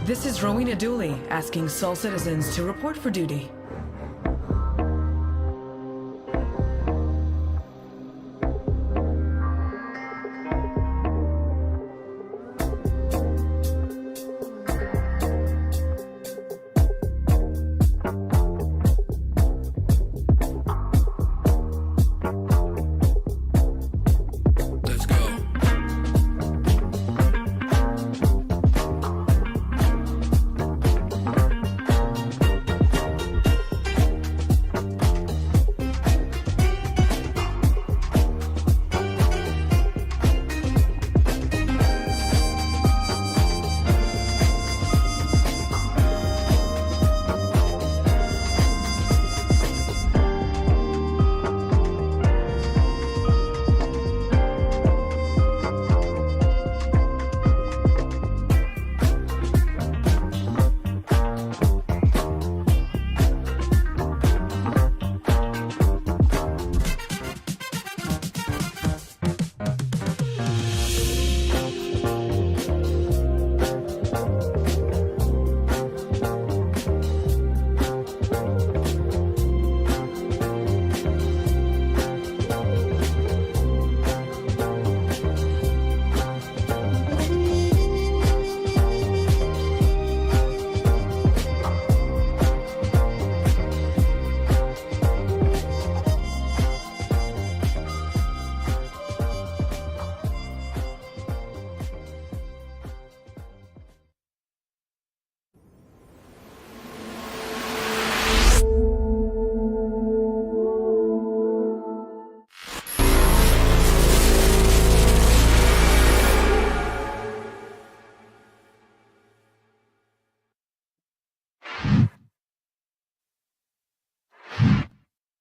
This is Rowena Dooley asking Sol citizens to report for duty.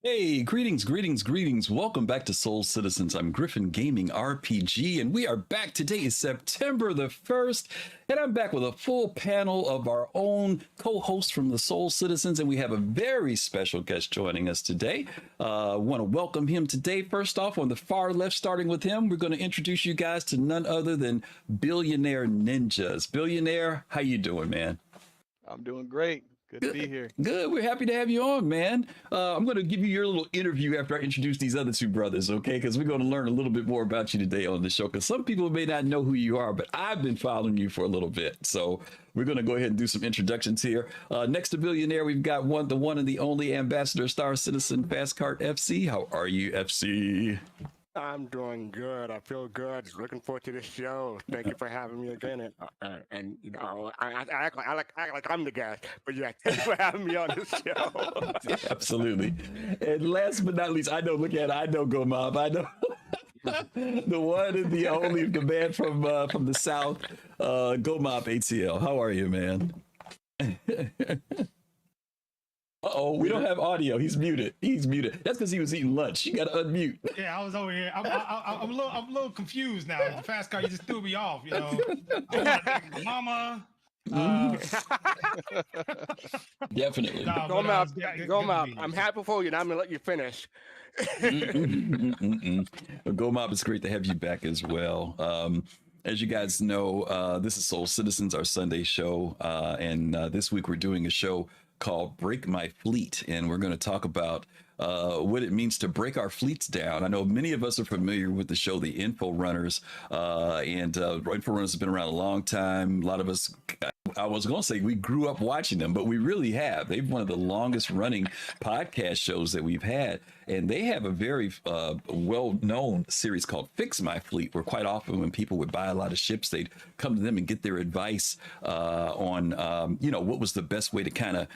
Hey, greetings. Welcome back to Soul Citizens. I'm GriffinGamingRPG, and we are back. Today is September the 1st, and I'm back with a full panel of our own co-hosts from the Soul Citizens, and we have a very special guest joining us today. I want to welcome him today. First off, on the far left, starting with him, we're going to introduce you guys to none other than Billionaire Ninjas. Billionaire, how you doing, man? I'm doing great. Good to be here. Good. We're happy to have you on, man. I'm going to give you your little interview after I introduce these other two brothers, okay? Because we're going to learn a little bit more about you today on the show. Because some people may not know who you are, but I've been following you for a little bit. So we're going to go ahead and do some introductions here. Next to Billionaire, we've got the one and the only Ambassador Star Citizen Fastcart FC. How are you, FC? I'm doing good. I feel good. Looking forward to this show. Thank you for having me again. And you know, I act like I'm the guest, but yeah, thanks for having me on this show. Absolutely. And last but not least, I know. Look at it. I know Gomab. I know the one and the only, the man from the South, GomabATL. How are you, man? Uh-oh, we don't have audio. He's muted. That's because he was eating lunch. You got to unmute. Yeah, I was over here. I'm a little confused now. The fast car, you just threw me off. You know, mama. Definitely. No, Gomab, I'm happy for you, and I'm gonna let you finish. Gomab, it's great to have you back as well. As you guys know, this is Soul Citizens, our Sunday show, and this week we're doing a show called Break My Fleet, and we're going to talk about what it means to break our fleets down. I know many of us are familiar with the show, The Info Runners, and Info Runners have been around a long time. A lot of us, I was going to say we grew up watching them, but we really have. They've one of the longest running podcast shows that we've had, and they have a very well-known series called Fix My Fleet, where quite often when people would buy a lot of ships, they'd come to them and get their advice on, what was the best way to kind of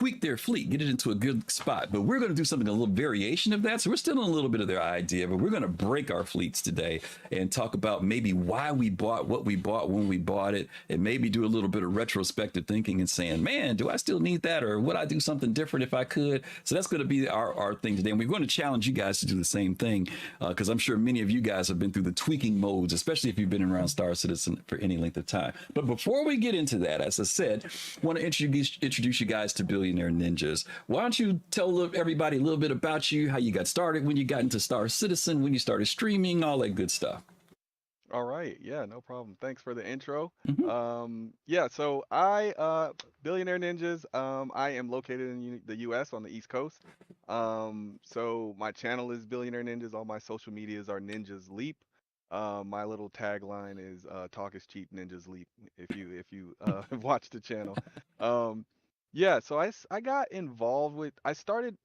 tweak their fleet, get it into a good spot. But we're going to do something, a little variation of that. So we're still in a little bit of their idea, but we're going to break our fleets today and talk about maybe why we bought what we bought when we bought it, and maybe do a little bit of retrospective thinking and saying, man, do I still need that? Or would I do something different if I could? So that's going to be our thing today. And we're going to challenge you guys to do the same thing, because I'm sure many of you guys have been through the tweaking modes, especially if you've been around Star Citizen for any length of time. But before we get into that, as I said, I want to introduce you guys to Billionaire Ninjas. Why don't you tell everybody a little bit about you, how you got started, when you got into Star Citizen, when you started streaming, all that good stuff. All right. Yeah, no problem. Thanks for the intro. Mhm. Yeah, so I Billionaire Ninjas, I am located in the US on the East Coast. So my channel is Billionaire Ninjas. All my social medias are Ninjas Leap. My little tagline is talk is cheap, Ninjas Leap, if you have watched the channel. Um, yeah, so I got involved with I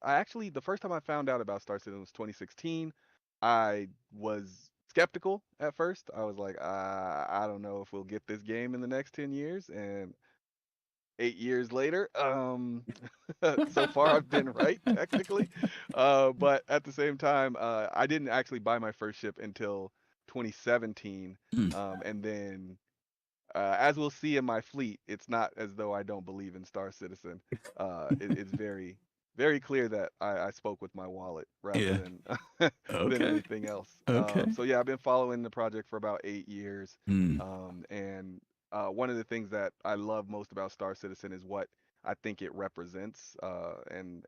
actually the first time I found out about Star Citizen was 2016. I was skeptical at first. I was like, I don't know if we'll get this game in the next 10 years. And 8 years later, so far I've been right technically. But at the same time, I didn't actually buy my first ship until 2017. Mm. And then, as we'll see in my fleet, it's not as though I don't believe in Star Citizen. It's very, very clear that I spoke with my wallet rather Yeah. than than Okay. anything else. Okay. So yeah, I've been following the project for about 8 years. Mm. And one of the things that I love most about Star Citizen is what I think it represents, and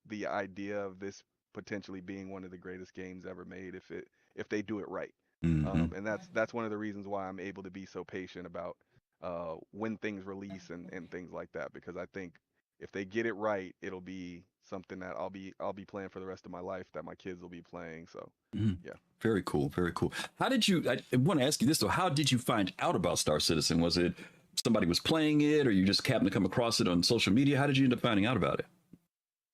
the idea of this potentially being one of the greatest games ever made if they do it right. Mhm. And that's one of the reasons why I'm able to be so patient about when things release and things like that, because I think if they get it right, it'll be something that I'll be playing for the rest of my life, that my kids will be playing. So Mhm. yeah. Very cool. Very cool. How did you? I want to ask you this though. How did you find out about Star Citizen? Was it somebody was playing it, or you just happened to come across it on social media? How did you end up finding out about it?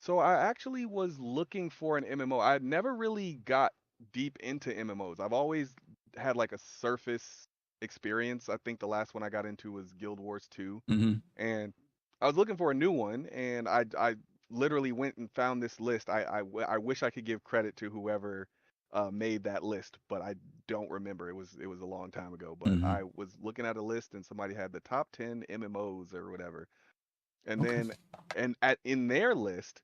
So I actually was looking for an MMO. I had never really got deep into MMOs. I've always had like a surface experience. I think the last one I got into was Guild Wars 2, Hmm. and I was looking for a new one, and I literally went and found this list. I wish I could give credit to whoever made that list, but I don't remember. It was a long time ago, but Hmm. I was looking at a list and somebody had the top 10 MMOs or whatever. And Okay. then and at in their list,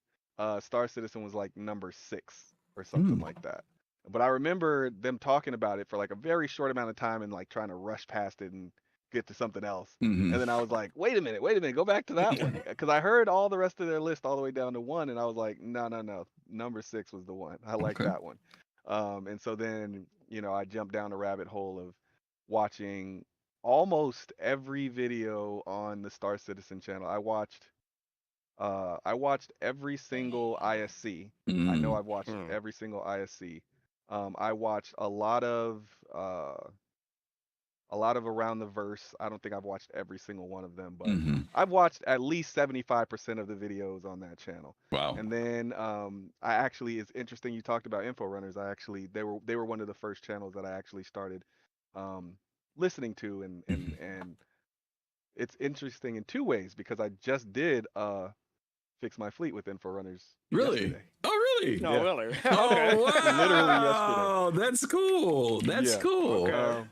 Star Citizen was like number 6 or something Mm. like that. But I remember them talking about it for like a very short amount of time and like trying to rush past it and get to something else. Hmm. And then I was like, wait a minute, go back to that one. Because I heard all the rest of their list all the way down to 1, and I was like, no, no, no. Number 6 was the one. I like Okay. that one. And so then, I jumped down a rabbit hole of watching almost every video on the Star Citizen channel. I watched every single ISC. I know Mm. I've watched Hmm. every single ISC. I watched a lot of Around the Verse. I don't think I've watched every single one of them, but Hmm. I've watched at least 75% of the videos on that channel. Wow. And then I actually, it's interesting you talked about info runners. They were one of the first channels that I actually started um, listening to, and it's interesting in two ways because I just did fix my fleet with info runners Really? yesterday. Oh, really? No, Yeah, really? Oh, Okay. literally yesterday. wow. That's cool. That's Yeah. cool. Okay.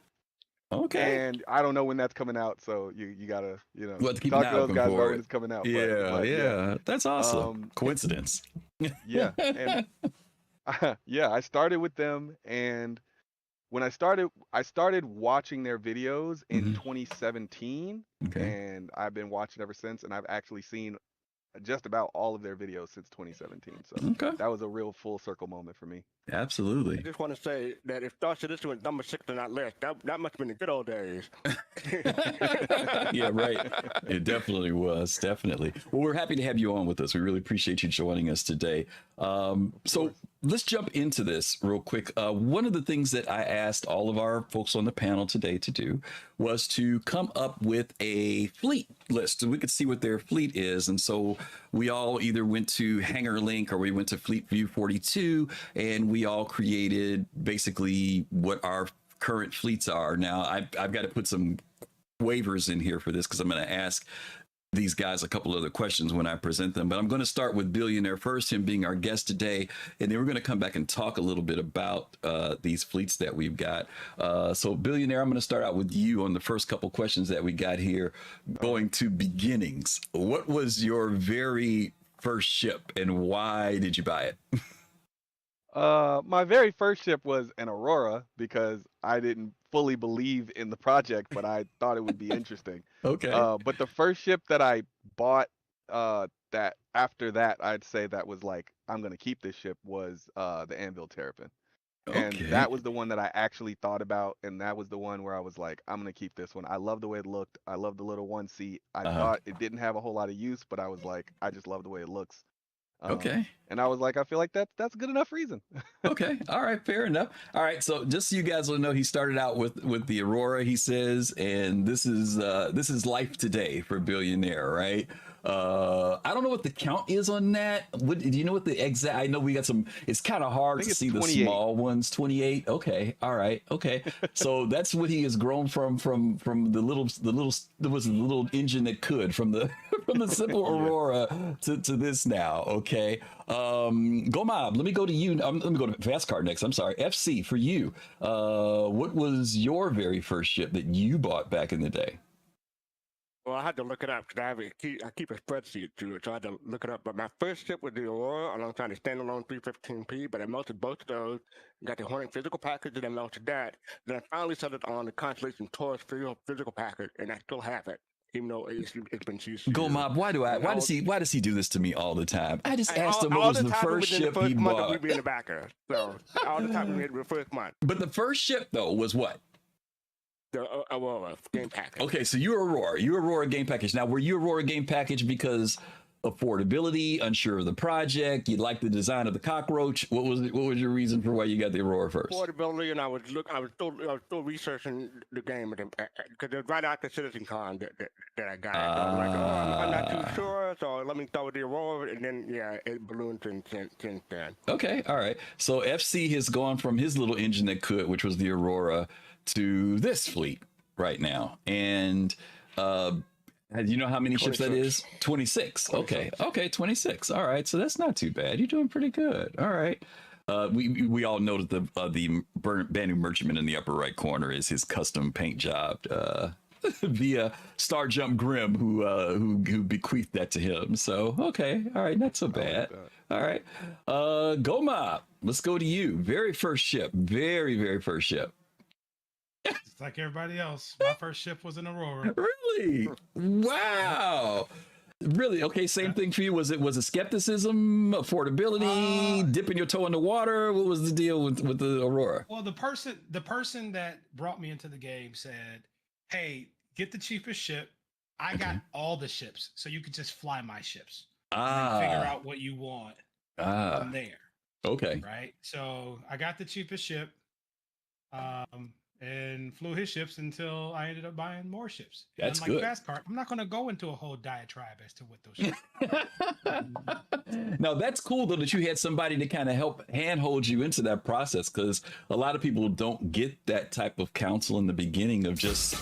Okay. And I don't know when that's coming out, so you gotta We'll have to keep an talk eye to those open guys for about when it. it's coming out. But Yeah, yeah, yeah. That's awesome. um, Coincidence. yeah, and yeah, I started with them, and when I started watching their videos in Hmm. 2017, Okay. and I've been watching ever since, and I've actually seen just about all of their videos since 2017. So Okay. that was a real full circle moment for me. I Absolutely. just want to say that if Star Citizen was number 6 on that list, that must have been the good old days. Yeah, right. It definitely was. Definitely. Well, we're happy to have you on with us. We really appreciate you joining us today. So course. let's jump into this real quick. One of the things that I asked all of our folks on the panel today to do was to come up with a fleet list so we could see what their fleet is. And so we all either went to Hangar Link or we went to Fleet View 42, and we all created basically what our current fleets are. Now, I've got to put some waivers in here for this because I'm going to ask these guys a couple other questions when I present them. But I'm going to start with Billionaire first, him being our guest today, and then we're going to come back and talk a little bit about these fleets that we've got. So Billionaire, I'm going to start out with you on the first couple questions that we got here, going to beginnings. What was your very first ship and why did you buy it? My very first ship was an Aurora because I didn't fully believe in the project, but I thought it would be interesting. Okay. But the first ship that I bought, that after that I'd say that was like I'm gonna keep this ship was the Anvil Terrapin. And Okay. that was the one that I actually thought about, and that was the one where I was like, I'm gonna keep this one. I love the way it looked. I love the little one seat. I Uh-huh. thought it didn't have a whole lot of use, but I was like, I just love the way it looks. Okay. And I was like, I feel like that's good enough reason. Okay. All right. Fair enough. All right. So just so you guys will know, he started out with the Aurora, he says, and this is life today for Billionaire, right? I don't know what the count is on that. What do you know what the exact? I know we got some. It's kind of hard to it's see 28. the small ones. 28. Okay. All right. Okay. So that's what he has grown from the little there was a little engine that could from the from the simple Aurora to this now. Okay. Gomab, let me go to you. Let me go to fastcart next. I'm sorry. FC for you. What was your very first ship that you bought back in the day? Well, I had to look it up because I keep a spreadsheet to it, so I had to look it up. But my first ship was the Aurora alongside the standalone 315p, but I melted both of those, got the Hornet physical package, and I melted that. Then I finally set it on the Constellation Taurus physical package, and I still have it, even though it's been used. Gomab, why does he do this to me all the time? I just asked him what was the first ship he bought. We being the backer, so all the time we made the first month. But the first ship though was what? The Aurora game package. Okay, so you're Aurora game package. Now, were you Aurora game package because affordability, unsure of the project, you like the design of the cockroach? What was your reason for why you got the Aurora first? Affordability, and I was still researching the game because it was right after CitizenCon that I got it. So I was like, I'm not too sure, so let me start with the Aurora, and then it ballooned since then. Okay, all right. So FC has gone from his little engine that could, which was the Aurora, to this fleet right now. And you know how many ships that is? 26. Okay. 26. All right. So that's not too bad. You're doing pretty good. All right. We all know that the Banu Merchantman in the upper right corner is his custom paint job via Star Jump Grim, who bequeathed that to him. So okay. All right. Not so bad. All right. Gomab, let's go to you. Very first ship. Very first ship. Just like everybody else, my first ship was an Aurora. Really? Wow. Really? Okay. Same thing for you. Was it skepticism, affordability, dipping your toe in the water? What was the deal with the Aurora? Well, the person that brought me into the game said, "Hey, get the cheapest ship. I got all the ships, so you could just fly my ships and figure out what you want from there." Okay. Right. So I got the cheapest ship. And flew his ships until I ended up buying more ships. That's good. good. fastcart, I'm not going to go into a whole diatribe as to what those ships. Now that's cool though that you had somebody to kind of help handhold you into that process, because a lot of people don't get that type of counsel in the beginning of just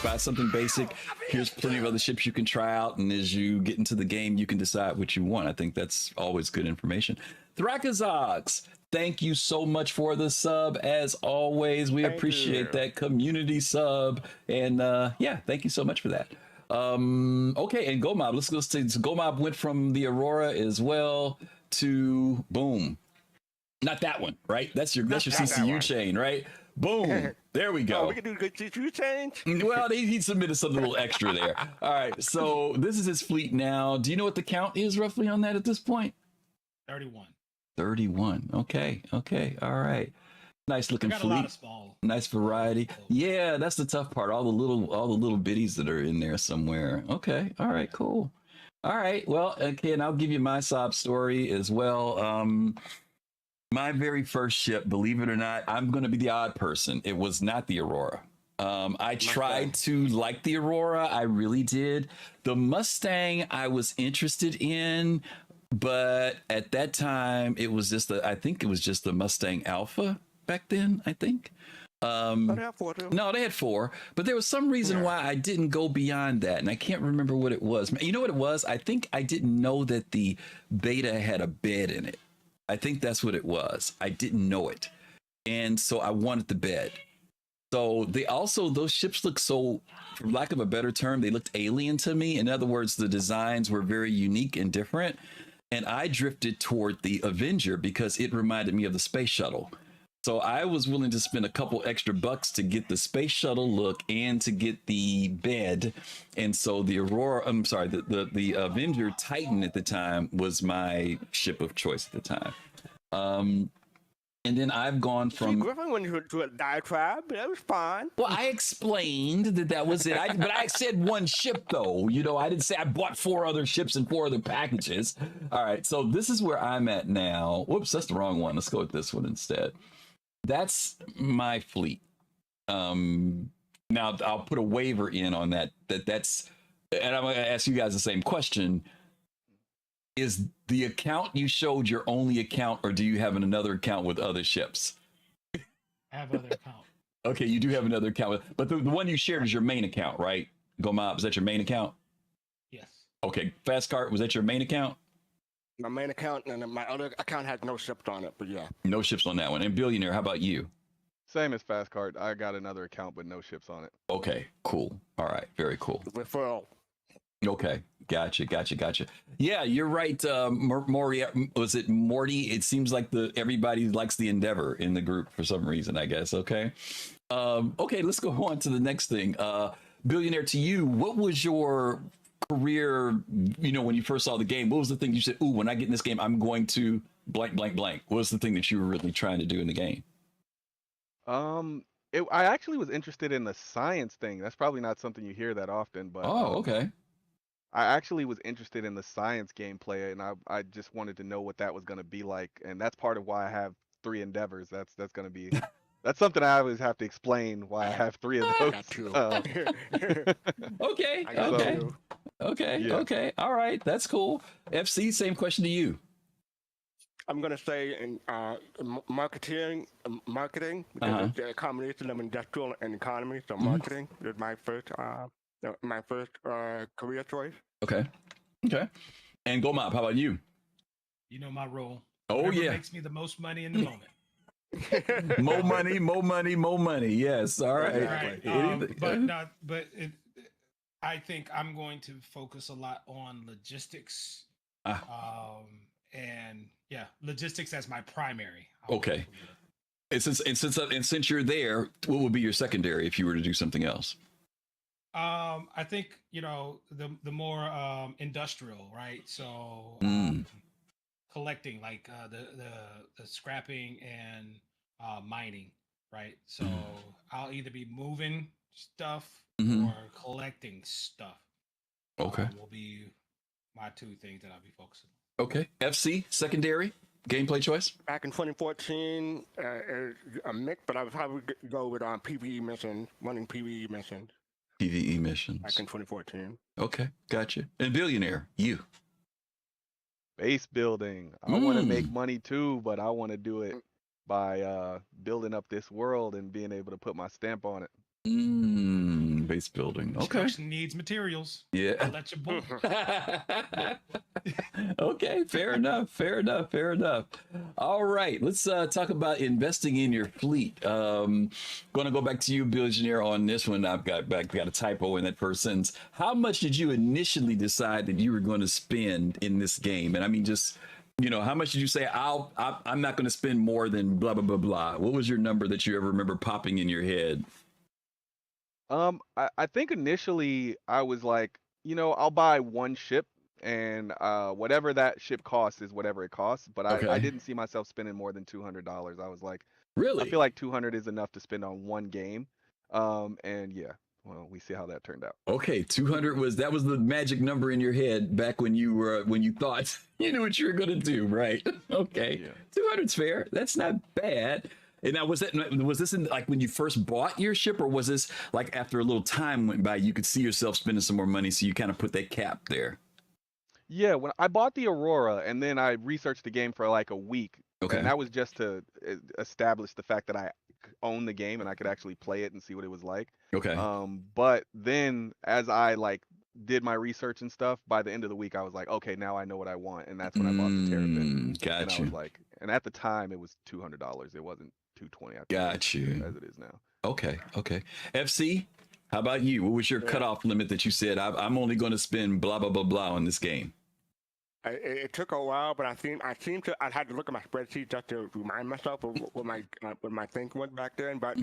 buy something basic. Here's plenty of other ships you can try out, and as you get into the game, you can decide what you want. I think that's always good information. Thrakazogs, thank you so much for the sub. As always, we appreciate that community sub. And thank you so much for that. Okay, and Gomab, let's go. Gomab went from the Aurora as well to boom. Not that one, right? That's your CCU chain, right? Boom. There we go. Oh, we can do good CCU change? Well, he submitted something a little extra there. All right, so this is his fleet now. Do you know what the count is roughly on that at this point? 31. 31. Okay. All right. Nice looking got fleet. A lot of small. Nice variety. Yeah, that's the tough part. All the little bitties that are in there somewhere. Okay. All right. Cool. All right. Well, okay, and I'll give you my sob story as well. My very first ship, believe it or not, I'm going to be the odd person. It was not the Aurora. I tried to like the Aurora. I really did. The Mustang I was interested in, but at that time it was just I think it was just the Mustang Alpha back then, I think. They had 4 too. No, they had 4, but there was some reason why I didn't go beyond that, and I can't remember what it was. You know what it was? I think I didn't know that the Beta had a bed in it. I think that's what it was. I didn't know it, and so I wanted the bed. So those ships look so, for lack of a better term, they looked alien to me. In other words, the designs were very unique and different. And I drifted toward the Avenger because it reminded me of the space shuttle. So I was willing to spend a couple extra bucks to get the space shuttle look and to get the bed. And so the Avenger Titan at the time was my ship of choice at the time. And then I've gone See, from. Griffin went to a diatribe. That was fine. Well, I explained that was it. But I said one ship, though. You know, I didn't say I bought 4 other ships and 4 other packages. All right, so this is where I'm at now. Whoops, that's the wrong one. Let's go with this one instead. That's my fleet. Now I'll put a waiver in on that. That's, and I'm going to ask you guys the same question. Is the account you showed your only account, or do you have another account with other ships? I have other account. Okay, you do have another account, but the one you shared is your main account, right? Gomab, is that your main account? Yes. Okay, fastcart, was that your main account? My main account and my other account has no ships on it, but yeah. No ships on that one. And Billionaire, how about you? Same as fastcart. I got another account, but no ships on it. Okay, cool. All right, very cool. Referral. Okay, gotcha. Yeah, you're right. Was it Morty? It seems like everybody likes the Endeavor in the group for some reason, I guess. Okay. Okay, let's go on to the next thing. Billionaire, to you, what was your career, when you first saw the game? What was the thing you said, ooh, when I get in this game, I'm going to blank, blank, blank? What was the thing that you were really trying to do in the game? I actually was interested in the science thing. That's probably not something you hear that often, but Okay. I actually was interested in the science gameplay, and I just wanted to know what that was going to be like, and that's part of why I have 3 endeavors. That's going to be that's something I always have to explain why I have 3 of those. Okay. So, Okay. All right, that's cool. FC, same question to you. I'm gonna say in marketing, because it's a combination of industrial and economy. So marketing is my first career choice. Okay. And Gomab, how about you? You know my role. Oh, Whatever yeah. makes me the most money in the moment. More money. Yes. All right. I think I'm going to focus a lot on logistics. And yeah, logistics as my primary. Okay. And since you're there, what would be your secondary if you were to do something else? I think the more industrial, right? So collecting, like the scrapping and mining, right? So I'll either be moving stuff or collecting stuff. Okay, will be my 2 things that I'll be focusing on. Okay, FC secondary gameplay choice. Back in 2014, a mix, but I would probably go with PvE missions, running PvE missions. PvE missions. Back in 2014. Okay, gotcha. And Billionaire, you. Base building. I want to make money too, but I want to do it by building up this world and being able to put my stamp on it. Base building. Okay. Construction needs materials. Yeah. I'll let you boy. Okay, fair enough. All right, let's talk about investing in your fleet. Going to go back to you, Billionaire, on this one. I've got a typo in that first sentence. How much did you initially decide that you were going to spend in this game? And I mean, just how much did you say? I'm not going to spend more than blah blah blah blah. What was your number that you ever remember popping in your head? I think initially I was like, I'll buy 1 ship, and whatever that ship costs is whatever it costs. But I didn't see myself spending more than $200. I was like, really? I feel like 200 is enough to spend on 1 game. And yeah, well, we see how that turned out. Okay, 200 was the magic number in your head back when you thought you knew what you were going to do, right? Okay, yeah. 200's fair. That's not bad. And now, was this in like when you first bought your ship, or was this like after a little time went by, you could see yourself spending some more money, so you kind of put that cap there? Yeah, when I bought the Aurora, and then I researched the game for like a week. Okay. And that was just to establish the fact that I own the game and I could actually play it and see what it was like. Okay. But then as I did my research and stuff, by the end of the week I was like, okay, now I know what I want, and that's when I bought the Terrapin. Gotcha. And I was like, and at the time it was $200. It wasn't $220. Got you. As it is now. Okay. FC, how about you? What was your cutoff limit that you said I'm only going to spend blah blah blah blah on this game? It took a while, but I had to look at my spreadsheet just to remind myself of what my thinking was back then. But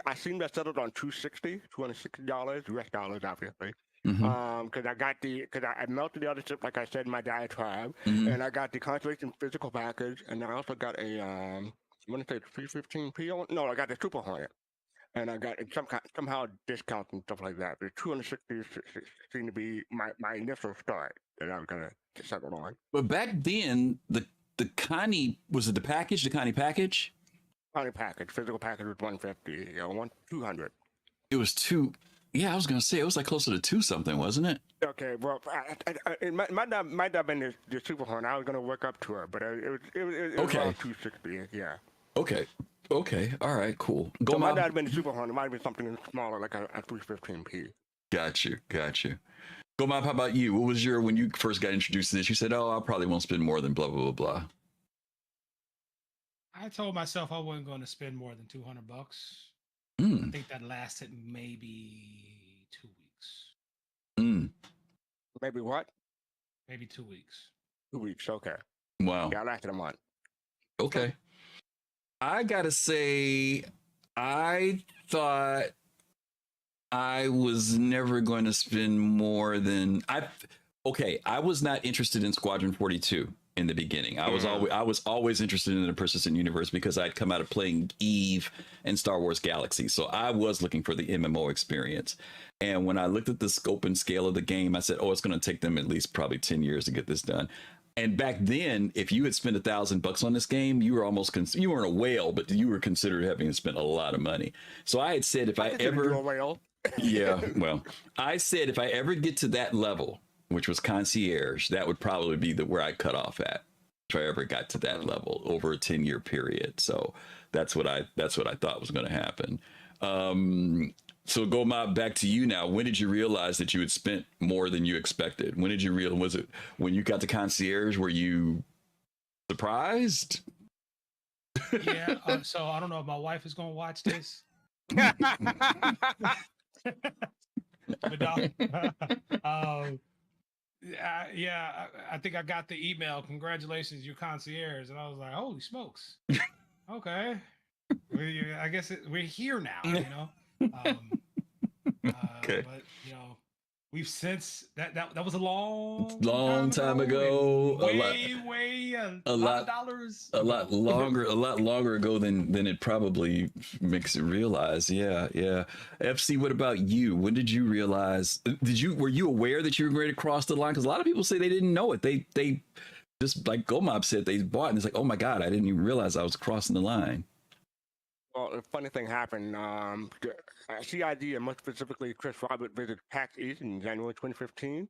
I seem to settled on $260 US dollars, obviously. Because I melted the other ship, like I said in my diatribe, and I got the constellation physical package, and I also got a want to say 315p on. No, I got the Super Hornet, and I got somehow discounts and stuff like that. But 260 seemed to be my initial start that I was gonna settle on. But back then, the Connie, was it the package? The Connie package? Connie package, physical package was 150. 200. It was two. Yeah, I was gonna say it was like closer to 2 something, wasn't it? Okay, well, it might not have been the Super Hornet. I was gonna work up to her, but it was Okay. around 260. Yeah. Okay. All right. Cool. So it might Gomab. not have been the Super Hornet. It might have been something smaller, like a 315p. Got you. Gomab, how about you? What was your, when you first got introduced to this? You said, "Oh, I probably won't spend more than blah blah blah blah." I told myself I wasn't going to spend more than $200. I think that lasted maybe 2 weeks. Maybe what? Maybe 2 weeks. 2 weeks. Okay. Wow. Yeah, I lasted a month. Okay. I gotta say, I thought I was never going to spend more than I was not interested in Squadron 42 in the beginning. I was always interested in the persistent universe because I'd come out of playing Eve and Star Wars Galaxy. So I was looking for the MMO experience. And when I looked at the scope and scale of the game, I said, "Oh, it's going to take them at least probably 10 years to get this done." And back then, if you had spent $1,000 on this game, you were almost you weren't a whale, but you were considered having spent a lot of money. So I had said, if I ever, a whale. yeah, well, I said if I ever get to that level, which was concierge, that would probably be where I cut off at. If I ever got to that level over a 10-year period. So that's what I thought was going to happen. So Gomab, back to you now. When did you realize that you had spent more than you expected? When did you realize? Was it when you got to concierge? Were you surprised? Yeah. So I don't know if my wife is going to watch this. But yeah, I think I got the email. Congratulations, you're concierge, and I was like, holy smokes. Okay, I guess we're here now. You know. Okay. But we've since that was a long time ago. Way a lot of dollars. A lot longer ago than it probably makes it realize. Yeah. FC, what about you? When did you realize? Were you aware that you were ready to cross the line? Because a lot of people say they didn't know it. They just, like Gomab said, they bought and it's like, oh my God, I didn't even realize I was crossing the line. Well, a funny thing happened. CID, and more specifically Chris Robert, visited PAX East in January 2015.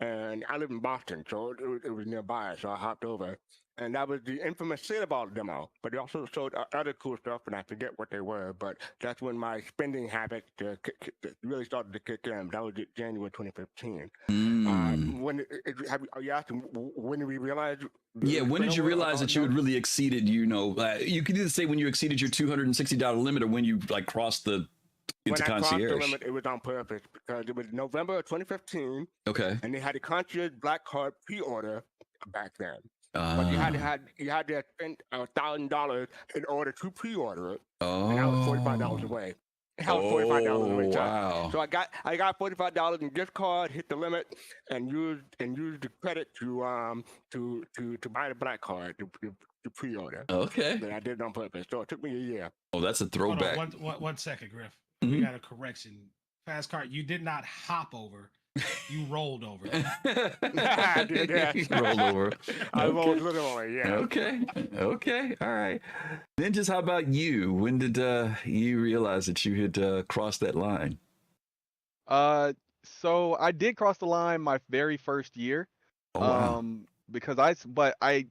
And I live in Boston, so it was nearby, so I hopped over. And that was the infamous Sailor Ball demo. But they also showed other cool stuff, and I forget what they were. But that's when my spending habit really started to kick in. That was January 2015. Are you asking when did we realize? Yeah, when did you realize that you had really exceeded? You could either say when you exceeded your $260 limit, or when you crossed the into when concierge. I crossed the limit, it was on purpose because it was November of 2015. Okay. And they had a concierge black card pre-order back then. But you had to spend $1,000 in order to pre-order it. And that was $45 away. That was $45 away. Wow. So I got $45 in gift card, hit the limit, and used the credit to buy the black card to pre-order. Okay. But I did it on purpose. So it took me a year. Oh, that's a throwback. Hold on, one second, Griff. We got a correction. Fastcart, you did not hop over. You rolled over. I did, yeah. Rolled over. I rolled literally, yeah. Okay. All right. Ninjas, how about you? When did you realize that you had crossed that line? So I did cross the line my very first year. Oh, wow. Because I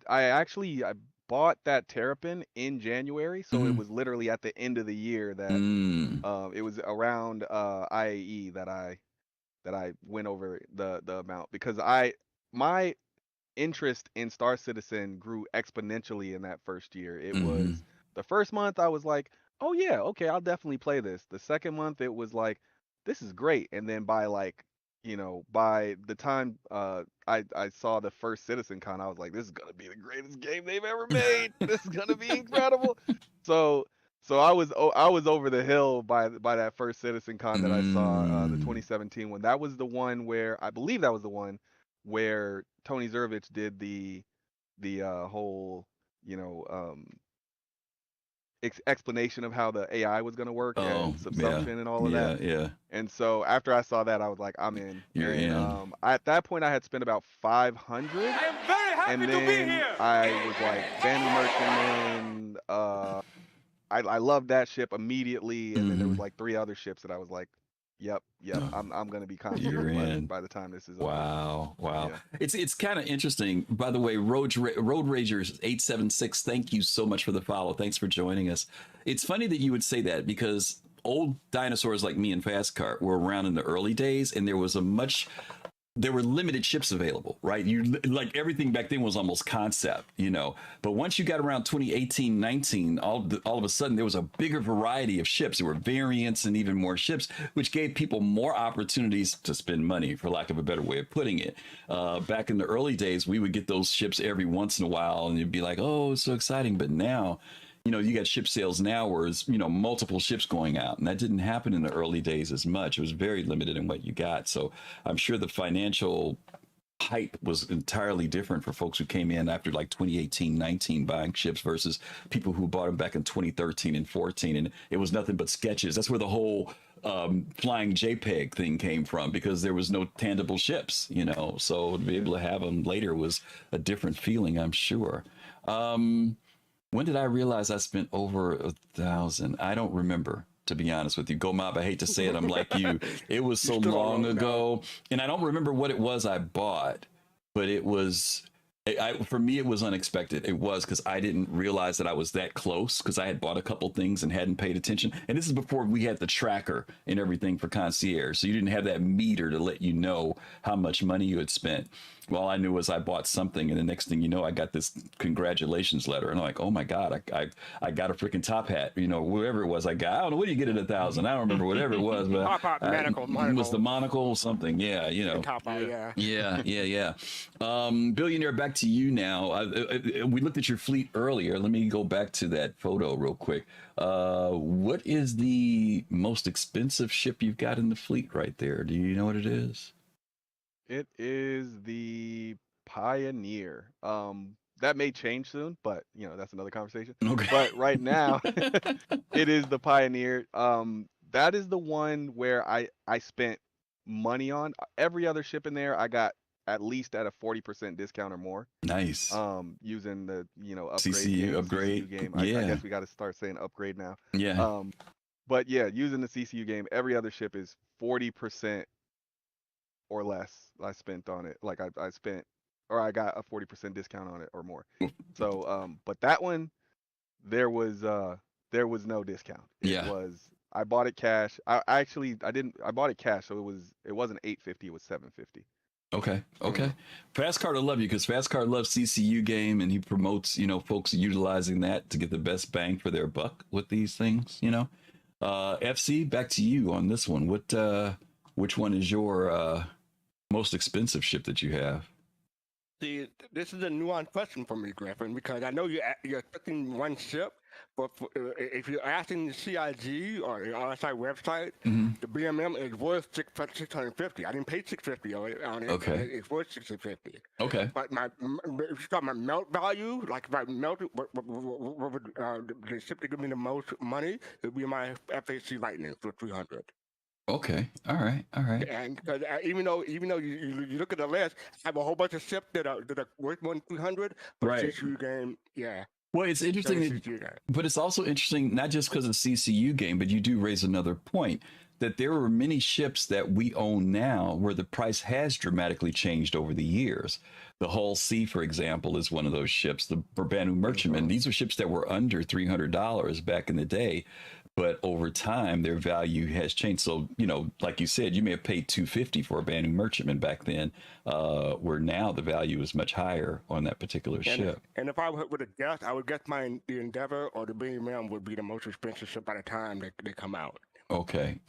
actually bought that Terrapin in January, so it was literally at the end of the year that it was around IAE that I went over the amount, because my interest in Star Citizen grew exponentially in that first year. It was the first month I was like, oh yeah, okay, I'll definitely play this. The second month it was like, this is great. And then by by the time I saw the first Citizen Con, I was like, this is gonna be the greatest game they've ever made. This is gonna be incredible. So I was over the hill by that first Citizen Con that I saw, the 2017 one. That was the one where I believe that was the one where Tony Zervich did the whole explanation of how the AI was going to work Oh, and subsumption and all of yeah, that. yeah. And so after I saw that, I was like, I'm in. You're and in. at that point, I had spent about 500, I am very happy and to be then here. I was like, Banu Merchantman. I loved that ship immediately, and then there was like 3 other ships that I was like, yep, Oh, I'm gonna be you're concierge in. by the time this is over. Wow, wow. Yeah. It's kind of interesting. By the way, Road Ragers 876, thank you so much for the follow. Thanks for joining us. It's funny that you would say that because old dinosaurs like me and Fastcart were around in the early days, and there were limited ships available, right? You like everything back then was almost concept, but once you got around 2018, 19, all of a sudden there was a bigger variety of ships. There were variants and even more ships, which gave people more opportunities to spend money, for lack of a better way of putting it. Back in the early days, we would get those ships every once in a while and you'd be like, oh, it's so exciting. But now, you got ship sales now where it's, multiple ships going out. And that didn't happen in the early days as much. It was very limited in what you got. So I'm sure the financial hype was entirely different for folks who came in after like 2018, 19 buying ships versus people who bought them back in 2013 and 14. And it was nothing but sketches. That's where the whole flying JPEG thing came from, because there was no tangible ships, so to be able to have them later was a different feeling, I'm sure. When did I realize I spent over 1,000? I don't remember, to be honest with you. Gomab, I hate to say it, I'm like you. It was so long ago. And I don't remember what it was I bought, but it was, for me, it was unexpected. It was because I didn't realize that I was that close, because I had bought a couple things and hadn't paid attention. And this is before we had the tracker and everything for concierge. So you didn't have that meter to let you know how much money you had spent. All I knew was I bought something, and the next thing you know, I got this congratulations letter, and I'm like, oh my god, I got a freaking top hat, whatever it was I got. I don't know, what do you get at 1,000? I don't remember whatever it was, but monocle. Was the monocle something? Yeah, Top hat, yeah. Billionaire, back to you now. We looked at your fleet earlier. Let me go back to that photo real quick. What is the most expensive ship you've got in the fleet right there? Do you know what it is? It is the Pioneer. That may change soon, but that's another conversation. Okay. But right now, it is the Pioneer. That is the one where I spent money on. Every other ship in there, I got at least at a 40% discount or more. Nice. Using the upgrade CCU game, upgrade. CCU game. Yeah. I guess we got to start saying upgrade now. Yeah. But yeah, using the CCU game, every other ship is 40% or less I spent on it. Like I spent, or I got a 40% discount on it or more. So but that one, there was no discount. It was, I bought it cash. I bought it cash, so it wasn't 850, it was 750. Okay. Fastcart will love you, because Fastcart loves CCU game, and he promotes folks utilizing that to get the best bang for their buck with these things. FC, back to you on this one. Which one is your most expensive ship that you have? See, this is a nuanced question for me, Griffin, because I know you're expecting one ship, but if you're asking the CIG or the RSI website, the BMM is worth $650. I didn't pay $650 on it. Okay. It's worth $650. Okay. But if you got my melt value, like if I melted, what would the ship that give me the most money? It would be my FAC Lightning for $300. Okay. All right. And because even though you look at the list, I have a whole bunch of ships that are worth more than 300, but Right. CCU game, yeah. Well, it's interesting, but it's also interesting, not just because of CCU game, but you do raise another point, that there are many ships that we own now where the price has dramatically changed over the years. The Hull C, for example, is one of those ships. The Banu Merchantman, these are ships that were under $300 back in the day. But over time, their value has changed. So, like you said, you may have paid $250 for a Banu Merchantman back then, where now the value is much higher on that particular ship. And if I would have guessed, I would guess the Endeavor or the BMM would be the most expensive ship by the time they come out. Okay.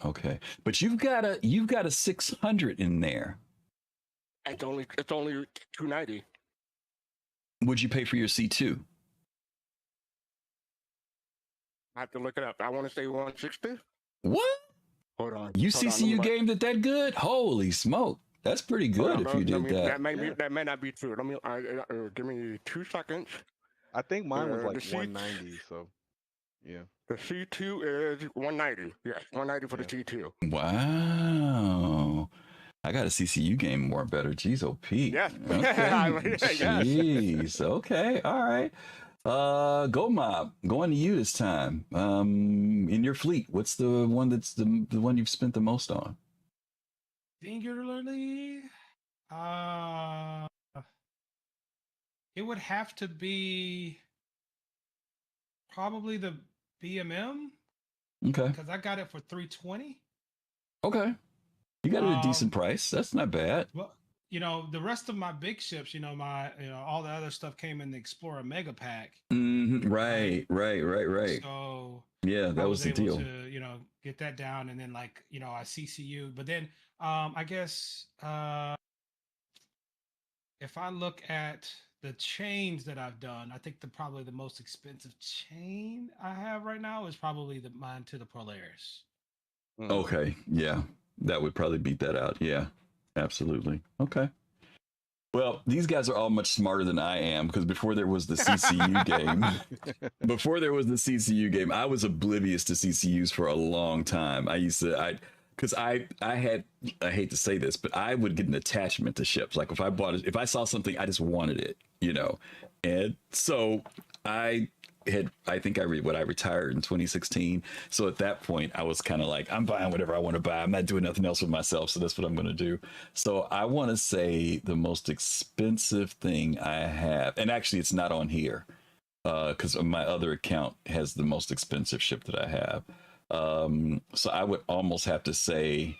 But you've got a 600 in there. It's only $290. Would you pay for your C2? I have to look it up. I want to say 160. What? Hold on. CCU gamed it that good? Holy smoke! That's pretty good if you did that. That may not be true. Let me give me 2 seconds. I think mine was like the seats. 190. So Yeah. The C2 is 190. Yeah, 190 for the C2. Wow. I got a CCU game more better. Jeez, OP. Yes. Okay. Yes. Jeez. Okay. All right. GoMob, going to you this time. In your fleet, what's the one that's the one you've spent the most on? Singularly, it would have to be probably the BMM Okay. because I got it for 320. Okay. You got it at a decent price. That's not bad. Well, the rest of my big ships, all the other stuff came in the Explorer Mega Pack. Right. So Yeah, that I was the able deal. to, get that down, and then I CCU. But then, I guess if I look at the chains that I've done, I think probably the most expensive chain I have right now is probably mine to the Polaris. Okay. Yeah, that would probably beat that out. Yeah, absolutely. Okay. Well, these guys are all much smarter than I am because before there was the CCU game, I was oblivious to CCUs for a long time. I hate to say this, but I would get an attachment to ships. Like if I saw something, I just wanted it, And so I retired in 2016. So at that point, I was kind of like, I'm buying whatever I want to buy. I'm not doing nothing else with myself. So that's what I'm going to do. So I want to say the most expensive thing I have, and actually it's not on here because my other account has the most expensive ship that I have. So I would almost have to say,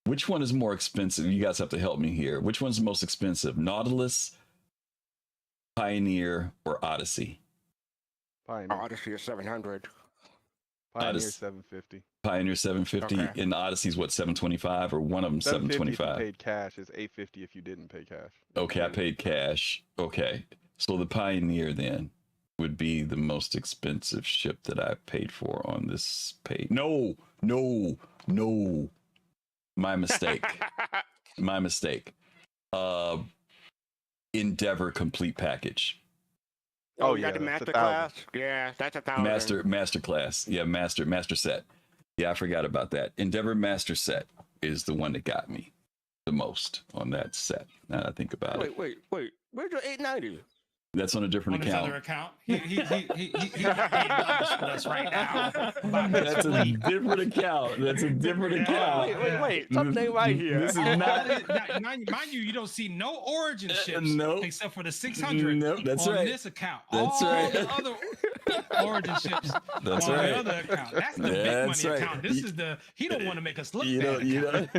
which one is more expensive? You guys have to help me here. Which one's the most expensive? Nautilus, Pioneer, or Odyssey? Pioneer. Odyssey is 700. Pioneer 750. Pioneer 750. Okay. And Odyssey's what, 725, or one of them 725? If you paid cash, is 850 if you didn't pay cash. Okay, I paid cash. Okay. So the Pioneer then would be the most expensive ship that I paid for on this page. No. My mistake. Endeavor complete package. Oh, you got the master class? Yeah, that's 1,000. Master class. Yeah, master set. Yeah, I forgot about that. Endeavor master set is the one that got me the most on that set. Now that I think about it. Wait. Where's your 890? That's on a different account. His other account. He got $8 for us right now. That's a different account. Wait. Something right here. This is not. Mind you, you don't see no origin ships Nope. except for the 600 that's on right. this account. That's all right. the other origin ships That's on right. the other account. That's the big That's money right. account. This is the he don't want to make us look You bad.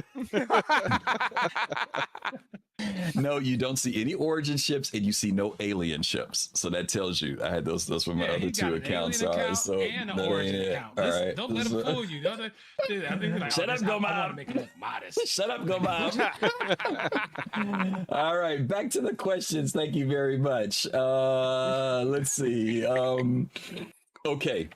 No, you don't see any origin ships, and you see no alien ships. So that tells you I had those were my other two accounts. Sorry, so and an that origin ain't it. account. All right. Don't let them fool you. Shut up, I want GoMob. to make it look modest. Shut up, GoMob. All right, back to the questions. Thank you very much. Let's see. Okay.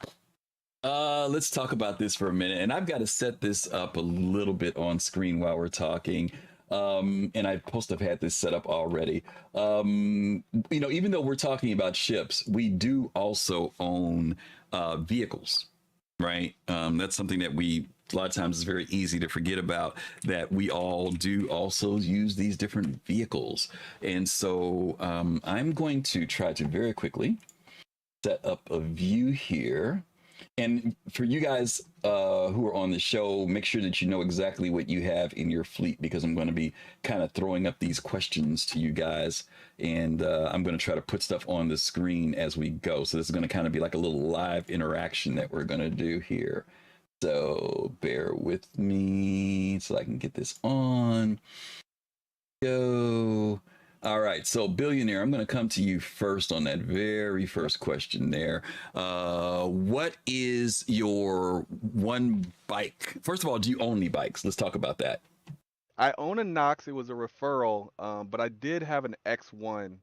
Let's talk about this for a minute. And I've got to set this up a little bit on screen while we're talking. And I must have had this set up already. Even though we're talking about ships, we do also own vehicles, right? That's something that a lot of times is very easy to forget about, that we all do also use these different vehicles. And so I'm going to try to very quickly set up a view here. And for you guys who are on the show, make sure that you know exactly what you have in your fleet, because I'm going to be kind of throwing up these questions to you guys. And I'm going to try to put stuff on the screen as we go. So this is going to kind of be like a little live interaction that we're going to do here. So bear with me so I can get this on. Go. All right, so Billionaire, I'm going to come to you first on that very first question there. What is your one bike? First of all, do you own any bikes? Let's talk about that. I own a Nox. It was a referral, but I did have an X1.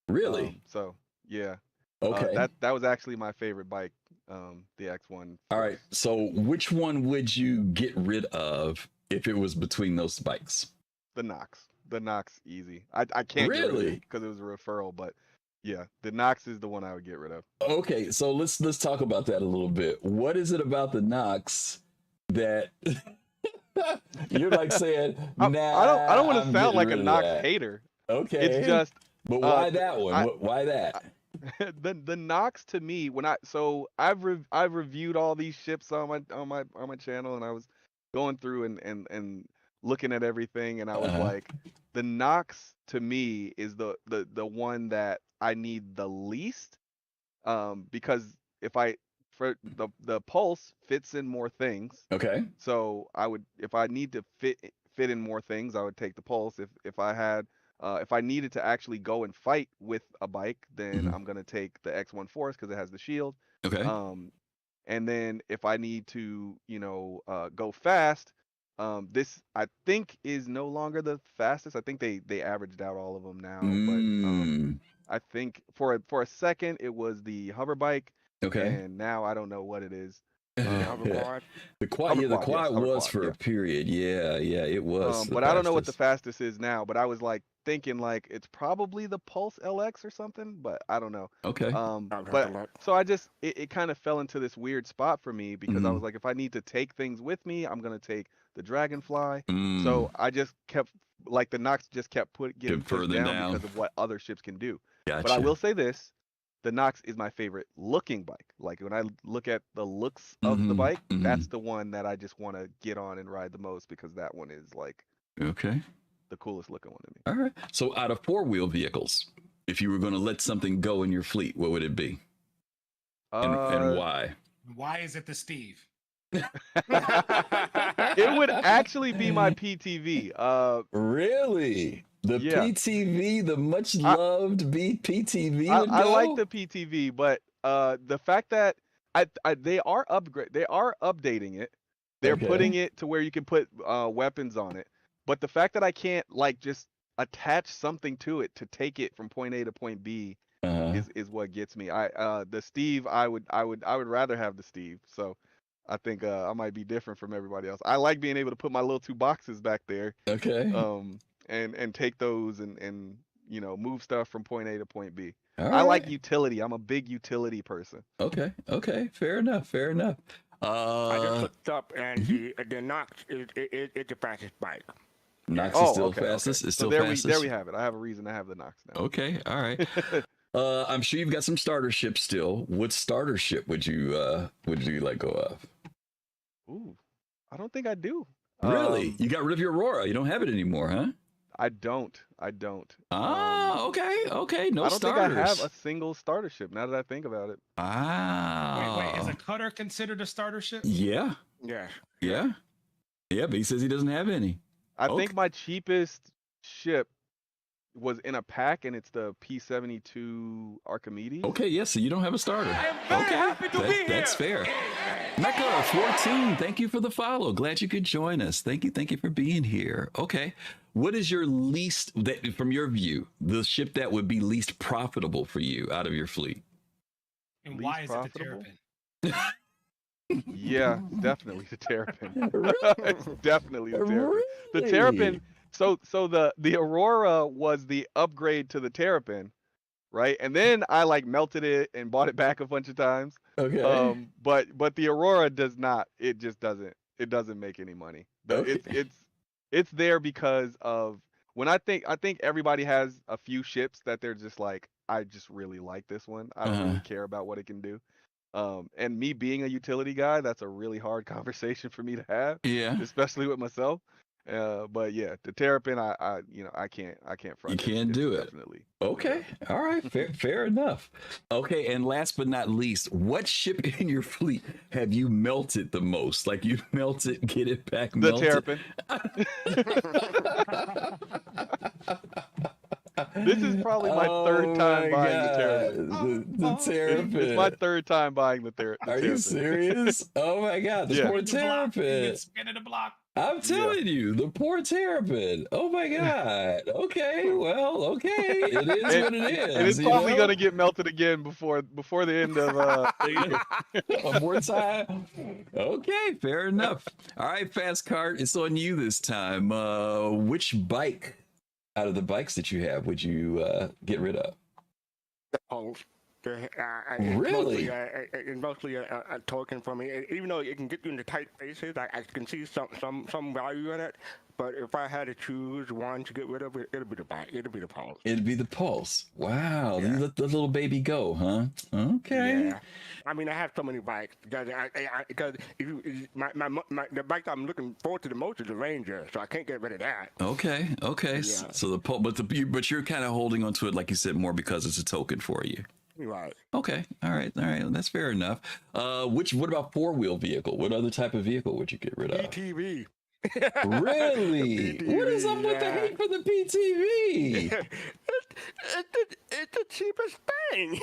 Really? So yeah. Okay. That was actually my favorite bike, the X1. All right. So which one would you get rid of if it was between those bikes? The Nox. The Nox, easy. I can't really, because it was a referral, but Yeah, the Nox is the one I would get rid of. Okay, so let's talk about that a little bit. What is it about the Nox that you're like saying, nah, I don't want to I'm sound getting like a rid of Nox that. hater. Okay. It's just But why that one? I, Why that? the Nox to me when I've reviewed all these ships on my channel, and I was going through and looking at everything, and I was Uh-huh. like, the Nox to me is the one that I need the least, because if I for the pulse fits in more things. Okay. So I would, if I need to fit in more things, I would take the pulse. If I needed to actually go and fight with a bike, then Mhm. I'm gonna take the X1 Force because it has the shield. Okay. And then if I need to, go fast, this I think is no longer the fastest. I think they averaged out all of them now, but Mm. I think for a second it was the hover bike, Okay. and now I don't know what it is. Hoverboard. The quad, Hover yeah, the quad, yes, quad hover was quad, for yeah. a period. Yeah, yeah, it was the But I don't know what the fastest. fastest is now. But I was like thinking like it's probably the Pulse LX or something, but I don't know. Okay. I'll have to But look. so it kind of fell into this weird spot for me because I Mm-hmm. was like, if I need to take things with me, I'm gonna take the Dragonfly. Mm. So I just kept like the Nox just kept getting Get pushed further down down. because of what other ships can do. But I Gotcha. will say this, the Nox is my favorite looking bike. Like when I look at the looks of the Mm-hmm. bike, Mm-hmm. that's the one that I just want to get on and ride the most because that one is like Okay. the coolest looking one to me. All right. So out of four-wheel vehicles, if you were going to let something go in your fleet, what would it be? And Uh, why? Why is it the Steve? it would actually be my PTV. Really? The Yeah, PTV, the much I loved PTV would I like go? the PTV, but the fact that they are updating it. They're putting Okay. it to where you can put weapons on it. But the fact that I can't like just attach something to it to take it from point A to point B Uh-huh. is what gets me. The Steve I would rather have the Steve. So I think I might be different from everybody else. I like being able to put my little two boxes back there, Okay. and take those and move stuff from point A to point B. All I like right. utility. I'm a big utility person. Okay. Okay. Fair enough. Fair enough. I just Uh, looked up, and the Nox is the fastest bike. Nox is Oh, still okay, okay. fastest. It's So still there we fastest. have it. I have a reason to have the Nox now. Okay. All right. I'm sure you've got some starter ships still. What starter ship would you let go of? Ooh, I don't think I do. Really? You got rid of your Aurora. You don't have it anymore, huh? I don't. I don't. Ah, okay. Okay. No I don't think I have starters. a single starter ship now that I think about it. Wait, is Ah. a cutter considered a starter ship? Yeah. Yes. Yeah. Yeah, but he says he doesn't have any. I Okay. think my cheapest ship was in a pack, and it's the P-72 Archimedes. Okay, yes, so you don't have a starter. I am very Okay, happy to be that's here. fair. Mecca 14, thank you for the follow. Glad you could join us. Thank you for being here. Okay, what is your least, that from your view, the ship that would be least profitable for you out of your fleet? And Least why is profitable? it the Terrapin? Yeah, it's definitely the Terrapin. Really? It's definitely the Terrapin. The Really? Terrapin. So the Aurora was the upgrade to the Terrapin, right? And then I like melted it and bought it back a bunch of times. Okay. But the Aurora does not. It just doesn't. It doesn't make any money. Okay. It's there because of when I think everybody has a few ships that they're just like, I just really like this one. I don't Uh-huh. really care about what it can do. And me being a utility guy, that's a really hard conversation for me to have, Yeah. especially with myself. But yeah, the Terrapin, I can't You front it. can't It's do it. definitely Okay. All right. Fair enough. Okay. And last but not least, what ship in your fleet have you melted the most? Like you melt it, get it back, the melt Terrapin. This is probably my third time buying the Terrapin. The Terrapin. It's my third time buying the Are Terrapin. you serious? Oh my God. The Yeah. poor The block. You've Terrapin. been spinning the block. I'm telling you, the poor Terrapin. Oh my God. Okay. Well, okay. It is what it is. And it's you probably know? gonna get melted again before the end of the year. One more time. Okay, fair enough. All right, fastcart, it's on you this time. Which bike out of the bikes that you have would you get rid of? The Pulse. Really? It's mostly a token for me. Even though it can get you into tight spaces, I can see some value in it. But if I had to choose one to get rid of, it'd be the Pulse. It'd be the Pulse. Wow, Yeah. you let the little baby go, huh? Okay. Yeah. I mean, I have so many bikes because the bike I'm looking forward to the most is the Ranger, so I can't get rid of that. Okay. Yeah. So the Pulse, but you're kind of holding on to it, like you said, more because it's a token for you. Right. Okay. All right. That's fair enough. What about 4-wheel vehicle? What other type of vehicle would you get rid of? PTV. Really? PTV, What is up with the hate for the PTV? It's the cheapest thing.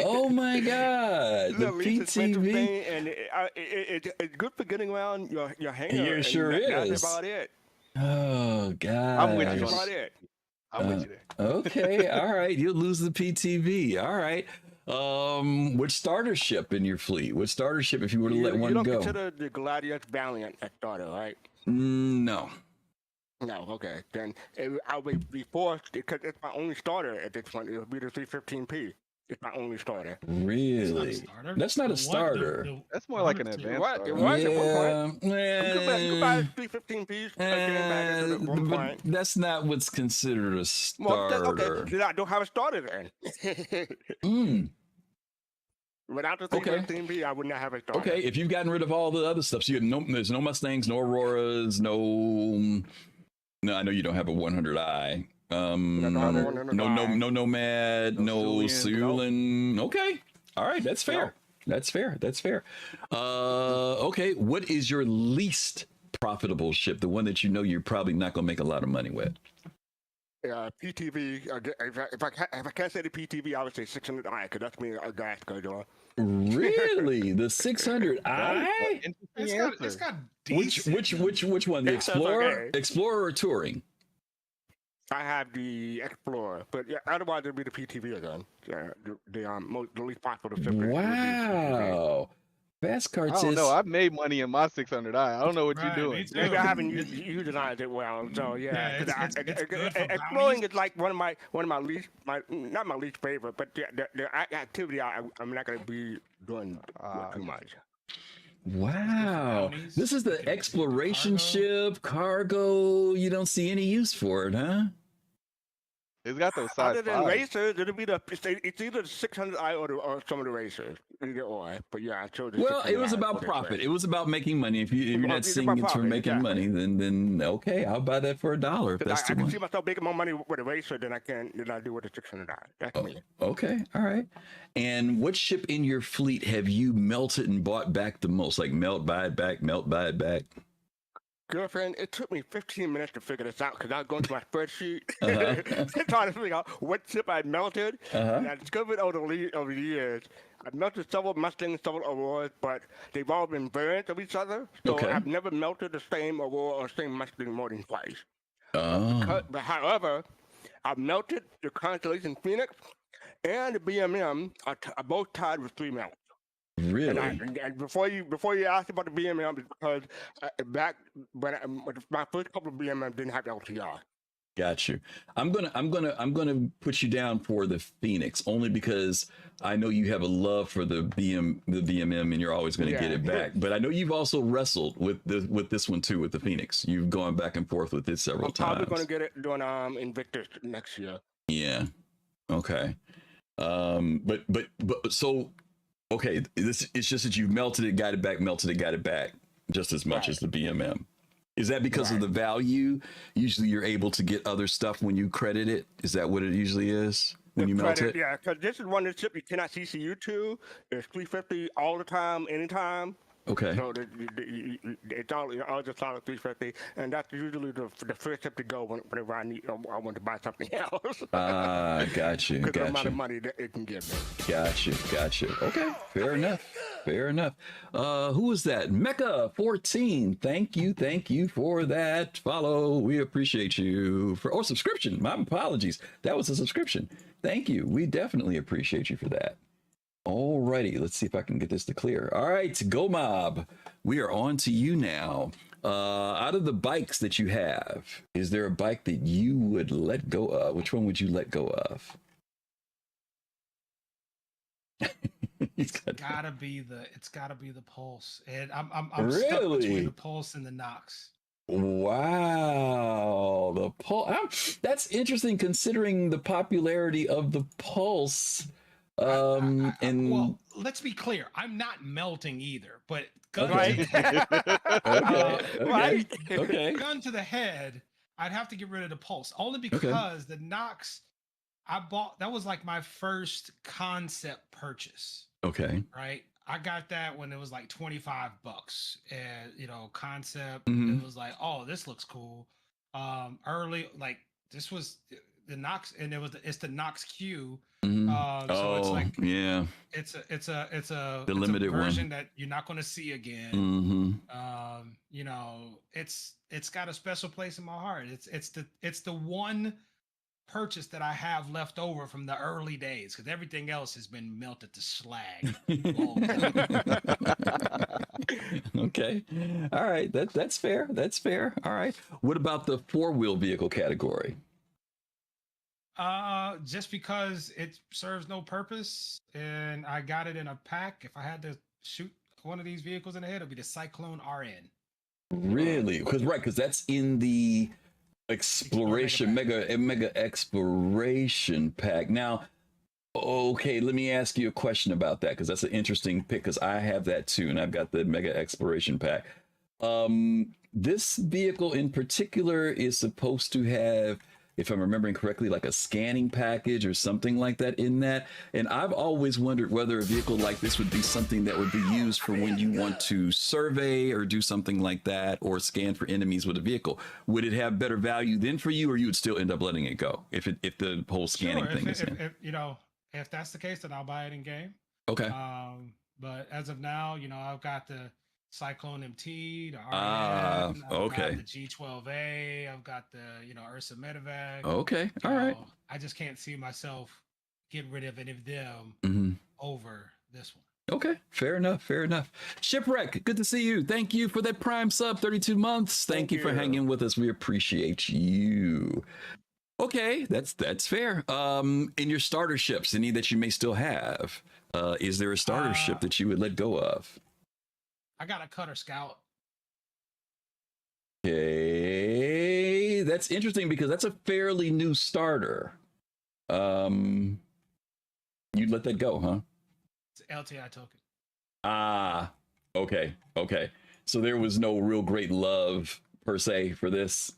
Oh my God, the least expensive PTV. thing, and it's good for getting around your hangar. Yeah, it and sure That's is. about it. Oh God. I'm with you. That's about it. I'm with you there. Okay, all right. You'll lose the PTV. All right. Which starter ship in your fleet? What starter ship if you were to let one You don't go? consider the Gladius Valiant a starter, right? No. No, okay. Then I'll be forced, because it's my only starter at this point. It'll be the 315p. It's my only starter. Really? That's not a starter. That's more like an advanced What? starter. It was at one point. Yeah. You could buy 315p's. At one but point. that's not what's considered a Well, starter. okay. Then I don't have a starter then. Without the 315p, I would not have a starter. Okay, if you've gotten rid of all the other stuff, so there's no Mustangs, no Auroras, no, I know you don't have a 100i. No Nomad, no Siulin. Okay, all right, that's fair. That's fair. Okay, what is your least profitable ship? The one that you know you're probably not gonna make a lot of money with. PTV. If I can't say the PTV, I would say 600i, because that's me a gas guzzler. Really, the 600i? It's got decent. Which one? The Explorer, okay. Explorer or Touring? I have the Explorer, but yeah, otherwise it'd be the PTV again. The least popular ship. Wow. Fastcart I don't says. know. I've made money in my 600i. I don't know what you're doing. Maybe I haven't utilized it well. So yeah, it's good for exploring is like one of my least not my least favorite, but the activity I'm not going to be doing too much. Wow, this is the exploration ship cargo. You don't see any use for it, huh? It's got those size Other than 5s. racers, it's either the 600i or some of the racers. Either or, but yeah, I chose the Well, it was 600i about profit. It was about making money. If you're not seeing it for making money, then okay, I'll buy that for $1. If that's I too can much. see myself making more money with a racer than I do with the 600i. That's me. Okay, all right. And what ship in your fleet have you melted and bought back the most? Like melt, buy it back, melt, buy it back. Girlfriend, it took me 15 minutes to figure this out because I was going to my spreadsheet trying to figure out what ship I melted. And I discovered over the years, I've melted several Mustangs, several Auroras, but they've all been variants of each other. So I've never melted the same Aurora or same Mustang more than twice. But however, I've melted the Constellation Phoenix and the BMM are both tied with 3 melts. Really? And before you ask about the BMM, because back when my first couple of BMM didn't have LTR. Got you. I'm gonna put you down for the Phoenix only because I know you have a love for the BMM and you're always gonna get it back. But I know you've also wrestled with this one too, with the Phoenix. You've gone back and forth with it several times. I'm probably gonna get it doing Invictus next year. Yeah. Okay. But so. Okay, it's just that you've melted it, got it back, just as much as the BMM. Is that because of the value? Usually you're able to get other stuff when you credit it? Is that what it usually is when you melt it? Yeah, because this is one of the ships you cannot CCU to. It's 350 all the time, anytime. Okay. So it's all just solid 350, and that's usually the first step to go whenever I want to buy something else. Got you. Because the amount of money that it can give me. Got you. Okay, fair enough. Who was that? Mecca14. Thank you for that follow. We appreciate you for subscription. My apologies. That was a subscription. Thank you. We definitely appreciate you for that. Alrighty, let's see if I can get this to clear. All right, Gomab, we are on to you now. Out of the bikes that you have, is there a bike that you would let go of? Which one would you let go of? It's gotta be the Pulse, and I'm Really? stuck between the Pulse and the Nox. Wow, the Pulse. That's interesting considering the popularity of the Pulse. Well, let's be clear. I'm not melting either, but gun Okay. to the head, Right? Okay. gun to the head, I'd have to get rid of the Pulse only because the Nox I bought. That was like my first concept purchase. Okay. Right. I got that when it was like $25, and concept. Mhm. It was like, oh, this looks cool. Early, like this was the Nox, and it's the Nox Q. So it's like, yeah, it's the a limited version one that you're not going to see again. It's got a special place in my heart. It's the one purchase that I have left over from the early days, because everything else has been melted to slag. Okay. All right. That's fair. That's fair. All right. What about the 4-wheel vehicle category? Just because it serves no purpose, and I got it in a pack. If I had to shoot one of these vehicles in the head, it'd be the Cyclone RN. Really? Because that's in the exploration mega exploration pack. Now, okay, let me ask you a question about that, because that's an interesting pick, because I have that too, and I've got the mega exploration pack. This vehicle in particular is supposed to have, if I'm remembering correctly, like a scanning package or something like that in that. And I've always wondered whether a vehicle like this would be something that would be used for when you want to survey or do something like that, or scan for enemies with a vehicle. Would it have better value then for you, or you would still end up letting it go if the whole scanning thing is in? If that's the case, then I'll buy it in game. Okay. But as of now, I've got the Cyclone MT, the RN, I've got the G12A, I've got the Ursa Medevac. Okay, all right. I just can't see myself getting rid of any of them over this one. Okay, fair enough. Shipwreck, good to see you. Thank you for that Prime sub, 32 months. Thank you for hanging with us. We appreciate you. Okay, that's fair. In your starter ships, any that you may still have, is there a starter ship that you would let go of? I got a Cutter Scout. Okay, that's interesting because that's a fairly new starter. You'd let that go, huh? It's an LTI token. Okay. So there was no real great love per se for this,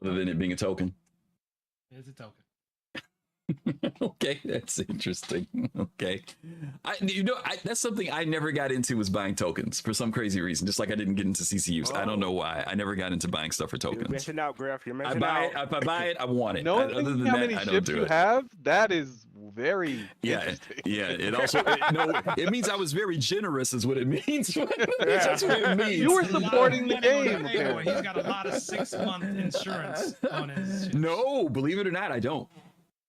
other than it being a token. It's a token. Okay, that's interesting. Okay, that's something I never got into, was buying tokens for some crazy reason. Just like I didn't get into CCUs. I don't know why. I never got into buying stuff for tokens. You're missing out, Griff. You're missing out. If I buy it, I want it. Knowing Other than how that, many I don't ships do you it. have, that is very interesting. Yeah. It also it means I was very generous, is what it means. That's what it means. You were supporting the game. He's got a lot of 6-month insurance on his ships. No, believe it or not, I don't.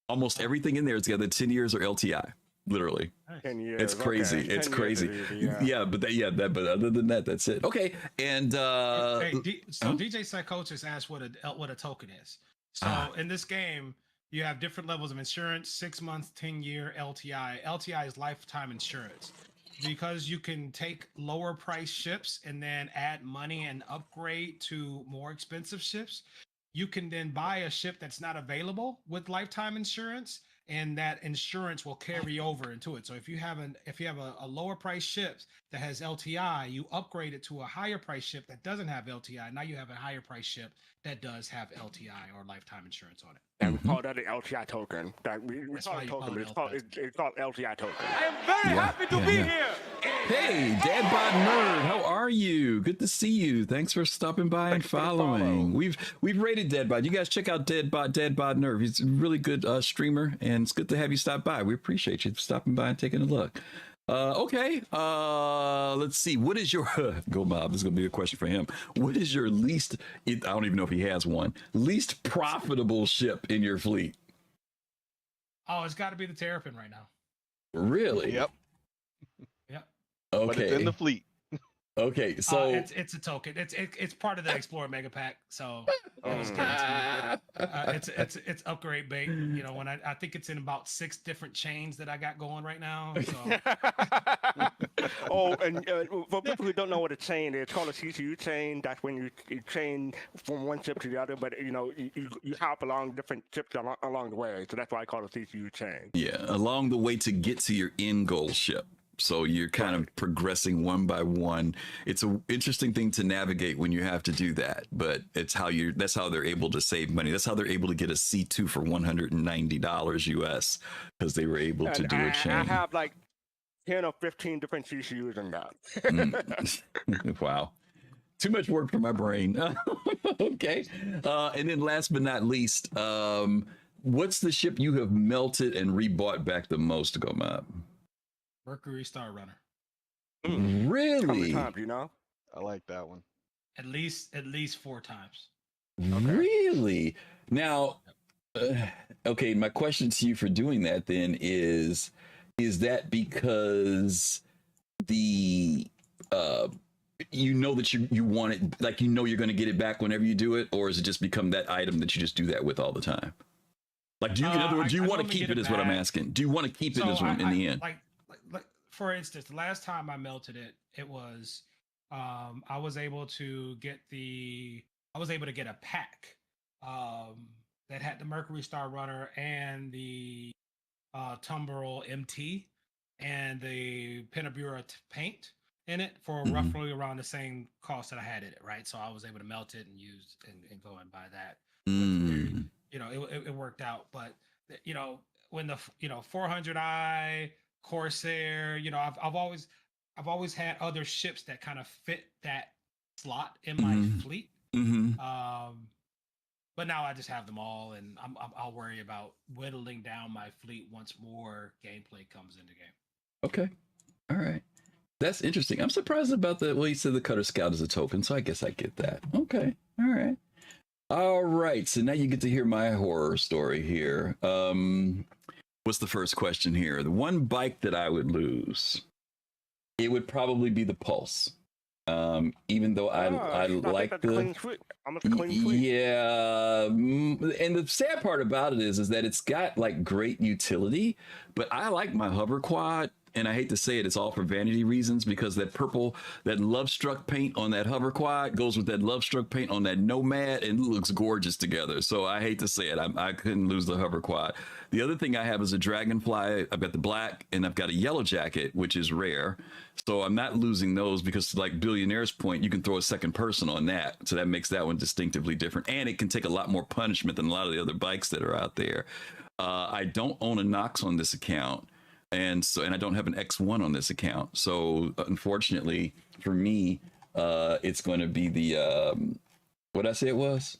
Almost everything in there is either 10 years or LTI. Literally. 10 years. It's crazy. Okay. It's crazy. But other than that, that's it. Okay. And DJ Psychosis asked what a token is. So in this game, you have different levels of insurance: 6 months, 10-year, LTI. LTI is lifetime insurance, because you can take lower price ships and then add money and upgrade to more expensive ships. You can then buy a ship that's not available with lifetime insurance, and that insurance will carry over into it. So if you have a lower price ship that has LTI, you upgrade it to a higher price ship that doesn't have LTI. Now you have a higher price ship that does have LTI or lifetime insurance on it. And we call that an LTI token. We call it a token, but it's called LTI token. I am very happy to be here. Hey, Dadbot Nerd, how are you? Good to see you. Thanks for stopping by and following. We've rated Dadbot. You guys check out Dadbot Nerd. He's a really good streamer, and it's good to have you stop by. We appreciate you stopping by and taking a look. Okay, let's see. What is your Go Bob? This is gonna be a question for him. What is your least? I don't even know if he has one. Least profitable ship in your fleet? Oh, it's got to be the Terrapin right now. Really? Yep. Yep. Okay. But it's in the fleet. Okay, so it's a token. It's part of the Explorer Mega Pack. So it was given to me. It's upgrade bait. You know, when I think it's in about 6 different chains that I got going right now. So. Oh, and for people who don't know what a chain is, it's called a CCU chain. That's when you chain from one ship to the other, but you know you hop along different ships along the way. So that's why I call it a CCU chain. yeah, along the way to get to your end goal ship. So you're kind of progressing one by one. It's an interesting thing to navigate when you have to do that, but that's how they're able to save money. That's how they're able to get a C2 for $190 US, because they were able to do a chain. I have like 10 or 15 different CCUs in that. Wow. Too much work for my brain. Okay. And then last but not least, what's the ship you have melted and rebought back the most, Gomab? Mercury Star Runner. Really? How many times, you know? I like that one. At least 4 times. Okay. Really? Now, okay, my question to you for doing that then is that because the you know that you want it, like, you know you're going to get it back whenever you do it, or is it just become that item that you just do that with all the to like, do you, in other words, do you want to keep it, is what I'm asking? Do you want to keep it as in the end? Like for instance, the last time I melted it, it was I was able to get a pack that had the Mercury Star Runner and the Tumbrel MT and the Penabura paint in it for roughly around the same cost that I had in it, right? So I was able to melt it and use and go and buy that. You know, it worked out, but you know, when the 400i Corsair, you know, I've always had other ships that kind of fit that slot in my fleet. But now I just have them all, and I'll worry about whittling down my fleet once more gameplay comes into game. Okay, all right, that's interesting. I'm surprised about the, well, you said the Cutter Scout is a token, so I guess I get that. Okay, all right. So now you get to hear my horror story here. What's the first question here? The one bike that I would lose, it would probably be the Pulse. Even though I like the clean sweep. Yeah, and the sad part about it is that it's got like great utility, but I like my hover quad. And I hate to say it, it's all for vanity reasons, because that purple, that Love Struck paint on that hover quad goes with that Love Struck paint on that Nomad, and it looks gorgeous together. So I hate to say it, I couldn't lose the hover quad. The other thing I have is a Dragonfly. I've got the black, and I've got a yellow jacket, which is rare. So I'm not losing those, because like Billionaire's point, you can throw a second person on that. So that makes that one distinctively different. And it can take a lot more punishment than a lot of the other bikes that are out there. I don't own a Nox on this account. And I don't have an X1 on this account. So unfortunately for me, it's going to be the, what did I say it was?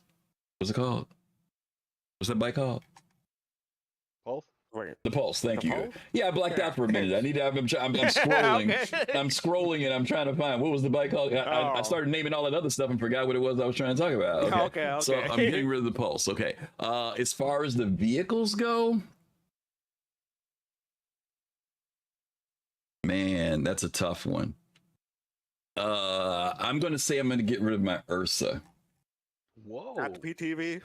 What's it called? What's that bike called? Pulse? Wait. The Pulse, thank you. Pulse? Yeah, I blacked out for a minute. I'm scrolling. Okay. I'm scrolling and I'm trying to find, what was the bike called? I started naming all that other stuff and forgot what it was I was trying to talk about. Okay. So I'm getting rid of the Pulse. Okay. As far as the vehicles go, man, that's a tough one. I'm going to say I'm going to get rid of my Ursa. Whoa. Not the PTV?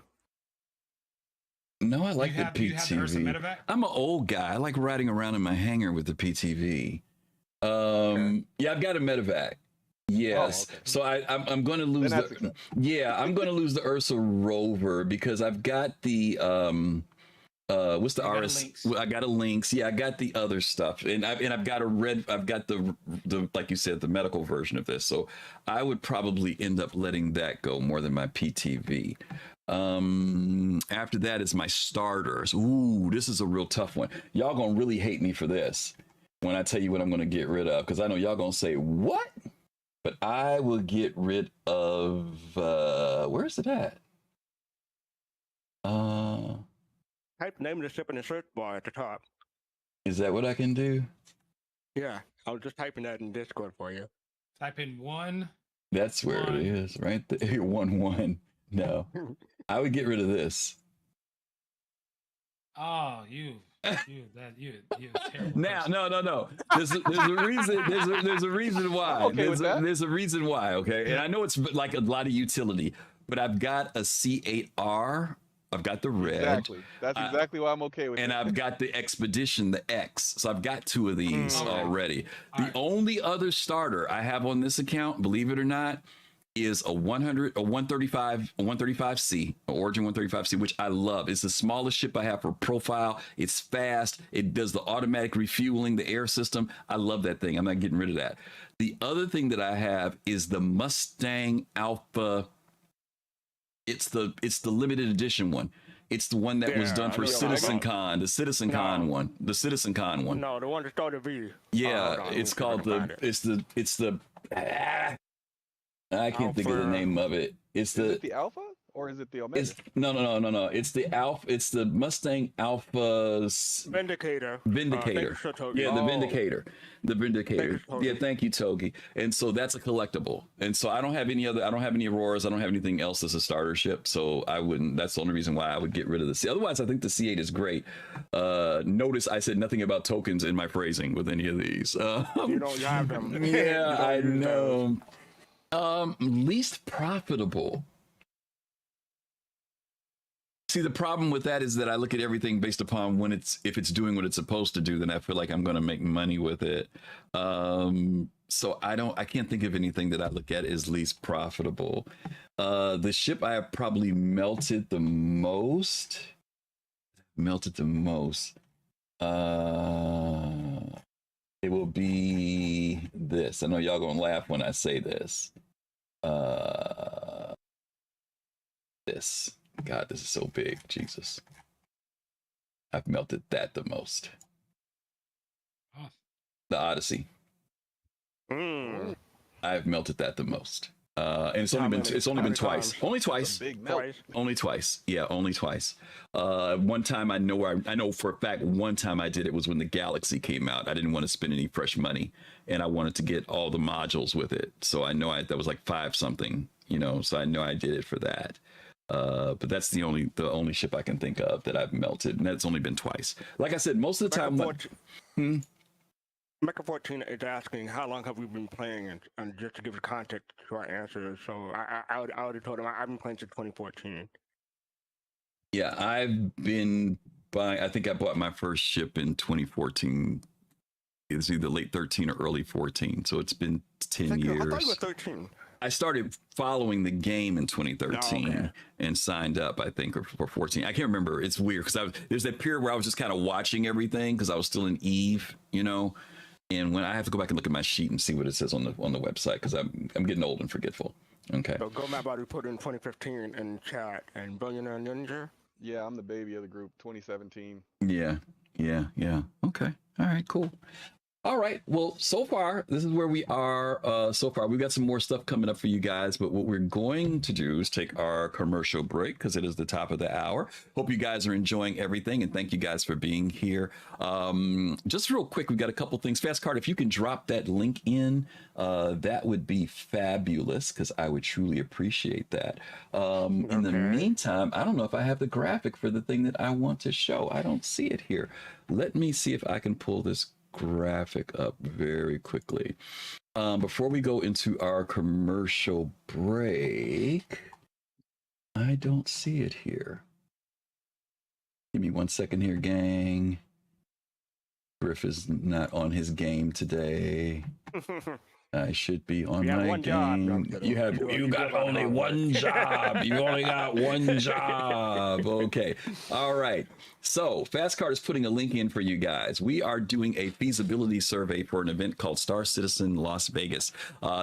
No, I like the PTV. You have the Ursa Medevac? I'm an old guy. I like riding around in my hangar with the PTV. Yeah, I've got a Medevac. Yes. Oh, okay. So I'm going to lose I'm going to lose the Ursa Rover, because I've got the what's the RS? I got a Lynx. Yeah, I got the other stuff, and I've got the like you said, the medical version of this. So I would probably end up letting that go more than my PTV. After that is my starters. Ooh, this is a real tough one. Y'all gonna really hate me for this when I tell you what I'm gonna get rid of, because I know y'all gonna say what, but I will get rid of where's it at? Type name of the ship in the search bar at the top. Is that what I can do? Yeah, I was just typing that in Discord for you. Type in 1. That's where it is, right there. 1-1. No, I would get rid of this. Oh, you You're a terrible Now, person. no. There's a reason. There's a reason why. Okay with that. There's a reason why. Okay, and I know it's like a lot of utility, but I've got a C8R. I've got the red. Exactly. That's exactly why I'm okay with it. And I've got the Expedition, the X. So I've got two of these already. The only other starter I have on this account, believe it or not, is a 135C, Origin 135C, which I love. It's the smallest ship I have for profile. It's fast. It does the automatic refueling, the air system. I love that thing. I'm not getting rid of that. The other thing that I have is the Mustang Alpha. It's the limited edition one. It's the one that was done for CitizenCon, the CitizenCon one, the CitizenCon one. No, the one that started V. Yeah, it's called it's the I can't think of the name of it. Is it the Alpha or is it the Omega? No. It's the Alpha. It's the Mustang Alpha Vindicator. Yeah, the Vindicator. The Vindicator. Yeah, thank you, Togi. And so that's a collectible. And so I don't have any Auroras. I don't have anything else as a starter ship. So I wouldn't. That's the only reason why I would get rid of the C. Otherwise, I think the C8 is great. Notice I said nothing about tokens in my phrasing with any of these. You don't have them. Yeah, I know. Least profitable. See, the problem with that is that I look at everything based upon if it's doing what it's supposed to do, then I feel like I'm going to make money with it. So I can't think of anything that I look at as least profitable. The ship I have probably melted the most. It will be this. I know y'all gonna laugh when I say this. This. God, this is so big. Jesus. I've melted that the most. Oh. The Odyssey. I've melted that the most. And it's only been twice. Only twice. Big melt. Only twice. Yeah, only twice. One time I know for a fact one time I did it was when the Galaxy came out. I didn't want to spend any fresh money and I wanted to get all the modules with it. So I know that was like 5 something, so I know I did it for that. But that's the only ship I can think of that I've melted, and that's only been twice. Like I said, most of the time Mecha 14 is asking how long have we been playing, and just to give the context to our answers. So I already told him I've been playing since 2014. Yeah, I've been buying. I think I bought my first ship in 2014. It was either late 13 or early 14, so it's been 10 years. I thought you were 13. I started following the game in 2013 and signed up, I think, for 14. I can't remember. It's weird because there's that period where I was just kind of watching everything because I was still in Eve, And when I have to go back and look at my sheet and see what it says on the website because I'm getting old and forgetful. Okay. So GomabATL put in 2015 in chat and Billionaire Ninja. Yeah, I'm the baby of the group. 2017. Yeah. Okay. All right. Cool. All right. Well, so far, this is where we are. So far, we've got some more stuff coming up for you guys. But what we're going to do is take our commercial break because it is the top of the hour. Hope you guys are enjoying everything. And thank you guys for being here. Just real quick, we've got a couple things. Fastcart, if you can drop that link in, that would be fabulous because I would truly appreciate that. In the meantime, I don't know if I have the graphic for the thing that I want to show. I don't see it here. Let me see if I can pull this graphic up very quickly before we go into our commercial break. I don't see it here. Give me 1 second here, gang. Griff is not on his game today. I should be on my game. You got only one job. You only got one job. Okay. All right. So Fastcart is putting a link in for you guys. We are doing a feasibility survey for an event called Star Citizen Las Vegas.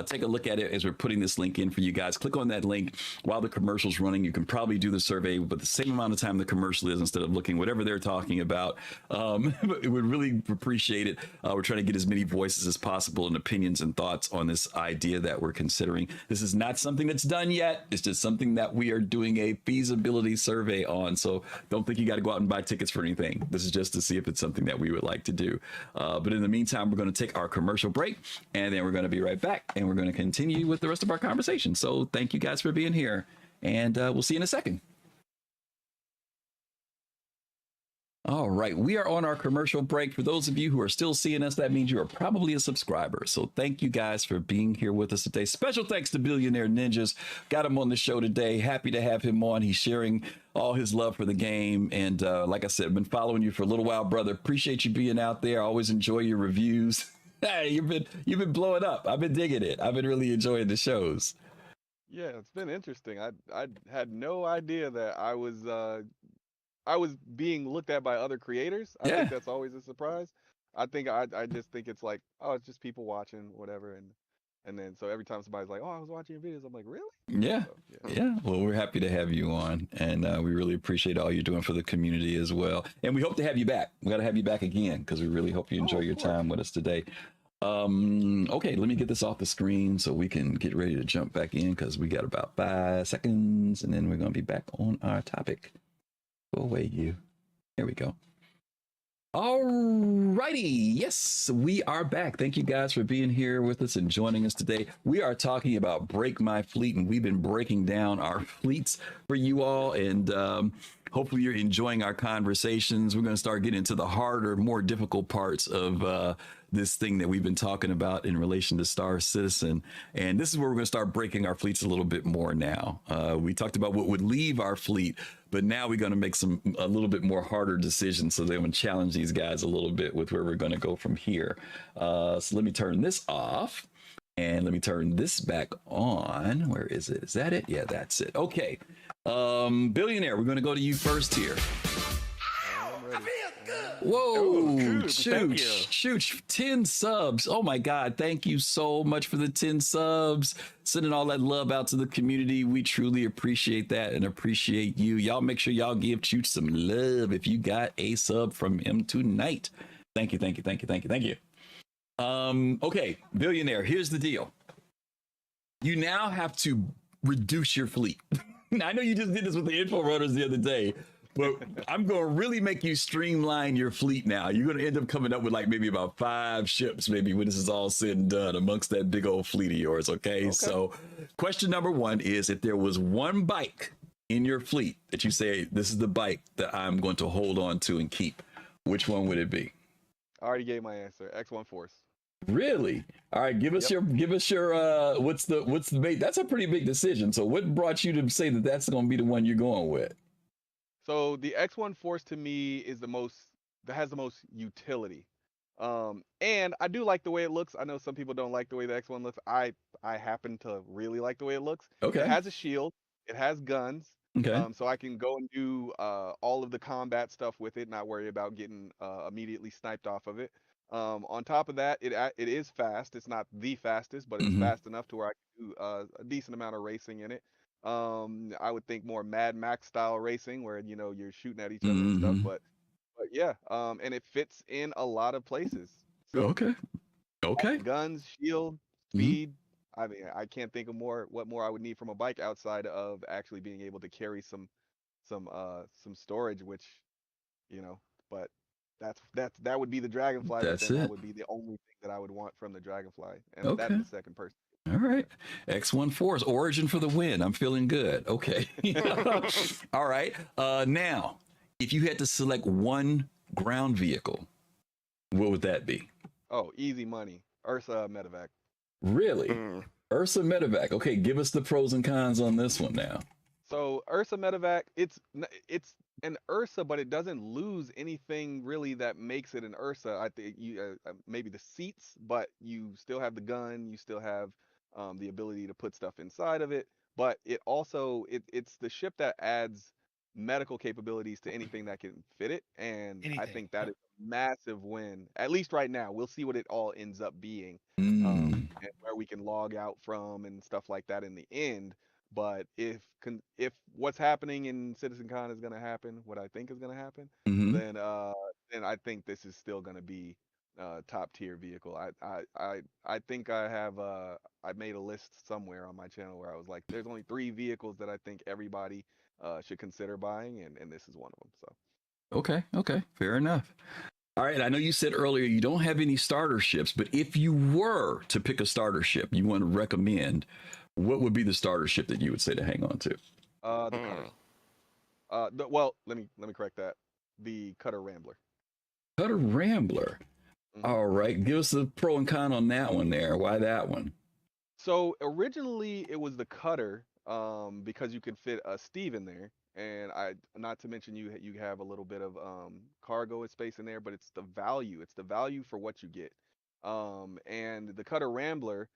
Take a look at it as we're putting this link in for you guys. Click on that link while the commercial's running. You can probably do the survey with the same amount of time the commercial is instead of looking whatever they're talking about. But we would really appreciate it. We're trying to get as many voices as possible and opinions and thoughts on this idea that we're considering. This is not something that's done yet. It's just something that we are doing a feasibility survey on. So don't think you got to go out and buy tickets for anything. This is just to see if it's something that we would like to do. But in the meantime, we're going to take our commercial break and then we're going to be right back and we're going to continue with the rest of our conversation. So thank you guys for being here and we'll see you in a second. All right, we are on our commercial break. For those of you who are still seeing us, that means you are probably a subscriber. So thank you guys for being here with us today. Special thanks to Billionaire Ninjas. Got him on the show today. Happy to have him on. He's sharing all his love for the game. And like I said, I've been following you for a little while, brother. Appreciate you being out there. Always enjoy your reviews. Hey, you've been blowing up. I've been digging it. I've been really enjoying the shows. Yeah, it's been interesting. I had no idea that I was being looked at by other creators. I Yeah. think that's always a surprise. I just think it's like, oh, it's just people watching, whatever, and then so every time somebody's like, oh, I was watching your videos, I'm like, really? Yeah. So, Yeah. Well, we're happy to have you on, and we really appreciate all you're doing for the community as well. And we hope to have you back. We got to have you back again because we really hope you enjoy your time with us today. Okay, let me get this off the screen so we can get ready to jump back in because we got about 5 seconds, and then we're going to be back on our topic. Go away, you. Here we go. All righty. Yes, we are back. Thank you guys for being here with us and joining us today. We are talking about Break My Fleet, and we've been breaking down our fleets for you all. And hopefully you're enjoying our conversations. We're going to start getting into the harder, more difficult parts of this thing that we've been talking about in relation to Star Citizen. And this is where we're going to start breaking our fleets a little bit more now. We talked about what would leave our fleet, but now we're going to make a little bit more harder decisions. So they're going to challenge these guys a little bit with where we're going to go from here. So let me turn this off and let me turn this back on. Where is it? Is that it? Yeah, that's it. Okay. Billionaire, we're going to go to you first here. Whoa, shoot, 10 subs. Oh my God. Thank you so much for the 10 subs. Sending all that love out to the community. We truly appreciate that and appreciate you. Y'all make sure y'all give Chooch some love if you got a sub from him tonight. Thank you, thank you, thank you, thank you, thank you. Okay, Billionaire, here's the deal. You now have to reduce your fleet. Now, I know you just did this with the info runners the other day, but I'm going to really make you streamline your fleet now. You're going to end up coming up with like maybe about 5 ships, maybe when this is all said and done amongst that big old fleet of yours. Okay. So question number 1 is, if there was one bike in your fleet that you say, this is the bike that I'm going to hold on to and keep, which one would it be? I already gave my answer. X1 Force. Really? All right. Give us your what's the bait? That's a pretty big decision. So what brought you to say that that's going to be the one you're going with? So the X1 Force to me is that has the most utility. And I do like the way it looks. I know some people don't like the way the X1 looks. I happen to really like the way it looks. Okay. It has a shield. It has guns. Okay. So I can go and do all of the combat stuff with it, not worry about getting immediately sniped off of it. On top of that, it is fast. It's not the fastest, but it's fast enough to where I can do a decent amount of racing in it. I would think more Mad Max style racing where you're shooting at each other and stuff, but yeah, and it fits in a lot of places. So, okay. Guns, shield, speed. I mean, I can't think of what more I would need from a bike outside of actually being able to carry some storage, which but that would be the Dragonfly. That's but then it. That would be the only thing that I would want from the Dragonfly, and that's the second person. All right. X1 Force, origin for the win. I'm feeling good. Okay. All right. Now, if you had to select one ground vehicle, what would that be? Oh, easy money. Ursa Medevac. Really? Ursa Medevac. Okay, give us the pros and cons on this one now. So Ursa Medevac, it's an Ursa, but it doesn't lose anything really that makes it an Ursa. I think you maybe the seats, but you still have the gun. You still have the ability to put stuff inside of it. But it also it's the ship that adds medical capabilities to anything that can fit it, and I think that is a massive win. At least right now, we'll see what it all ends up being, and where we can log out from and stuff like that in the end. But if what's happening in CitizenCon is going to happen, what I think is going to happen, then I think this is still going to be top tier vehicle. I think I made a list somewhere on my channel where I was like, there's only 3 vehicles that I think everybody should consider buying, and this is one of them. So okay, fair enough. All right, I know you said earlier you don't have any starter ships, but if you were to pick a starter ship you want to recommend, what would be the starter ship that you would say to hang on to? The Cutter. Well, let me correct that. the Cutter Rambler. Cutter Rambler. All right, give us the pro and con on that one there. Why that one? So originally it was the Cutter, because you could fit a Steve in there, and not to mention you have a little bit of cargo space in there, but it's the value. It's the value for what you get. And the Cutter Rambler,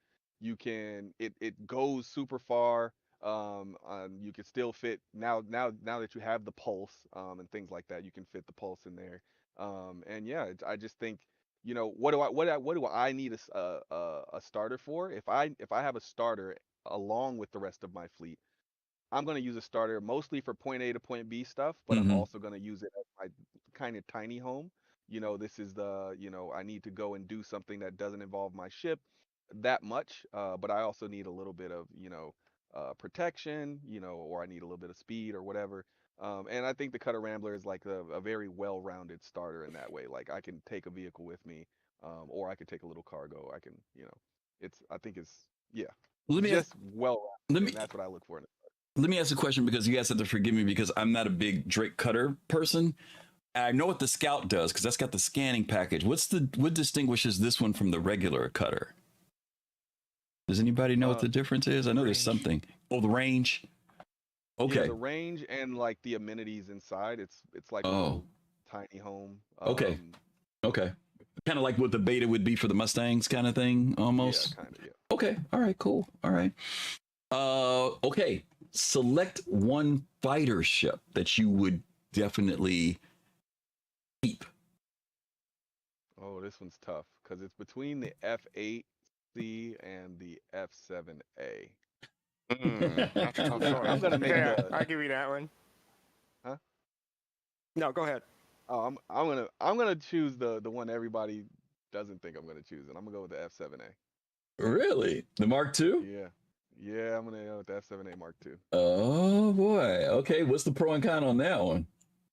it goes super far. You can still fit now that you have the pulse, and things like that, you can fit the pulse in there. And yeah, I just think, what do I need a starter for? If I have a starter along with the rest of my fleet, I'm going to use a starter mostly for point A to point B stuff, but I'm also going to use it as my kind of tiny home. This is I need to go and do something that doesn't involve my ship that much, but I also need a little bit of, protection, or I need a little bit of speed or whatever. And I think the Cutter Rambler is like a very well-rounded starter in that way. Like I can take a vehicle with me, or I could take a little cargo. I can, I think it's, yeah, Let me just ask, well-rounded, and that's what I look for in it. let me ask a question, because you guys have to forgive me because I'm not a big Drake Cutter person. I know what the Scout does because that's got the scanning package. What distinguishes this one from the regular Cutter? Does anybody know what the difference is? I know there's something. Oh, the range. Okay. Yeah, the range and like the amenities inside. It's like a little tiny home. Okay. Okay. Kind of like what the beta would be for the Mustangs, kind of thing, almost. Yeah, kind of. Yeah. Okay. All right. Cool. All right. Okay. Select one fighter ship that you would definitely keep. Oh, this one's tough because it's between the F8C and the F7A. That's a tough choice. I'm gonna make I'll give you that one. Huh? No, go ahead. Oh, I'm gonna choose the one everybody doesn't think I'm gonna choose, and I'm gonna go with the F7A. Really? The Mark II? Yeah, I'm gonna go with the F7A Mark II. Oh boy. Okay. What's the pro and con on that one?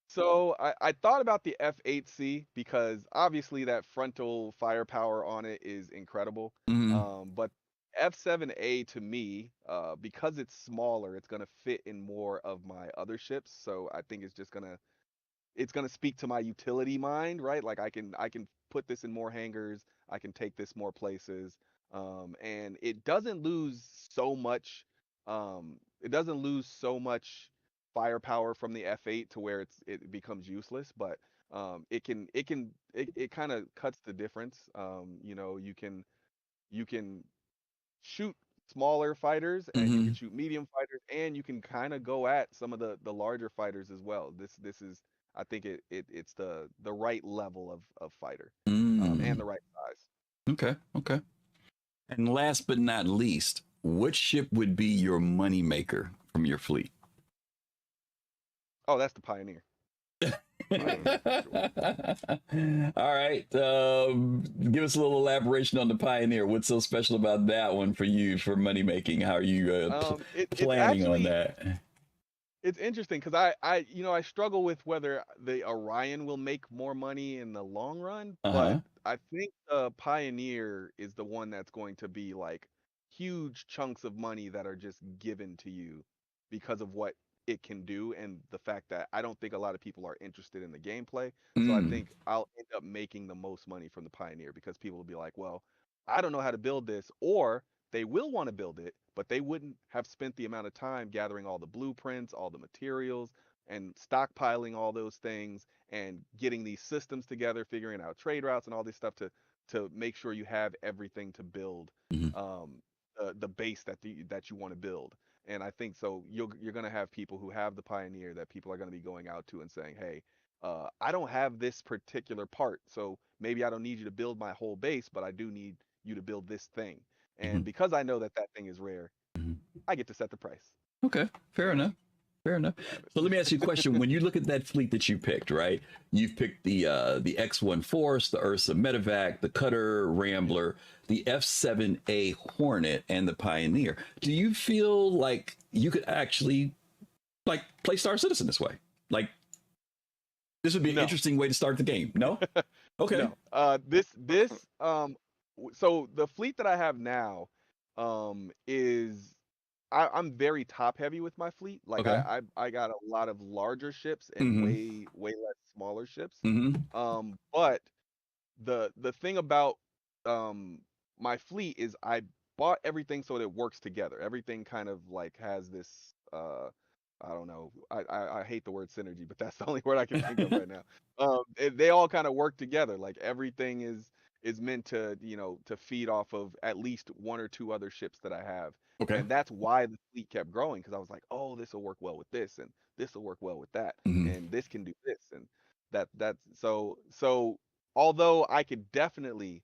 So I thought about the F8C because obviously that frontal firepower on it is incredible. But F7A to me, because it's smaller, it's gonna fit in more of my other ships. So I think it's gonna speak to my utility mind, right? Like I can put this in more hangars, I can take this more places, and it doesn't lose so much. It doesn't lose so much firepower from the F8 to where it becomes useless, but it kind of cuts the difference. You can shoot smaller fighters, and you can shoot medium fighters, and you can kind of go at some of the larger fighters as well. This is, I think it's the right level of fighter, and the right size. Okay. Okay. And last but not least, what ship would be your money maker from your fleet? Oh, that's the Pioneer. All right. Give us a little elaboration on the Pioneer. What's so special about that one for you for money making? How are you planning on that? It's interesting because I struggle with whether the Orion will make more money in the long run, but I think the Pioneer is the one that's going to be like huge chunks of money that are just given to you because of what it can do, and the fact that I don't think a lot of people are interested in the gameplay. So I think I'll end up making the most money from the Pioneer because people will be like, well, I don't know how to build this, or they will want to build it, but they wouldn't have spent the amount of time gathering all the blueprints, all the materials, and stockpiling all those things and getting these systems together, figuring out trade routes and all this stuff to make sure you have everything to build the base that you want to build. And I think so you're going to have people who have the Pioneer that people are going to be going out to and saying, hey, I don't have this particular part, so maybe I don't need you to build my whole base, but I do need you to build this thing. And because I know that thing is rare, I get to set the price. Okay, fair enough. Fair enough. So let me ask you a question. When you look at that fleet that you picked, right? You've picked the X1 Force, the Ursa Medevac, the Cutter Rambler, the F7A Hornet, and the Pioneer. Do you feel like you could actually like play Star Citizen this way? Like this would be an interesting way to start the game. No? Okay. No. So the fleet that I have now is I'm very top heavy with my fleet. Like Okay. I got a lot of larger ships and Mhm. way less smaller ships. Mm-hmm. But the thing about my fleet is I bought everything so that it works together. Everything kind of like has this I don't know. I hate the word synergy, but that's the only word I can think of right now. They all kind of work together. Like everything is meant to, you know, to feed off of at least one or two other ships that I have. Okay. And that's why the fleet kept growing, because I was like, oh, this will work well with this, and this will work well with that, Mhm. and this can do this, and that's so although I could definitely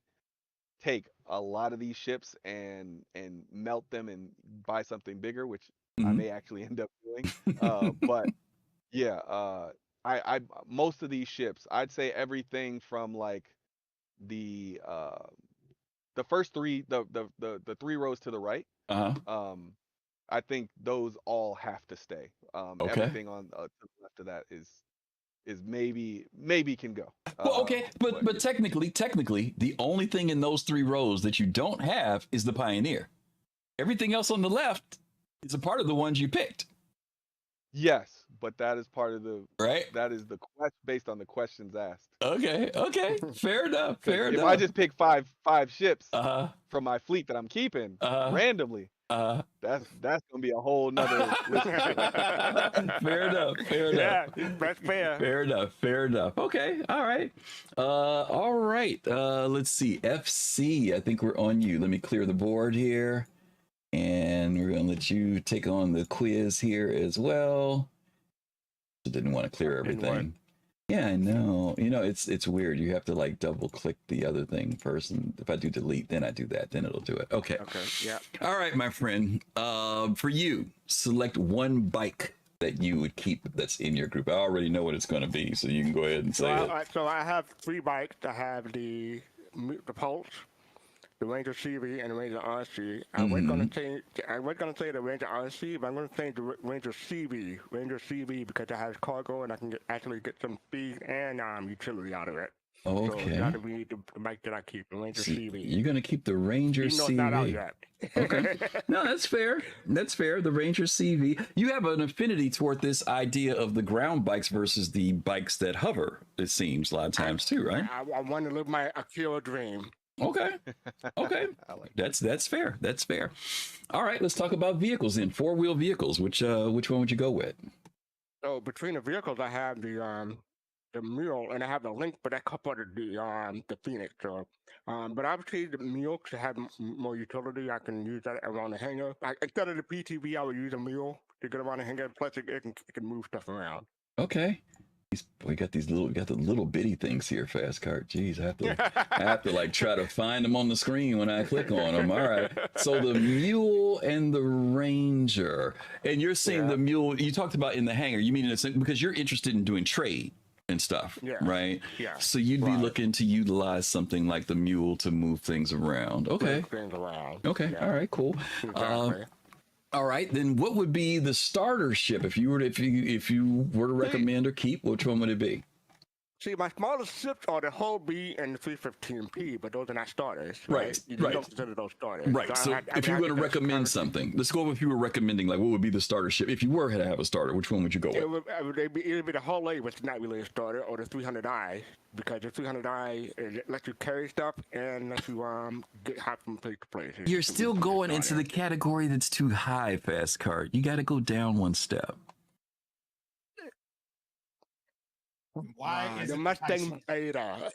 take a lot of these ships and melt them and buy something bigger, which I Mhm. may actually end up doing. But yeah, I most of these ships, I'd say everything from like the first three, the three rows to the right. Uh-huh. I think those all have to stay. Okay. Everything on to the left of that is maybe can go. Well, okay, but yeah. technically, the only thing in those 3 rows that you don't have is the Pioneer. Everything else on the left is a part of the ones you picked. Yes, but that is part of the right. That is the quest based on the questions asked. Okay, fair enough. Fair If enough. I just pick five ships uh-huh. from my fleet that I'm keeping Uh-huh. randomly, that's gonna be a whole nother list of ships. Fair enough. Yeah, that's fair. Fair enough. Okay, all right. Let's see. FC, I think we're on you. Let me clear the board here. And we're gonna let you take on the quiz here as well. I didn't want to clear everything. Yeah, I know. You know, it's weird. You have to like double click the other thing first, and if I do delete, then I do that, then it'll do it. Okay. Yeah. All right, my friend. For you, select one bike that you would keep that's in your group. I already know what it's going to be, so you can go ahead and say it. So I have 3 bikes. I have the Pulse, the Ranger CV, and the Ranger RC. I was gonna say the Ranger RC, but I'm gonna say the Ranger CV because it has cargo and I can actually get some speed and utility out of it. Okay. So that'll be the bike that I keep, the Ranger CV. You're gonna keep the Ranger Even though CV. it's not out yet. Okay. No, that's fair. That's fair. The Ranger CV. You have an affinity toward this idea of the ground bikes versus the bikes that hover, it seems, a lot of times too, right? I want to live my Akira dream. Okay. That's fair. That's fair. All right, let's talk about vehicles then. 4-wheel vehicles. Which one would you go with? So between the vehicles, I have the Mule and I have the Link, but that coupled the Phoenix. So, but obviously the Mule to have more utility. I can use that around the hangar. Instead of the PTV, I would use a Mule to get around the hangar. Plus, it can move stuff around. Okay. We got the little bitty things here, fastcart. Jeez, I have to like try to find them on the screen when I click on them. All right. So the Mule and the Ranger, and you're saying the Mule. You talked about in the hangar. You mean because you're interested in doing trade and stuff, right? Yeah. So you'd be looking to utilize something like the Mule to move things around. Okay. Move things around. Okay. Yeah. All right. Cool. Exactly. All right, then what would be the starter ship if you were to recommend or keep? Which one would it be? See, my smallest ships are the Hull B and the 315P, but those are not starters. Right. You don't consider those starters. Right. So if you were going to recommend something, let's go if you were recommending, like, what would be the starter ship? If you were to have a starter, which one would you go with? It would either be the Hull A, which is not really a starter, or the 300i, because the 300i it lets you carry stuff and lets you hop from place to place. You're still going into the category that's too high, fastcart. You got to go down one step. Why is the it Mustang Beta?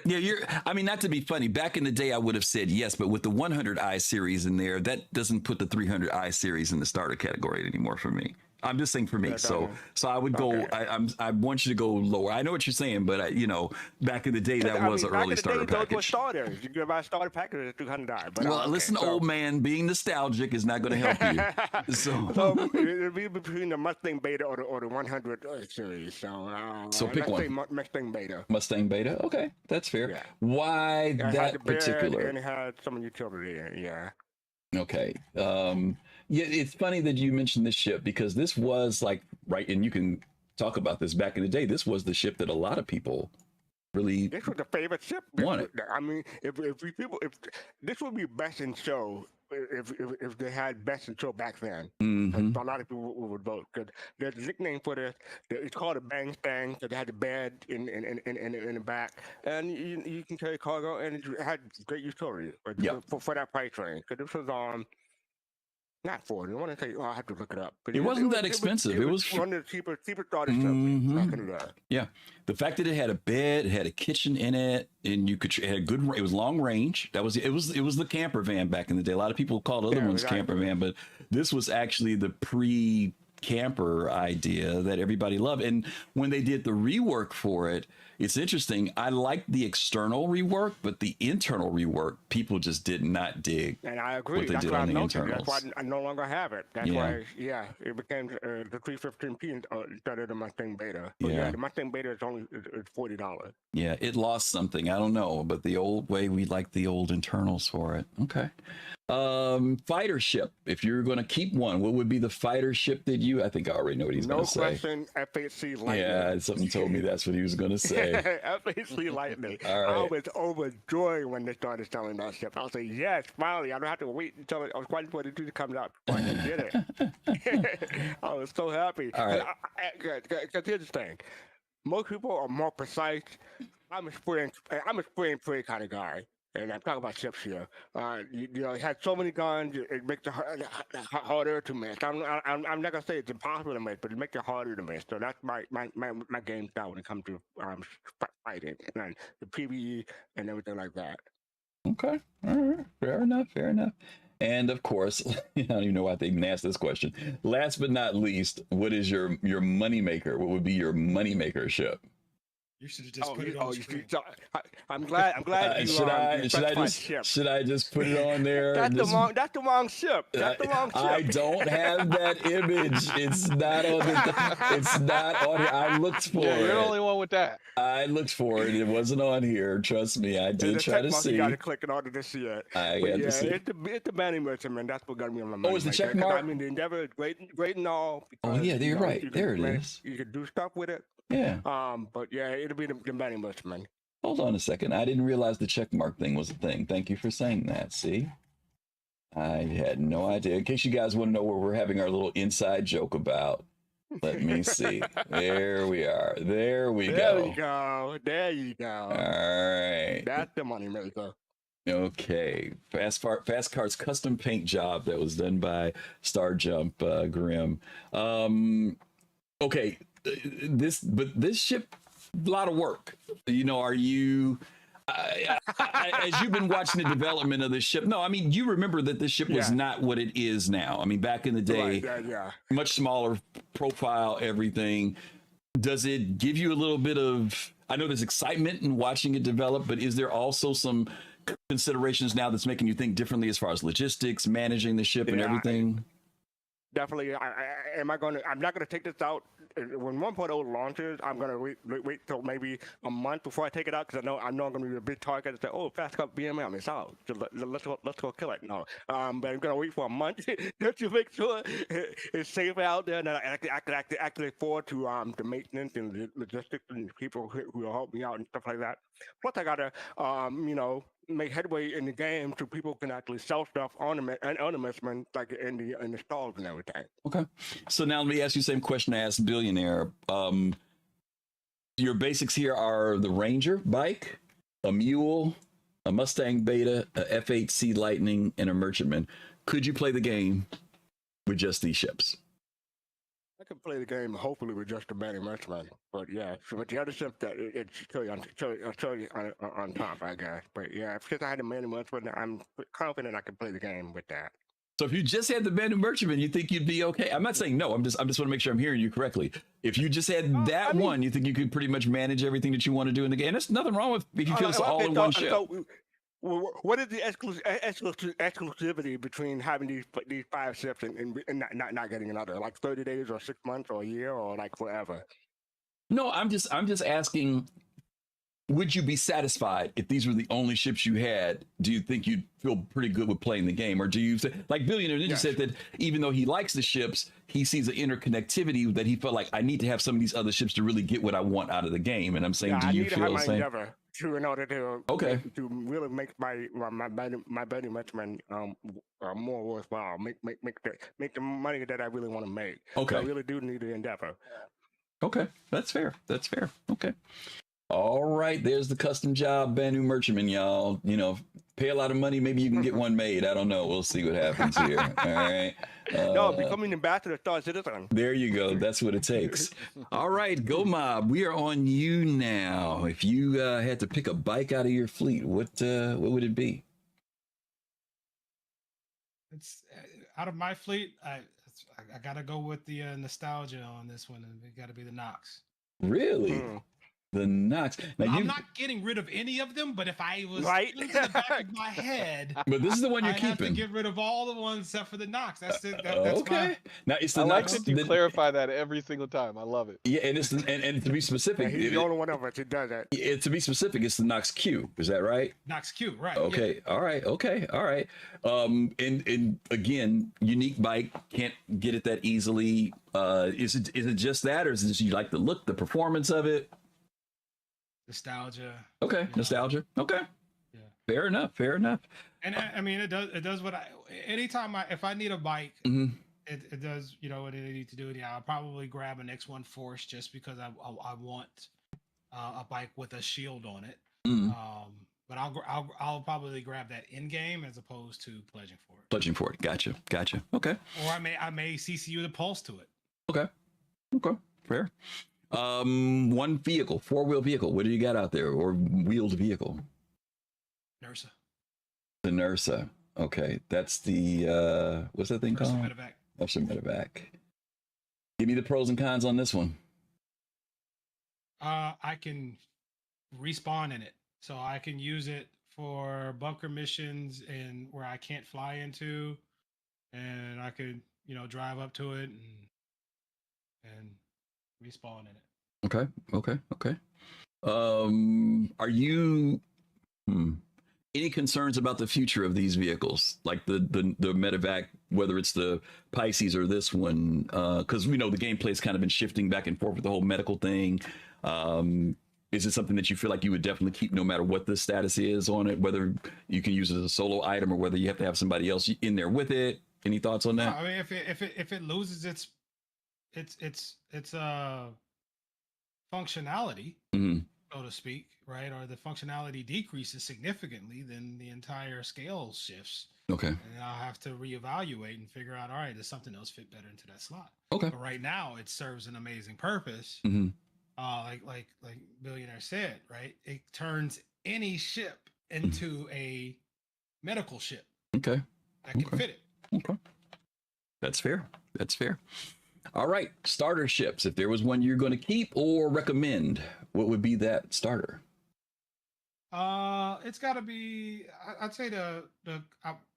Yeah, I mean, not to be funny. Back in the day, I would have said yes, but with the 100i series in there, that doesn't put the 300i series in the starter category anymore for me. I'm just saying for me. So I would go. I want you to go lower. I know what you're saying, but back in the day, that was an early starter package. Those were starters. You can buy a starter package at $200. Well, listen, old man, being nostalgic is not going to help you. So it'll be between the Mustang Beta or the 100 series. So pick one. Mustang Beta. Mustang Beta. Okay, that's fair. Yeah. Why that particular? And it had some utility in it. Yeah. Okay. Yeah, it's funny that you mentioned this ship because this was like, right, and you can talk about this back in the day. This was the ship that a lot of people really. This was the favorite ship. Wanted. I mean, if this would be best in show if they had best until back then. Mm-hmm. So a lot of people would vote because there's a nickname for this. It's called a bang stang. So they had the bed in the back, and you can carry cargo, and it had great utility for that price range. Because this was not Ford. I want to say, I have to look it up. But it wasn't that expensive. It was one of the cheaper starter ships back in the day. Yeah, the fact that it had a bed, it had a kitchen in it, and it had good. It was long range. It was the camper van back in the day. A lot of people called other ones camper van, but this was actually the pre-camper idea that everybody loved. And when they did the rework for it, it's interesting. I liked the external rework, but the internal rework, people just did not dig. And I agree. What they That's did why on the internals. internals. That's why I no longer have it. That's why, it became the 315p instead of the Mustang Beta. But the Mustang Beta is only $40. Yeah, it lost something. I don't know, but the old way, we like the old internals for it. Okay. Fighter ship. If you're going to keep one, what would be the fighter ship that I think I already know what he's going to say. No question, F-8C Lightning. Yeah, something told me that's what he was going to say. F-8C Lightning. All right. I was overjoyed when they started selling that ship. I was like, yes, finally. I don't have to wait until Squadron 22 comes out before I can get it. I was so happy. All right. Because here's the thing. Most people are more precise. I'm a spray and pray kind of guy. And I'm talking about ships here. It had so many guns, it makes it harder to miss. I'm not gonna say it's impossible to miss, but it makes it harder to miss. So that's my game style when it comes to fighting and the PvE and everything like that. Okay, all right, fair enough. And of course, I don't even know why they even asked this question. Last but not least, what is your moneymaker? What would be your moneymaker ship? You should have just put it on the screen. I'm glad you should I just put it on there? That's the wrong ship. That's the wrong ship. I don't have that image. It's not on it's not on here. I looked for it. You're the only one with that. I looked for it. It wasn't on here. Trust me. I did try to see. You got to click in order to see it. It's the Manny Merchant, man. That's what got me on my mind. Oh, it's the check mark? I mean, the Endeavor is great and all. Oh, yeah, you're right. There it is. You can do stuff with it. Yeah. But yeah, it'll be the Manny Merchant, man. Hold on a second. I didn't realize the check mark thing was a thing. Thank you for saying that. See? I had no idea. In case you guys want to know what we're having our little inside joke about, let me see. There we are. There we go. There you go. All right. That's the money maker. Okay. Fastcart's custom paint job that was done by Star Jump Grim. Okay. This ship, a lot of work. Are you as you've been watching the development of this ship? No, I mean, you remember that this ship was not what it is now. I mean, back in the day, much smaller profile, everything. Does it give you a little bit of? I know there's excitement in watching it develop, but is there also some considerations now that's making you think differently as far as logistics, managing the ship, and everything? Definitely. I'm not gonna take this out when 1.0 launches. I'm gonna wait till maybe a month before I take it out because I know I'm gonna be a big target and say, "Oh, fastcart BMM, it's out. Let's go kill it." No, but I'm gonna wait for a month just to make sure it's safe out there, and I can actually afford to the maintenance and the logistics and the people who will help me out and stuff like that. Plus, I gotta make headway in the game so people can actually sell stuff ornaments like in the stalls and everything. Okay. So now let me ask you the same question I asked Billionaire. Your basics here are the Ranger bike, a mule, a Mustang Beta, a F-8C Lightning, and a Merchantman. Could you play the game with just these ships? I can play the game hopefully with just the Manny Merchantman, but yeah, so with the other ships that it's on top, I guess. But yeah, because I had the Manny Merchantman, I'm confident I can play the game with that. So if you just had the Manny Merchantman, you think you'd be okay? I'm not saying no. I'm just want to make sure I'm hearing you correctly. If you just had one, you think you could pretty much manage everything that you want to do in the game? And there's nothing wrong with if you feel it's all in one ship. What is the exclusivity between having these 5 ships and not getting another? Like 30 days or 6 months or a year or like forever? No, I'm just asking, would you be satisfied if these were the only ships you had? Do you think you'd feel pretty good with playing the game? Or do you say, like Billionaire Ninja said that even though he likes the ships, he sees an interconnectivity that he felt like I need to have some of these other ships to really get what I want out of the game. And I'm saying, do you feel the same? to in order to to really make my buddy Metman more worthwhile. Make the money that I really want to make. Okay. So I really do need the endeavor. Okay, that's fair. That's fair. Okay. All right, there's the custom job Banu Merchantman, y'all. You know, pay a lot of money, maybe you can get one made. I don't know. We'll see what happens here. All right. No, becoming ambassador Star Citizen. There you go. That's what it takes. All right, Gomob, we are on you now. If you had to pick a bike out of your fleet, what would it be? It's out of my fleet. I gotta go with the nostalgia on this one, and it got to be the Nox. Really? The Nox. Now, I'm not getting rid of any of them, but if I was in the back of my head, but this is the one you're keeping. I have to get rid of all the ones except for the Nox. That's it. That's okay. Now it's the I like Nox. that you clarify that every single time. I love it. Yeah, and it's and to be specific, he's the only one of us who does that. To be specific, it's the Nox Q. Is that right? Nox Q, right? Okay. Yeah. All right. Okay. All right. And again, unique bike, can't get it that easily. Is it just that, or is it just you like the look, the performance of it? Nostalgia. Okay, nostalgia. Okay. Yeah. Fair enough. Fair enough. And I mean, it does what anytime if I need a bike, it does, you know, what it needs to do. Yeah, I'll probably grab an X1 Force just because I want a bike with a shield on it. But I'll probably grab that in game as opposed to pledging for it. Pledging for it. Gotcha. Okay. Or I may CCU the pulse to it. Okay. Fair. One vehicle, 4-wheel vehicle. What do you got out there, or wheeled vehicle? NERSA. The NERSA. Okay, that's the what's that thing called? Medevac. Medevac. Give me the pros and cons on this one. I can respawn in it, so I can use it for bunker missions and where I can't fly into, and I could, you know, drive up to it and respawn in it. Okay. Are you any concerns about the future of these vehicles, like the medevac, whether it's the Pisces or this one? Because we know the gameplay's kind of been shifting back and forth with the whole medical thing. Is it something that you feel like you would definitely keep no matter what the status is on it, whether you can use it as a solo item or whether you have to have somebody else in there with it? Any thoughts on that? I mean, if it loses its functionality, so to speak, right, or the functionality decreases significantly, then the entire scale shifts. Okay. And I'll have to reevaluate and figure out, all right, does something else fit better into that slot? Okay. But right now, it serves an amazing purpose. Like Billionaire said, right? It turns any ship into a medical ship. Okay. That can fit it. Okay. That's fair. All right, starter ships. If there was one you're going to keep or recommend, what would be that starter? It's got to be. I'd say the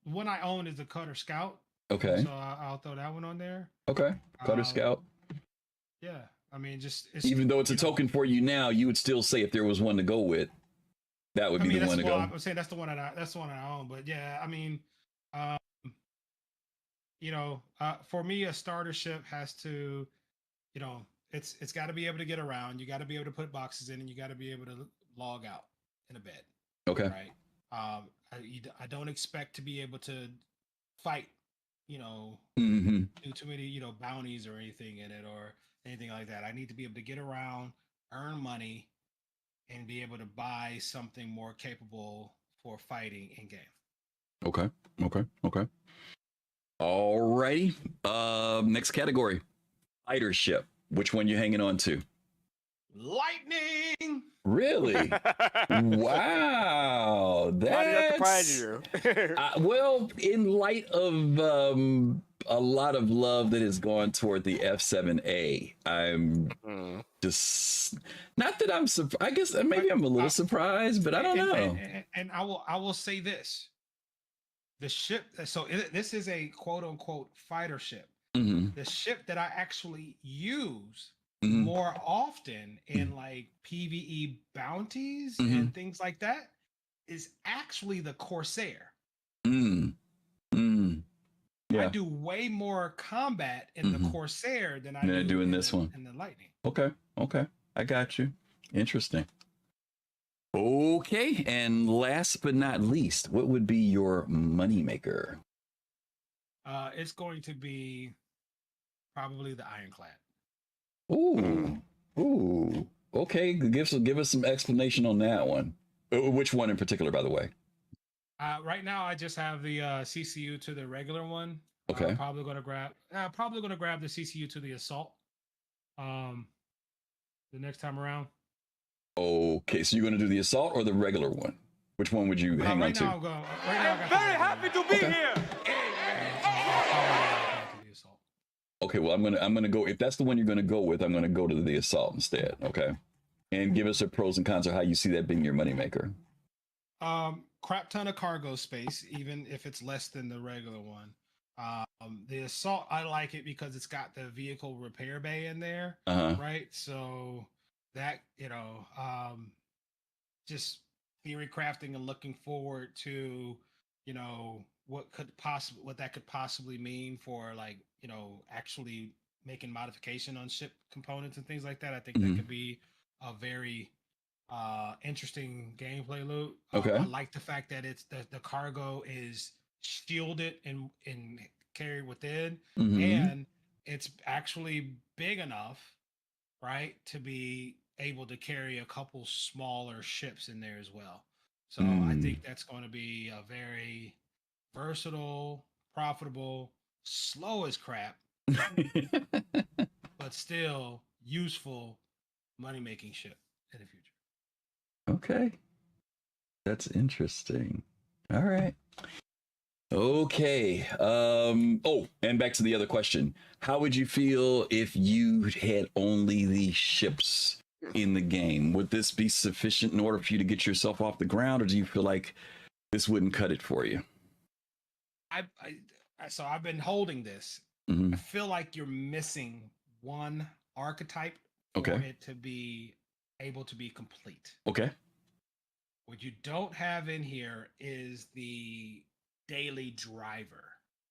one I own is the Cutter Scout. Okay. So I'll throw that one on there. Okay. Cutter Scout. Yeah, I mean, even though it's a token for you now, you would still say if there was one to go with, that would be the one to go. I'm saying that's the one that I own. But yeah, I mean, for me, a starter ship has to, it's got to be able to get around. You got to be able to put boxes in, and you got to be able to log out in a bed. Okay. Right. I don't expect to be able to fight, do too many, bounties or anything in it or anything like that. I need to be able to get around, earn money, and be able to buy something more capable for fighting in game. Okay. Alrighty. Next category. Fighter ship. Which one you hanging on to? Lightning. Really? Wow. Why did that surprise you? Well, in light of a lot of love that has gone toward the F7A, I'm just not that I'm surprised. I guess maybe I'm a little surprised, but I don't know. And I will say this: the ship. So this is a quote unquote fighter ship. The ship that I actually use more often in like PvE bounties and things like that is actually the Corsair. Yeah. I do way more combat in the Corsair than I do in this one. In the Lightning. Okay. I got you. Interesting. Okay, and last but not least, what would be your moneymaker? It's going to be probably the Ironclad. Ooh, ooh. Okay, give us some explanation on that one. Which one in particular, by the way? Right now, I just have the CCU to the regular one. Okay. Probably going to grab the CCU to the assault. The next time around. Okay, so you're going to do the assault or the regular one? Which one would you hang on to? Right now, I'm very happy to be here. Okay, well, I'm gonna go. If that's the one you're gonna go with, I'm gonna go to the assault instead. Okay, and give us a pros and cons of how you see that being your moneymaker. Crap ton of cargo space, even if it's less than the regular one. The assault, I like it because it's got the vehicle repair bay in there, right? So that just theory crafting and looking forward to, what that could possibly mean for actually making modification on ship components and things like that. I think that could be a very interesting gameplay loop. Okay. I like the fact that it's the cargo is shielded and carried within, and it's actually big enough, right, to be able to carry a couple smaller ships in there as well. So I think that's going to be a very versatile, profitable, slow as crap, but still useful money-making ship in the future. Okay, that's interesting. All right. Okay. Oh, and back to the other question. How would you feel if you had only the ships in the game? Would this be sufficient in order for you to get yourself off the ground, or do you feel like this wouldn't cut it for you? So I've been holding this. I feel like you're missing one archetype for it to be able to be complete. Okay. What you don't have in here is the daily driver.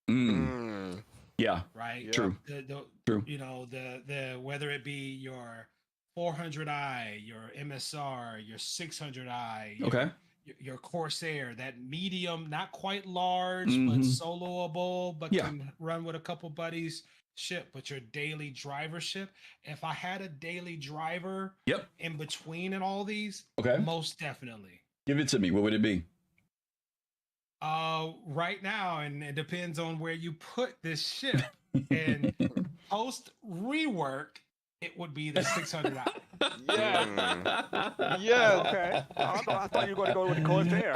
Yeah. Right. Yeah. True. True. The whether it be your 400i, your MSR, your 600i. Your Corsair, that medium, not quite large, but soloable, but can run with a couple buddies ship, but your daily driver ship. If I had a daily driver in between and all these, most definitely. Give it to me. What would it be? Right now, and it depends on where you put this ship. And post rework, it would be the 600i. Yeah. Okay. I thought you were going to go with the Corsair.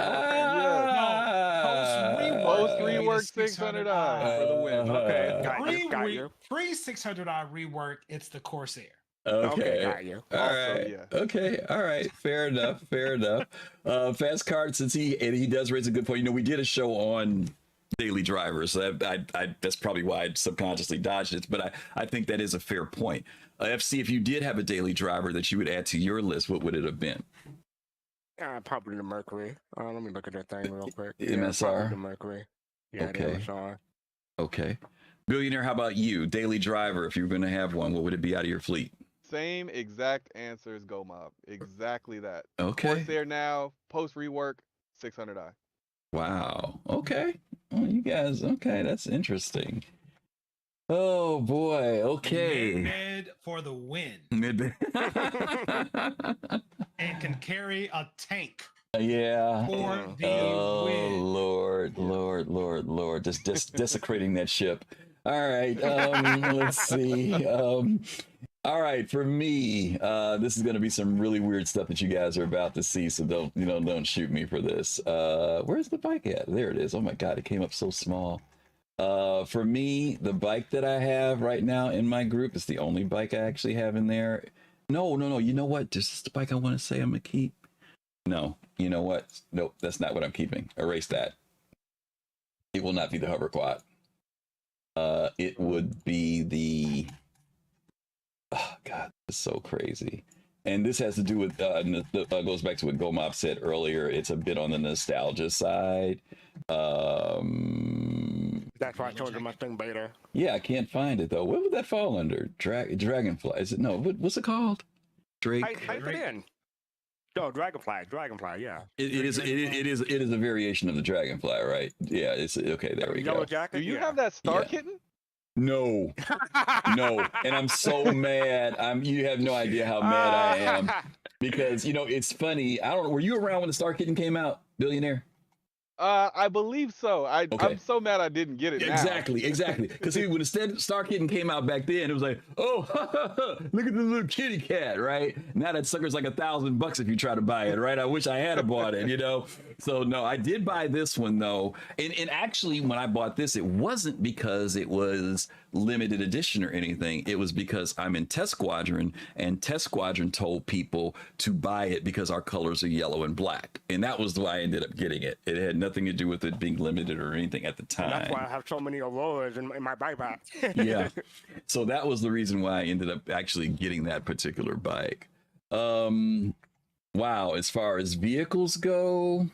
Post rework 600i for the win. Okay. Got you. Pre 600i rework, it's the Corsair. Okay. Got you. All right. Okay. All right. Fair enough. Fastcart, since he does raise a good point. We did a show on daily drivers. So I that's probably why I subconsciously dodged it. But I think that is a fair point. FC, if you did have a daily driver that you would add to your list, what would it have been? Probably the Mercury. Let me look at that thing real quick. MSR? The Mercury. Yeah, okay. The MSR. Okay. Billionaire, how about you? Daily driver, if you were going to have one, what would it be out of your fleet? Same exact answer as GoMob. Exactly that. Okay. Corsair now, post rework, 600i. Wow. Okay. Well, you guys, okay, that's interesting. Oh boy. Okay. Mid for the win. Mid. And can carry a tank. Yeah. For the win. Lord. Just desecrating that ship. All right. Let's see. All right, for me, this is going to be some really weird stuff that you guys are about to see, so don't shoot me for this. Where's the bike at? There it is. Oh my God, it came up so small. For me, the bike that I have right now in my group is the only bike I actually have in there. No. You know what? This is the bike I want to say I'm gonna keep. No, you know what? Nope, that's not what I'm keeping. Erase that. It will not be the hover quad. It would be the. Oh God, it's so crazy. And this has to do with goes back to what Gomob said earlier. It's a bit on the nostalgia side. That's why I told you my thing beta. Yeah, I can't find it though. What would that fall under? Dragonfly? Is it no? What's it called? Drake. Type it in. Oh, dragonfly, yeah. It is a variation of the dragonfly, right? Yeah, it's okay. There we Yellow go. jacket. Do you yeah. have that star Yeah. kitten? No, no, and I'm so mad. You have no idea how mad I am because it's funny. I don't know. Were you around when the Star Kitten came out, Billionaire? I believe so. I'm so mad I didn't get it now. Exactly. Because when the Star Kitten came out back then, it was like, oh, look at the little kitty cat, right? Now that sucker's like $1,000 if you try to buy it, right? I wish I had bought it, So no, I did buy this one though, and actually when I bought this, it wasn't because it was limited edition or anything. It was because I'm in Test Squadron, and Test Squadron told people to buy it because our colors are yellow and black, and that was why I ended up getting it. It had nothing to do with it being limited or anything at the time. That's why I have so many Auroras in my bike. Yeah, so that was the reason why I ended up actually getting that particular bike. Wow, as far as vehicles go,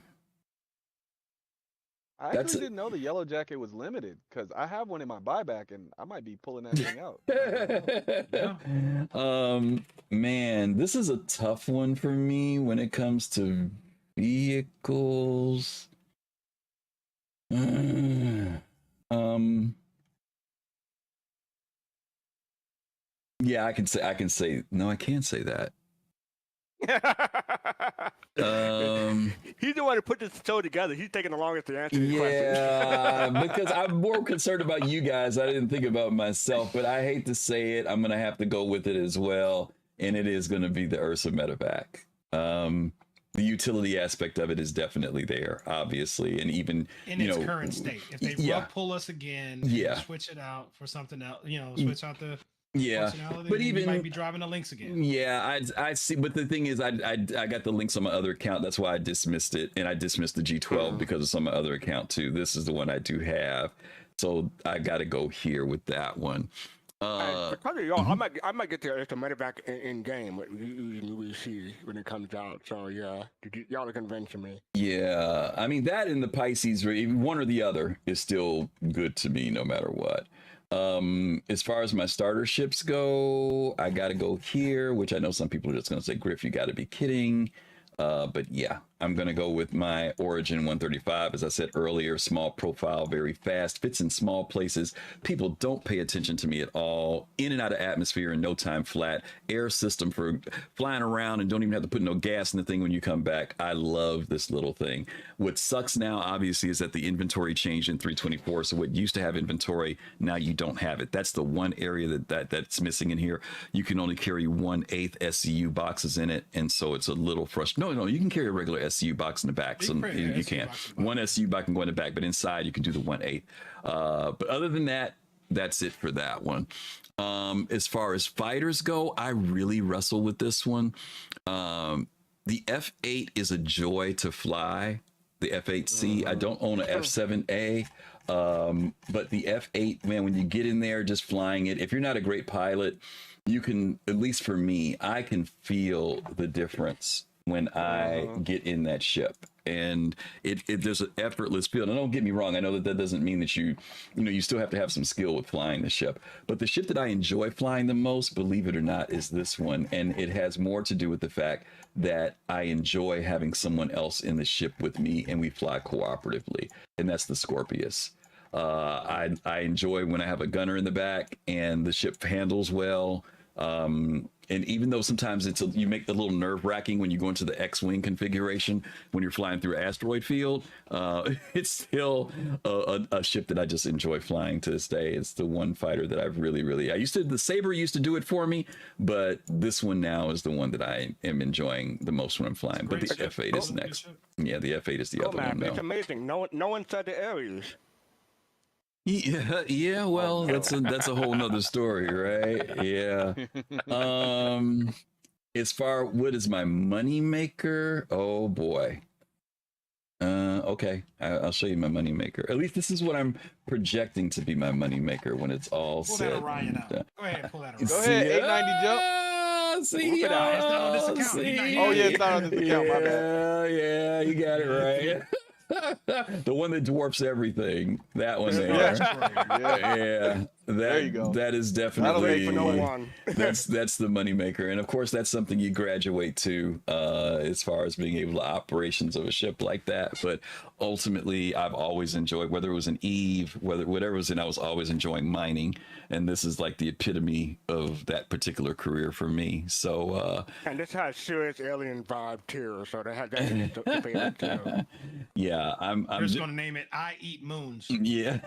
I actually didn't know the yellow jacket was limited because I have one in my buyback and I might be pulling that thing out. Man, this is a tough one for me when it comes to vehicles. Yeah, I can say no, I can't say that. He's the one who put this show together. He's taking the longest to answer these questions. Yeah, because I'm more concerned about you guys. I didn't think about myself, but I hate to say it. I'm gonna have to go with it as well, and it is gonna be the Ursa Medevac. The utility aspect of it is definitely there, obviously, and even in its current state. If they rug pull us again, switch it out for something else. Switch out the. Yeah, but even you might be driving the links again. Yeah, I see. But the thing is, I got the links on my other account. That's why I dismissed it, and I dismissed the G12 because it's on my other account too. This is the one I do have, so I got to go here with that one. Because of y'all, I might get the medevac in game. We see when it comes out. So yeah, y'all are convincing me. Yeah, I mean that and the Pisces, one or the other is still good to me, no matter what. As far as my starter ships go, I gotta go here, which I know some people are just gonna say, Griff, you gotta be kidding. But yeah, I'm gonna go with my Origin 135. As I said earlier, small profile, very fast, fits in small places. People don't pay attention to me at all. In and out of atmosphere in no time flat. Air system for flying around and don't even have to put no gas in the thing when you come back. I love this little thing. What sucks now, obviously, is that the inventory changed in 324. So what used to have inventory, now you don't have it. That's the one area that's missing in here. You can only carry 1/8 SCU boxes in it, and so it's a little frustrating. No, you can carry a regular SCU box in the back. So you can. One SCU box can go in the back, but inside you can do the 1/8. But other than that, that's it for that one. As far as fighters go, I really wrestle with this one. The F8 is a joy to fly. The F8C. I don't own a F7A. But the F8, man, when you get in there just flying it, if you're not a great pilot, you can, at least for me, I can feel the difference when I get in that ship, and there's an effortless feel. And don't get me wrong, I know that doesn't mean that you still have to have some skill with flying the ship, but the ship that I enjoy flying the most, believe it or not, is this one. And it has more to do with the fact that I enjoy having someone else in the ship with me and we fly cooperatively, and that's the Scorpius. I enjoy when I have a gunner in the back and the ship handles well. And even though sometimes you make the little nerve-wracking when you go into the X-Wing configuration when you're flying through asteroid field, it's still a ship that I just enjoy flying to this day. It's the one fighter that I've really, the Saber used to do it for me, but this one now is the one that I am enjoying the most when I'm flying. But the F8 is next. Yeah, the F8 is the other one. It's amazing. No one said the Aries. Yeah, well, that's a whole nother story, right? Yeah. As far what is my money maker? Oh boy. Okay, I'll show you my money maker. At least this is what I'm projecting to be my money maker when it's all pull said. That Orion out. Go ahead, pull that Orion. Go ahead, 890 jump. See, it's not on this account. Oh yeah, it's not on this account. My bad. Yeah, you got it right. The one that dwarfs everything. That one there. Yeah, There you go. That is That'll make definitely for no one. that's the moneymaker, and of course that's something you graduate to as far as being able to operations of a ship like that. But ultimately, I've always enjoyed, whether it was an Eve, whatever it was in, I was always enjoying mining, and this is like the epitome of that particular career for me. So and this has serious alien vibe too, so they had that in to pay that too. yeah, I'm just gonna name it "I Eat Moons." Yeah.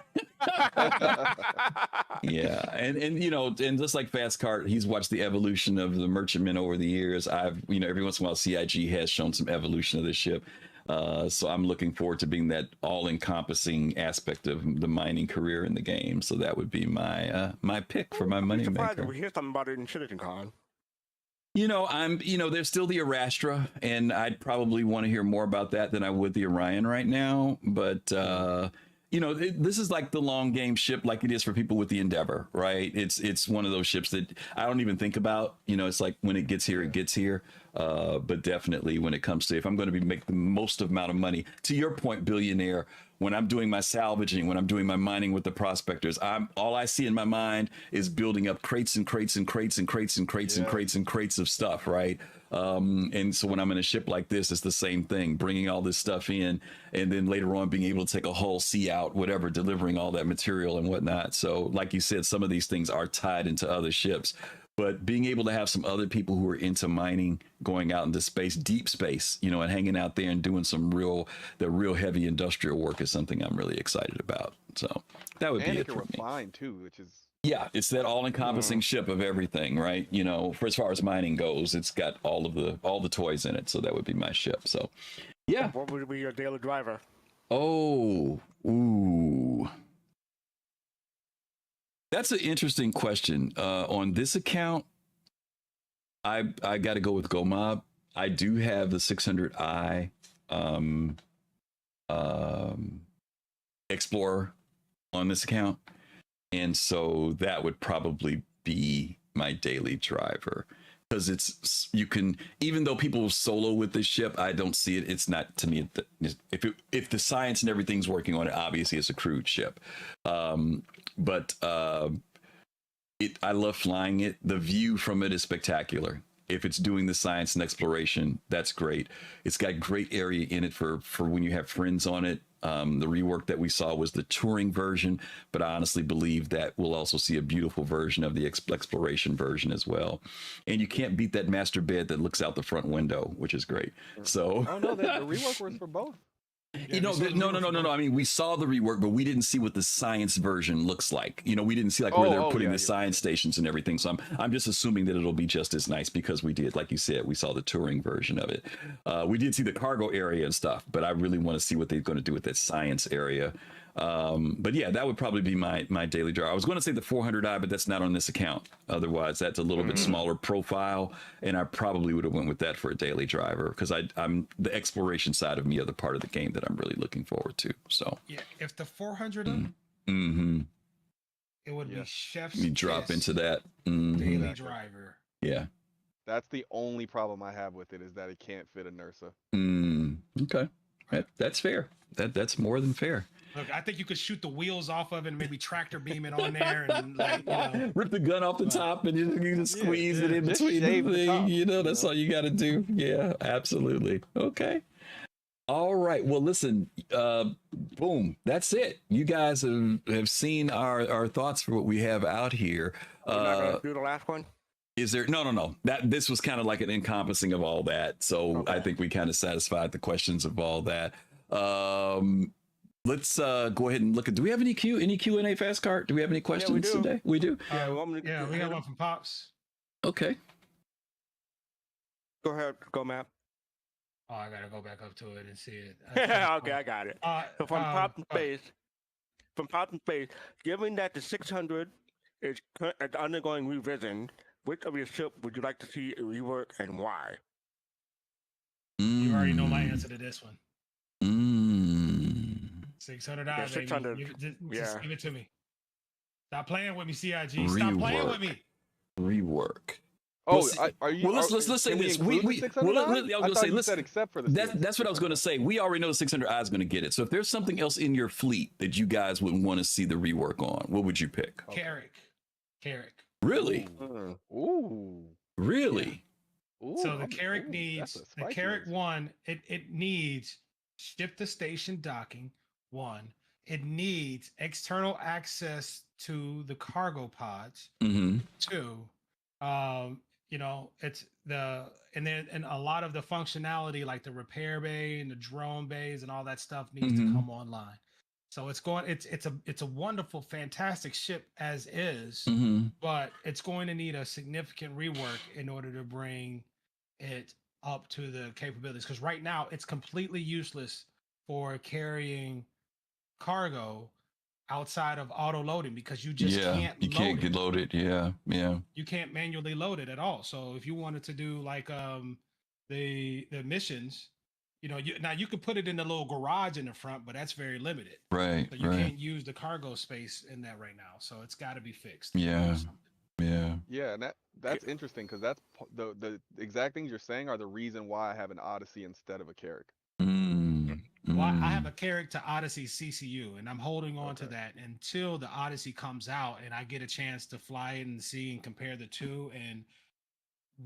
Yeah, and you know, and just like fastcart, he's watched the evolution of the merchantmen over the years. I've, you know, every once in a while CIG has shown some evolution of the ship, so I'm looking forward to being that all-encompassing aspect of the mining career in the game. So that would be my my pick for my money maker. We hear something about it in CitizenCon. You know, there's still the Arastra, and I'd probably want to hear more about that than I would the Orion right now. But you know, this is like the long game ship, like it is for people with the Endeavor, right? It's one of those ships that I don't even think about. You know, it's like when it gets here, it gets here. But definitely when it comes to, if I'm going to make the most amount of money, to your point, Billionaire, when I'm doing my salvaging, when I'm doing my mining with the prospectors, all I see in my mind is building up crates and crates and crates and crates and crates and crates and crates of stuff, right? And so when I'm in a ship like this, it's the same thing, bringing all this stuff in, and then later on being able to take a hull, sea out, whatever, delivering all that material and whatnot. So like you said, some of these things are tied into other ships. But being able to have some other people who are into mining, going out into space, deep space, you know, and hanging out there and doing some real heavy industrial work is something I'm really excited about. So that would be it for me. Refine too, which is, yeah, it's that all-encompassing ship of everything, right? You know, for as far as mining goes, it's got all the toys in it. So that would be my ship. So, yeah. What would be your daily driver? Oh, ooh. That's an interesting question. On this account, I got to go with Gomab. I do have the 600i Explorer on this account, and so that would probably be my daily driver, because you can, even though people solo with this ship, I don't see it. It's not, to me, if the science and everything's working on it, obviously it's a crewed ship. But I love flying it. The view from it is spectacular. If it's doing the science and exploration, that's great. It's got great area in it for when you have friends on it. The rework that we saw was the touring version, but I honestly believe that we'll also see a beautiful version of the exploration version as well. And you can't beat that master bed that looks out the front window, which is great. So, oh no, the rework was for both. You know, no. I mean, we saw the rework, but we didn't see what the science version looks like. You know, we didn't see like where they're putting the science stations and everything. So I'm just assuming that it'll be just as nice, because we did, like you said, we saw the touring version of it. We did see the cargo area and stuff, but I really want to see what they're going to do with that science area. But yeah, that would probably be my daily driver. I was going to say the 400i, but that's not on this account. Otherwise, that's a little bit smaller profile, and I probably would have went with that for a daily driver, because I'm the exploration side of me are the part of the game that I'm really looking forward to. So yeah, if the 400, it would be Chef's. You drop into that daily driver. Yeah, that's the only problem I have with it, is that it can't fit a Nursa. Okay, that's fair. That's more than fair. Look, I think you could shoot the wheels off of it and maybe tractor beam it on there and, like, you know, rip the gun off the top and you just squeeze it in between the thing. Top, you know, that's all you got to do. Yeah, absolutely. Okay. All right. Well, listen, boom. That's it. You guys have seen our thoughts for what we have out here. We're not gonna do the last one? Is there? No. This was kind of like an encompassing of all that. So okay. I think we kind of satisfied the questions of all that. Let's go ahead and look at. Do we have any Q&A fast cart? Do we have any questions today? We do. We got one from Pops. Okay. Go ahead, Gomab. Oh, I gotta go back up to it and see it. Okay, I got it. So from Pops in Space, given that the 600 is undergoing revision, which of your ship would you like to see rework and why? You already know my answer to this one. 600 yeah, 600. Baby. Just give it to me. Stop playing with me, CIG. Stop playing with me. Rework. Oh, see, are you? well, let's say can we this. include the 600 eyes? I was I gonna thought say you said except for the that's what I was gonna say. We already know the 600 eyes going to get it. So if there's something else in your fleet that you guys would want to see the rework on, what would you pick? Carrick. Really? Ooh. Really? Ooh, So the Carrick needs that's a the spicy Carrick one. one. It needs ship to station docking. One. It needs external access to the cargo pods. Mm-hmm. Two. You know, it's the and a lot of the functionality like the repair bay and the drone bays and all that stuff needs to come online. So it's a wonderful, fantastic ship as is, but it's going to need a significant rework in order to bring it up to the capabilities. Because right now it's completely useless for carrying cargo outside of auto loading because you just can't you can't get loaded. Yeah. You can't manually load it at all. So if you wanted to do like the missions, you know, you could put it in the little garage in the front, but that's very limited. Right. So you can't use the cargo space in that right now. So it's got to be fixed. Yeah. Yeah, and that's interesting because that's the exact things you're saying are the reason why I have an Odyssey instead of a Carrick. Well, I have a Carrick to Odyssey CCU, and I'm holding on to that until the Odyssey comes out and I get a chance to fly it and see and compare the two. And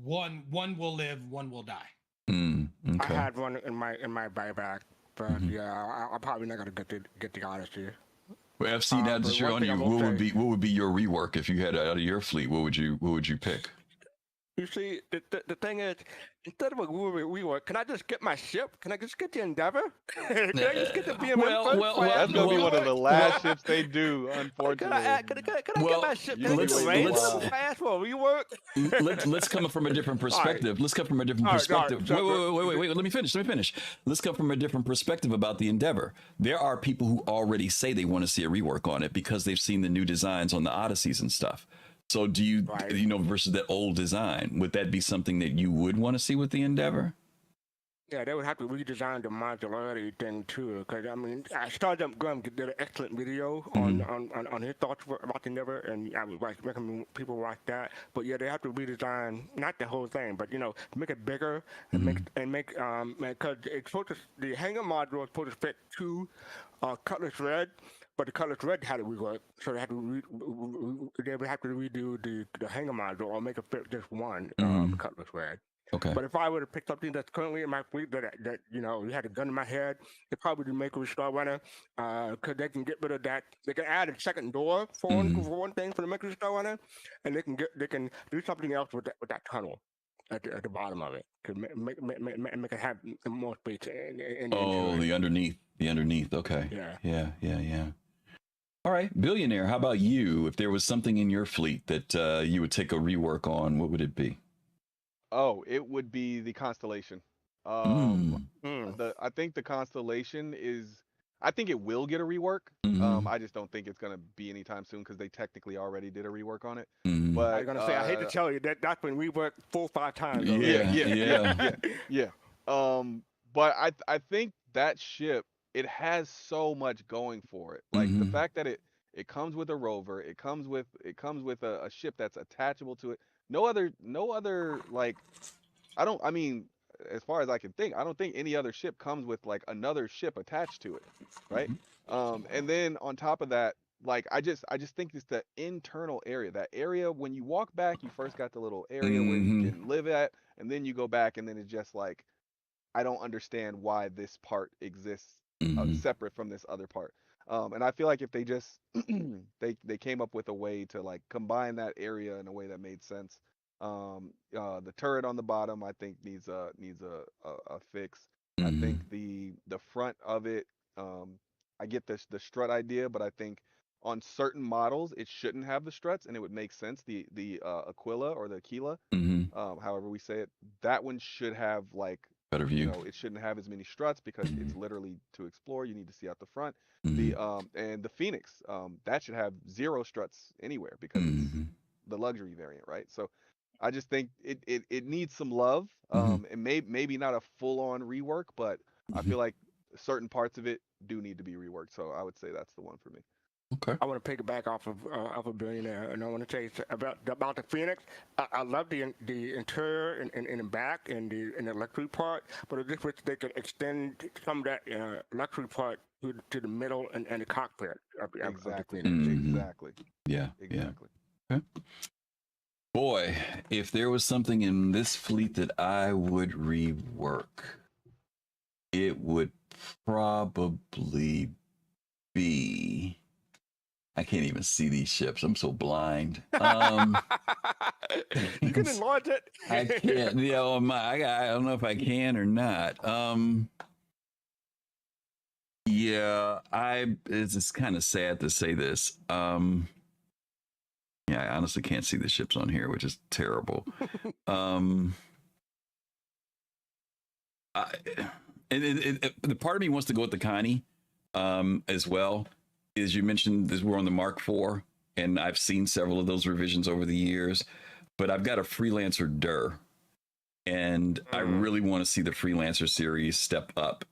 one will live, one will die. I had one in my buyback, but yeah, I'm probably not gonna get the Odyssey. Well, FC, now that you're on you, what would be your rework if you had it out of your fleet? What would you pick? You see, the thing is, instead of a rework, can I just get my ship? Can I just get the Endeavor? Can I just get the BMM That's gonna be one of the last ships they do, unfortunately. Can I get my ship? Can I get the range fast for a rework? Let's come from a different perspective. Let's come from a different perspective. Wait. Let me finish. Let's come from a different perspective about the Endeavor. There are people who already say they want to see a rework on it because they've seen the new designs on the Odysseys and stuff. So do you, you know, versus that old design, would that be something that you would want to see with the Endeavor? Yeah, they would have to redesign the modularity thing too. Because I mean, Starjump Grum did an excellent video on his thoughts about the Endeavor, and I would recommend people watch that. But yeah, they have to redesign not the whole thing, but you know, make it bigger and make because it's supposed to, the hangar module is supposed to fit two Cutlass Red. But the Cutlass Red had to rework, so they would have to redo the hangar module or make it fit just one Cutlass Red. Okay. But if I would have picked something that's currently in my fleet that you know, you had a gun in my head, it probably would make a Star Runner, because they can get rid of that. They can add a second door for one thing for the Mercury Star Runner, and they can do something else with that tunnel at the bottom of it to make it have more space. The underneath. Okay. Yeah. All right, Billionaire, how about you? If there was something in your fleet that you would take a rework on, what would it be? Oh, it would be the Constellation. I think the Constellation I think it will get a rework. I just don't think it's gonna be anytime soon because they technically already did a rework on it. But I was gonna say, I hate to tell you that's been reworked 4 or 5 times. Yeah. But I think that ship, it has so much going for it. Like the fact that it comes with a rover, it comes with a ship that's attachable to it. No other like I mean, as far as I can think, I don't think any other ship comes with like another ship attached to it, right? And then on top of that, like I just think it's the internal area. That area when you walk back, you first got the little area where you can live at, and then you go back, and then it's just like I don't understand why this part exists separate from this other part. And I feel like if they just they came up with a way to like combine that area in a way that made sense. The turret on the bottom I think needs a fix. I think the front of it, I get the strut idea, but I think on certain models it shouldn't have the struts, and it would make sense. The Aquila or the Aquila, however we say it, that one should have like better view. You know, it shouldn't have as many struts because it's literally to explore. You need to see out the front. The and the Phoenix, that should have 0 struts anywhere because it's the luxury variant, right? So I just think it needs some love. And maybe not a full on rework, but I feel like certain parts of it do need to be reworked. So I would say that's the one for me. Okay. I want to piggyback off of Billionaire, and I want to say about the Phoenix. I love the interior and the back and the luxury part, but I just wish they could extend some of that luxury part to the middle and the cockpit of the Exactly. Phoenix. Exactly. Yeah. Exactly. Yeah. Okay. Boy, if there was something in this fleet that I would rework, it would probably be. I can't even see these ships. I'm so blind. You can enlarge it. I can't. You know, I don't know if I can or not. Yeah, it's kind of sad to say this. Yeah, I honestly can't see the ships on here, which is terrible. And the part of me wants to go with the Connie as well. As you mentioned, we're on the Mark IV, and I've seen several of those revisions over the years, but I've got a Freelancer Dur, and I really want to see the Freelancer series step up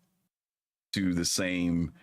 to the same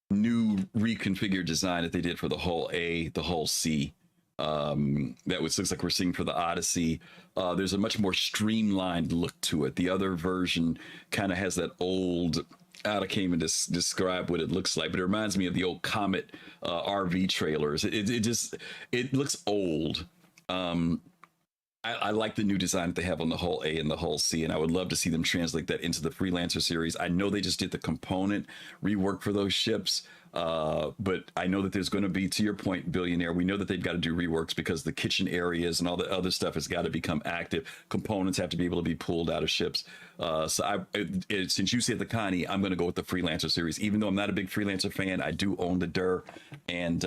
new reconfigured design that they did for the hull A, the hull C. That looks like we're seeing for the Odyssey. There's a much more streamlined look to it. The other version kind of has that old, I can't even describe what it looks like, but it reminds me of the old Comet RV trailers. It looks old. I like the new design that they have on the hull A and the hull C, and I would love to see them translate that into the Freelancer series. I know they just did the component rework for those ships, but I know that there's going to be, to your point, Billionaire, we know that they've got to do reworks because the kitchen areas and all the other stuff has got to become active. Components have to be able to be pulled out of ships. Since you said the Connie, I'm going to go with the Freelancer series. Even though I'm not a big Freelancer fan, I do own the Dur, and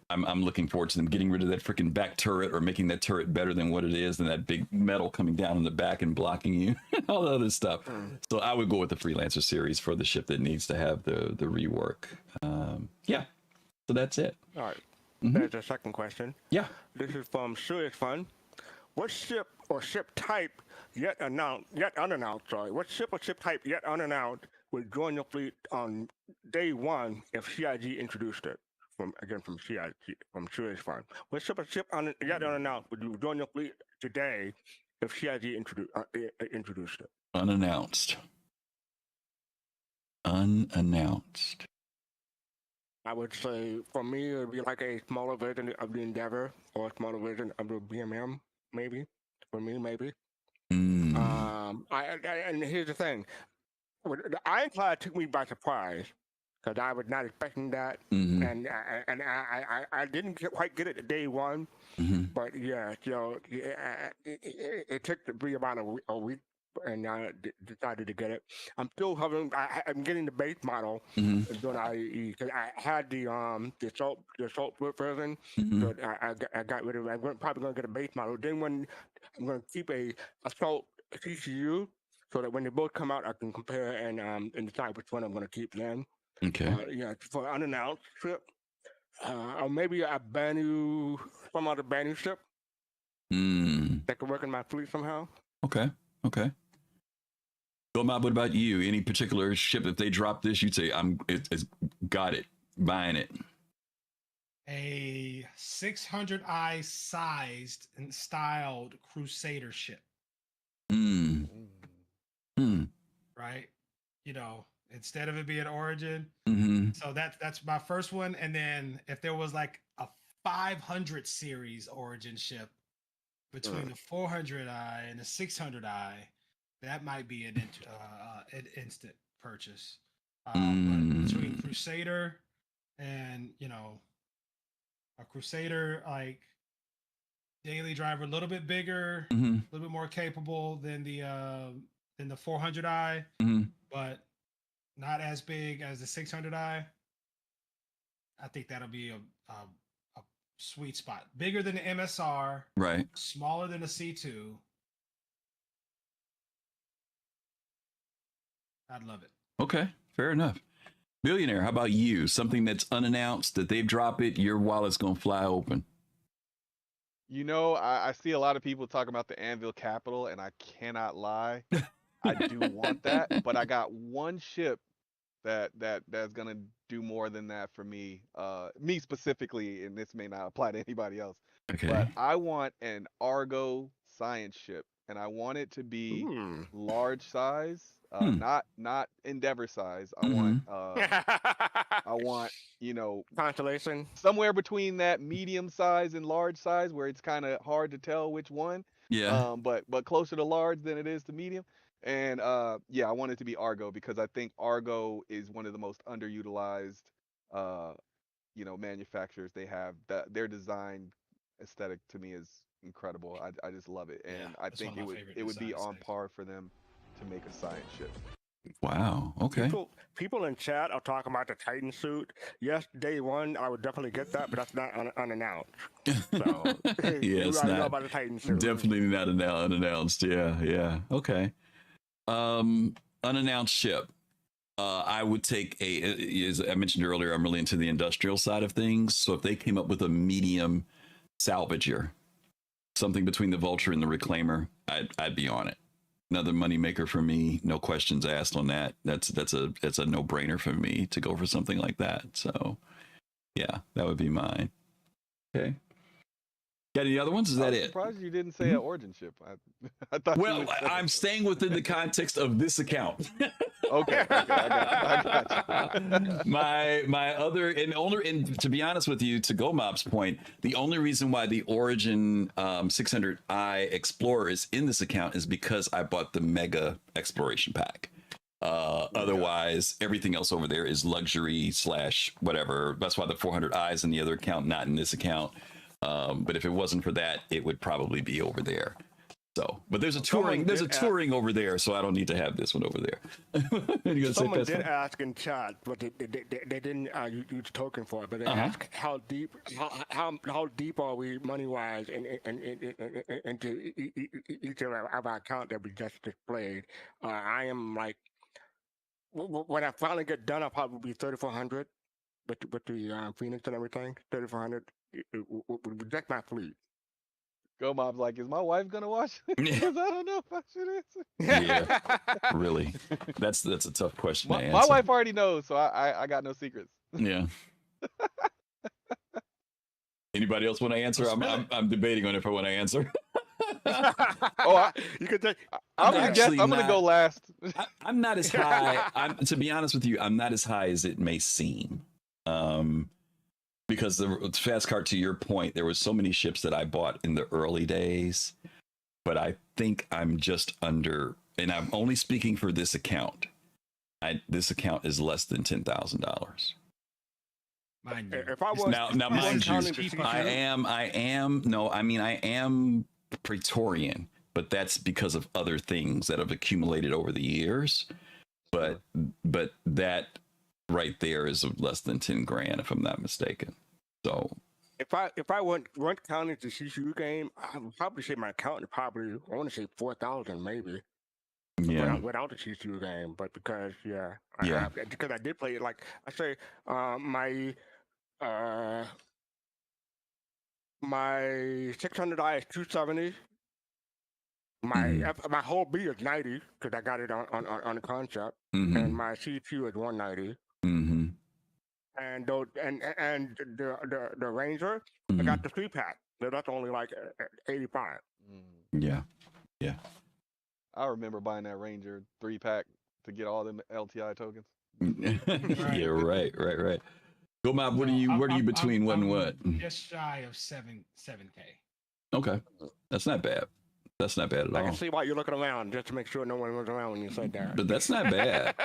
I'm looking forward to them getting rid of that freaking back turret, or making that turret better than what it is, and that big metal coming down in the back and blocking you, all the other stuff. So I would go with the Freelancer series for the ship that needs to have the rework. Yeah, so that's it. All right. There's a second question. Yeah. This is from Serious Fun. What ship or ship type yet unannounced, what ship or ship type yet unannounced would join your fleet on day one if CIG introduced it? From CIG, from Serious Fun. What ship or ship yet unannounced would you join your fleet today if CIG introduced it? Unannounced. I would say for me it would be like a smaller version of the Endeavor or a smaller version of the BMM, maybe. For me, maybe. And here's the thing: the Ironclad took me by surprise because I was not expecting that, and I didn't quite get it at day one. But yeah, it took me about a week. And I decided to get it. I'm still having. I'm getting the base model. Because I had the assault version, but I got rid of it. I'm probably gonna get a base model. Then when I'm gonna keep a assault CCU, so that when they both come out, I can compare and decide which one I'm gonna keep. Then, okay. Yeah, for unannounced trip, or maybe some other Banu ship that could work in my fleet somehow. Okay. Gomab, what about you? Any particular ship, if they drop this, you'd say, it's got it, buying it? A 600i sized and styled Crusader ship. Right? Instead of it being Origin. So that's my first one. And then if there was like a 500 series Origin ship between the 400i and the 600i, that might be an instant purchase. But between Crusader and a Crusader like daily driver, a little bit bigger, a little bit more capable than the 400i, but not as big as the 600i. I think that'll be a sweet spot. Bigger than the MSR, right? Smaller than the C2. I'd love it. Okay, fair enough. Billionaire, how about you? Something that's unannounced that they've dropped it, your wallet's gonna fly open. I see a lot of people talking about the Anvil Capital, and I cannot lie. I do want that, but I got one ship that's gonna do more than that for me. Me specifically, and this may not apply to anybody else. Okay. But I want an Argo science ship, and I want it to be large size, not Endeavor size. I want Constellation somewhere between that medium size and large size, where it's kind of hard to tell which one. Yeah. But closer to large than it is to medium. And yeah, I want it to be Argo because I think Argo is one of the most underutilized manufacturers they have. Their design aesthetic to me is incredible. I just love it, and I think it would be on par for them to make a science ship. Wow. Okay. People in chat are talking about the Titan suit. Yes, day one, I would definitely get that, but that's not unannounced. So, yeah, it's not know about the Titan suit. Definitely not unannounced. Yeah. Okay. Unannounced ship. I would take as I mentioned earlier, I'm really into the industrial side of things. So if they came up with a medium salvager, something between the Vulture and the Reclaimer, I'd be on it. Another moneymaker for me, no questions asked on that. That's a no-brainer for me to go for something like that. So, yeah, that would be mine. Okay. Got any other ones? Is that it? I'm surprised you didn't say an origin ship. I thought. Well, I'm staying within the context of this account. Okay, I got you. my other and to be honest with you, to GomabATL's point, the only reason why the Origin 600i Explorer is in this account is because I bought the Mega Exploration Pack. Otherwise, everything else over there is luxury / whatever. That's why the 400i is in the other account, not in this account. But if it wasn't for that, it would probably be over there. So, but there's a touring over there, so I don't need to have this one over there. Someone did ask in chat, but they didn't use token for it. But they asked how deep are we money wise into each of our account that we just displayed. I am like, when I finally get done, I'll probably be 3,400 with the Phoenix and everything. 3,400 would reject my fleet. GomabATL's like, is my wife gonna watch it? Because I don't know if I should answer. Yeah, really. That's a tough question to answer. My wife already knows, so I got no secrets. Yeah. Anybody else want to answer? I'm debating on if I want to answer. You could take. I'm gonna go last. I'm not as high. To be honest with you, I'm not as high as it may seem. Because the fastcart, to your point, there was so many ships that I bought in the early days, but I think I'm just under, and I'm only speaking for this account. This account is less than $10,000. Mind you. If I was now mind you, I am Praetorian, but that's because of other things that have accumulated over the years. But that right there is less than 10 grand, if I'm not mistaken. So if I weren't counting the CCU game, I would probably say my account is probably, I want to say 4,000 maybe. Yeah. Without the CCU game, but because because I did play it, like I say, my 600i is 270. My whole B is 90 because I got it on the concept, and my CQ is 190. And the Ranger, I got the 3-pack. That's only like 85. Yeah. I remember buying that Ranger 3-pack to get all them LTI tokens. Yeah, right. GomabATL, what are you between what and what? Just shy of 7K. Okay, that's not bad. That's not bad at all. I can see why you're looking around, just to make sure no one was around when you said that. But that's not bad.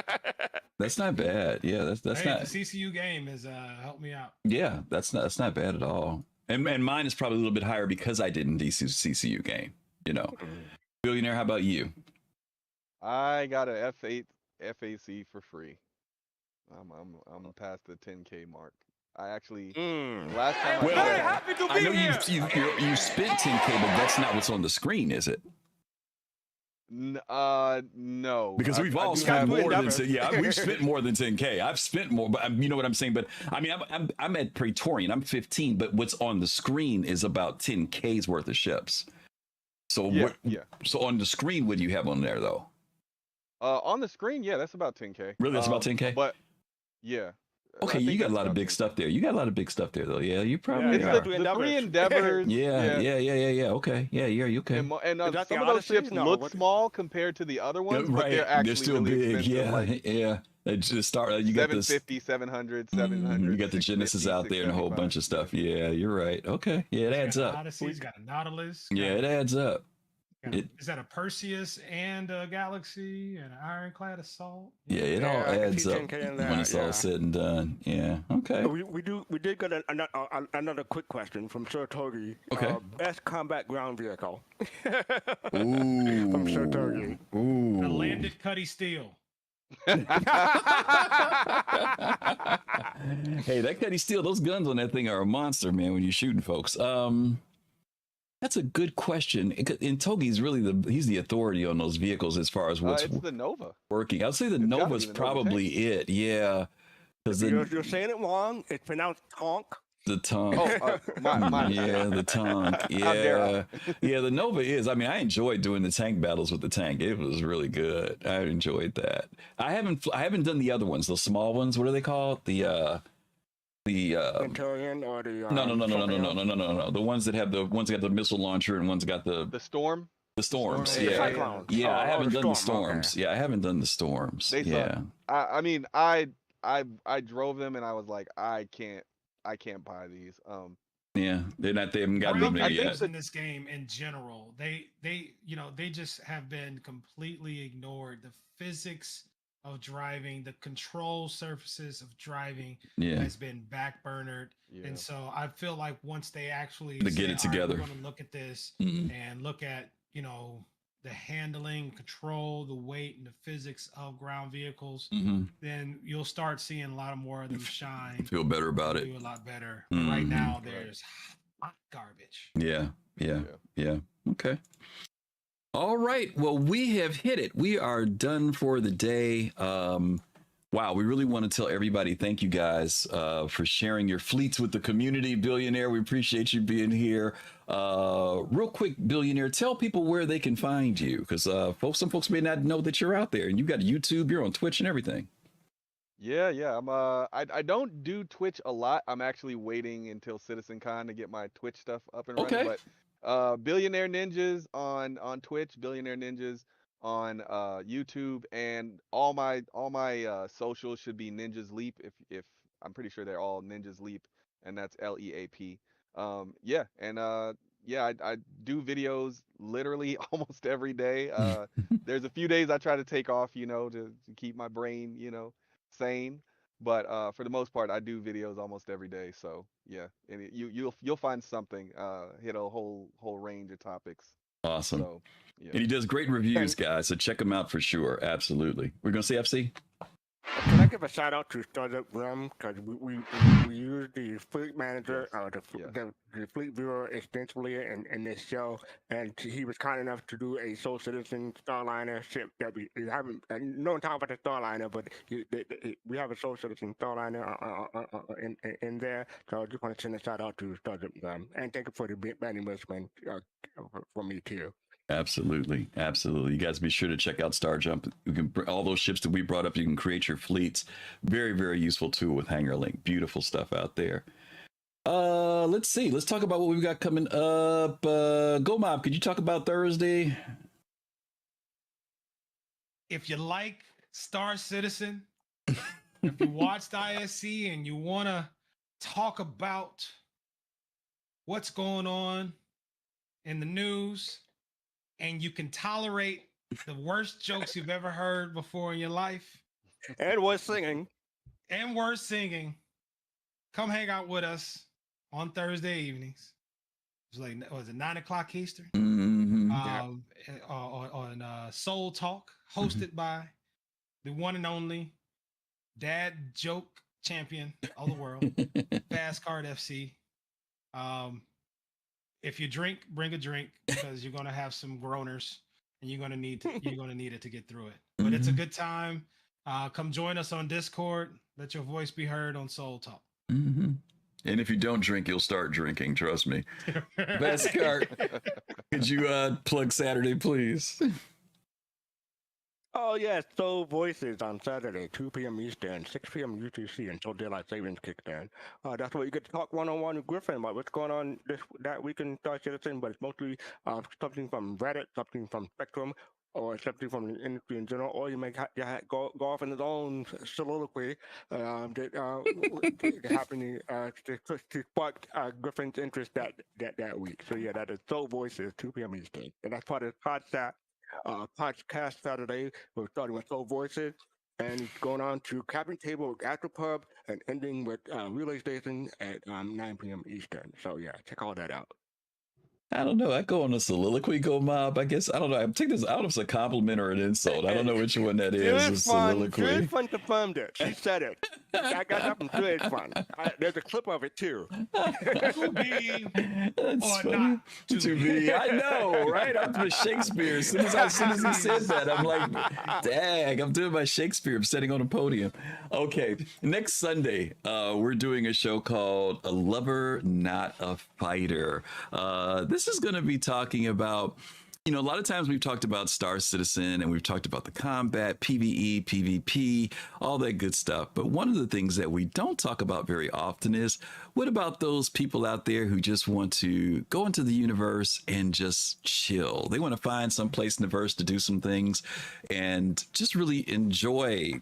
That's not bad. Yeah, that's not. The CCU game has helped me out. Yeah, that's not bad at all. And mine is probably a little bit higher because I didn't CCU game. Billionaire, how about you? I got a F8 FAC for free. I'm past the 10K mark. I actually last time I know you spent 10K, but that's not what's on the screen, is it? No. Because we've all spent more than we've spent more than 10K. I've spent more, but you know what I'm saying. But I mean, I'm at Praetorian. I'm 15, but what's on the screen is about 10K's worth of ships. So So on the screen, what do you have on there though? On the screen, yeah, that's about 10K. Really, that's about 10K. But Yeah. Okay, you got a lot of big stuff there. You got a lot of big stuff there, though. Yeah, you probably It's are. the three endeavors. Yeah. Okay. Yeah, you okay? And Is that some the of those Odyssey? ships No, look what- small compared to the other ones, but Right. they're actually still really big. expensive. Yeah, Like yeah. They just start. You got this. 750, 700, You 700. got the Genesis 650, out there and a whole bunch of 675. stuff. Yeah, you're right. Okay. Yeah, it He's adds got an up. Odyssey, he's got a Nautilus. Yeah, it adds up. Is that a Perseus and a Galaxy and an Ironclad Assault? Yeah, it all I can adds see up 10K in when that, it's all yeah. said and done. Yeah. Okay. We did get another quick question from Sir Togi. Okay. Best combat ground vehicle. Ooh. From Sir Togi. The Ooh. landed Cuddy Steel. Hey, that Cuddy Steel, those guns on that thing are a monster, man, when you're shooting folks. That's a good question. And Togi's really he's the authority on those vehicles as far as what's It's the Nova. working. I'd say the It's gotta Nova's be the Nova probably it. Yeah. Because You're saying it wrong. It's pronounced honk. the tongue. Oh, my Yeah, the tongue. How dare Yeah. Yeah, the Nova is. I mean, I enjoyed doing the tank battles with the tank. It was really good. I enjoyed that. I haven't done the other ones, the small ones. What are they called? The Centurion or the no. The ones that have the the missile launcher and one's got the Storm. storms. Storm. Yeah. Cyclone. Yeah, I haven't the done the storm, okay. storms. Yeah, I haven't done the storms. They yeah. suck. I mean, I drove them and I was like, I can't buy these. Yeah. They haven't gotten them Ground there vehicles yet. in this game in general, they just have been completely ignored. The physics of driving, the control surfaces of driving Yeah. has been backburnered. Yeah. And so I feel like once they actually To get it "All right, together." we're going to look at this Mhm. and look at, the handling, control, the weight, and the physics of ground vehicles, Mhm. then you'll start seeing a lot more of them shine. Feel better about it. Do a lot better. But right Mhm. now, there's hot garbage. Yeah. Okay. All right. Well, we have hit it. We are done for the day. Wow. We really want to tell everybody thank you guys for sharing your fleets with the community. Billionaire, we appreciate you being here. Real quick, Billionaire, tell people where they can find you, because some folks may not know that you're out there, and you've got YouTube, you're on Twitch and everything. Yeah. I'm I don't do Twitch a lot. I'm actually waiting until CitizenCon to get my Twitch stuff up and running. Okay. But Billionaire Ninjas on Twitch, Billionaire Ninjas on YouTube, and all my socials should be Ninjas Leap. If I'm pretty sure they're all Ninjas Leap, and that's LEAP. Yeah, and I do videos literally almost every day. There's a few days I try to take off, to keep my brain, sane. But for the most part, I do videos almost every day. So yeah, and you'll find something. Hit a whole range of topics. Awesome. So yeah. And he does great reviews, guys, so check him out for sure. Absolutely. We're going to say FC? Can I give a shout out to Startup Rum, because we use the fleet manager or the fleet viewer extensively in this show, and he was kind enough to do a Soul Citizen Starliner ship that we haven't no time about the Starliner, but we have a Soul Citizen Starliner in there. So I just want to send a shout out to Startup Rum, and thank you for the band investment for me too. Absolutely. You guys be sure to check out Star Jump. You can all those ships that we brought up. You can create your fleets. Very, very useful tool with Hanger Link. Beautiful stuff out there. Let's see. Let's talk about what we've got coming up. GoMob, could you talk about Thursday? If you like Star Citizen, if you watched ISC and you want to talk about what's going on in the news, and you can tolerate the worst jokes you've ever heard before in your life, and worse singing, come hang out with us on Thursday evenings. It's like, was it 9 o'clock Eastern? Mm-hmm. On Soul Talk, hosted by the one and only dad joke champion of the world, fastcart FC. If you drink, bring a drink, because you're gonna have some groaners, and you're gonna need it to get through it. But it's a good time. Come join us on Discord. Let your voice be heard on Soul Talk. Mm-hmm. And if you don't drink, you'll start drinking. Trust me. Fastcart, could you plug Saturday, please? Oh yes, Soul Voices on Saturday, 2 p.m. Eastern, 6 p.m. UTC until daylight savings kicks in. That's where you get to talk one-on-one with Griffin about what's going on that week in Star Citizen, but it's mostly something from Reddit, something from Spectrum, or something from the industry in general, or you may go off in his own soliloquy that happening to spark Griffin's interest that week. So yeah, that is Soul Voices, 2 p.m. Eastern, and that's part of the podcast Saturday. We're starting with Soul Voices and going on to Cabin Table with Gastropub and ending with Relay Station at 9 p.m. Eastern. So yeah, check all that out. I don't know. I go on a soliloquy, go mob. I guess I don't know. I'm taking this out if it's a compliment or an insult. I don't know which one that is. It's fun. Good fun confirmed it. She said it. I got that from Good Fun. There's a clip of it too. To be That's or funny. not To be. I know, right? I'm doing Shakespeare. As soon as he said that, I'm like, dang, I'm doing my Shakespeare. I'm sitting on a podium. Okay, next Sunday, we're doing a show called A Lover, Not a Fighter. This is going to be talking about, a lot of times we've talked about Star Citizen and we've talked about the combat, PvE, PvP, all that good stuff. But one of the things that we don't talk about very often is, what about those people out there who just want to go into the universe and just chill? They want to find some place in the verse to do some things and just really enjoy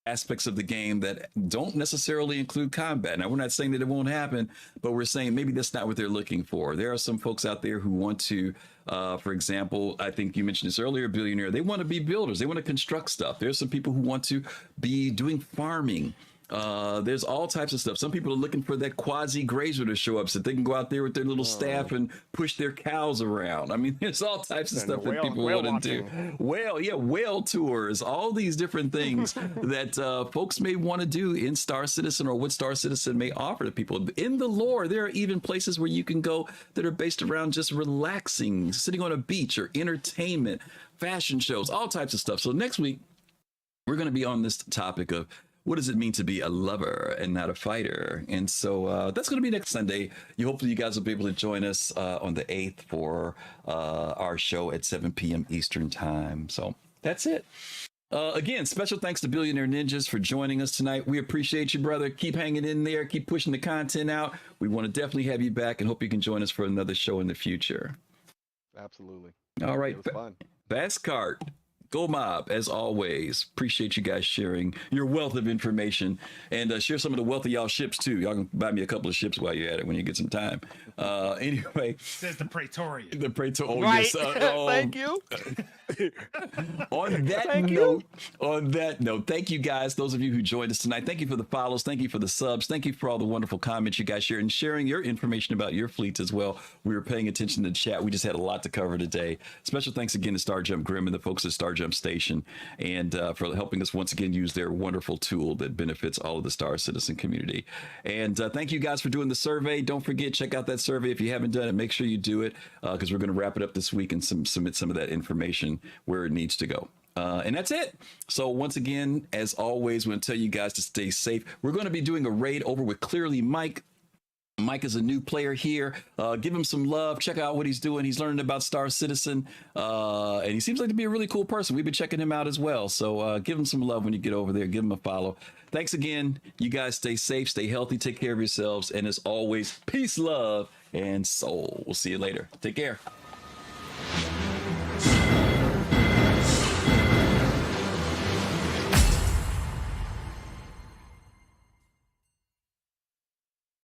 aspects of the game that don't necessarily include combat. Now, we're not saying that it won't happen, but we're saying maybe that's not what they're looking for. There are some folks out there who want to, for example, I think you mentioned this earlier, Billionaire, they want to be builders. They want to construct stuff. There's some people who want to be doing farming. There's all types of stuff. Some people are looking for that quasi grazer to show up so they can go out there with their little staff and push their cows around. I mean, there's all types of stuff that people want to do. Whale tours, all these different things that folks may want to do in Star Citizen, or what Star Citizen may offer to people. In the lore, there are even places where you can go that are based around just relaxing, sitting on a beach, or entertainment, fashion shows, all types of stuff. So next week, we're going to be on this topic of, what does it mean to be a lover and not a fighter? And so that's going to be next Sunday. Hopefully you guys will be able to join us on the 8th for our show at 7 p.m. Eastern time. So that's it. Again, special thanks to Billionaire Ninjas for joining us tonight. We appreciate you, brother. Keep hanging in there. Keep pushing the content out. We want to definitely have you back and hope you can join us for another show in the future. Absolutely. All right. It was fun. Fastcart. Go Mob, as always. Appreciate you guys sharing your wealth of information, and share some of the wealth of y'all ships too. Y'all can buy me a couple of ships while you're at it when you get some time. Anyway, says the Praetorian. The Praetorian. Oh, right. yes. Thank you. On that note, thank you guys, those of you who joined us tonight. Thank you for the follows. Thank you for the subs. Thank you for all the wonderful comments you guys share and sharing your information about your fleets as well. We were paying attention to the chat. We just had a lot to cover today. Special thanks again to Star Jump Grim and the folks at Star Jump Station, and for helping us once again use their wonderful tool that benefits all of the Star Citizen community. And thank you guys for doing the survey. Don't forget, check out that survey. If you haven't done it, make sure you do it, because we're going to wrap it up this week and submit some of that information where it needs to go. And that's it. So once again, as always, we're going to tell you guys to stay safe. We're going to be doing a raid over with Clearly Mike. Mike is a new player here. Give him some love. Check out what he's doing. He's learning about Star Citizen, and he seems like to be a really cool person. We've been checking him out as well. So give him some love when you get over there. Give him a follow. Thanks again. You guys stay safe, stay healthy, take care of yourselves. And as always, peace, love, and soul. We'll see you later. Take care.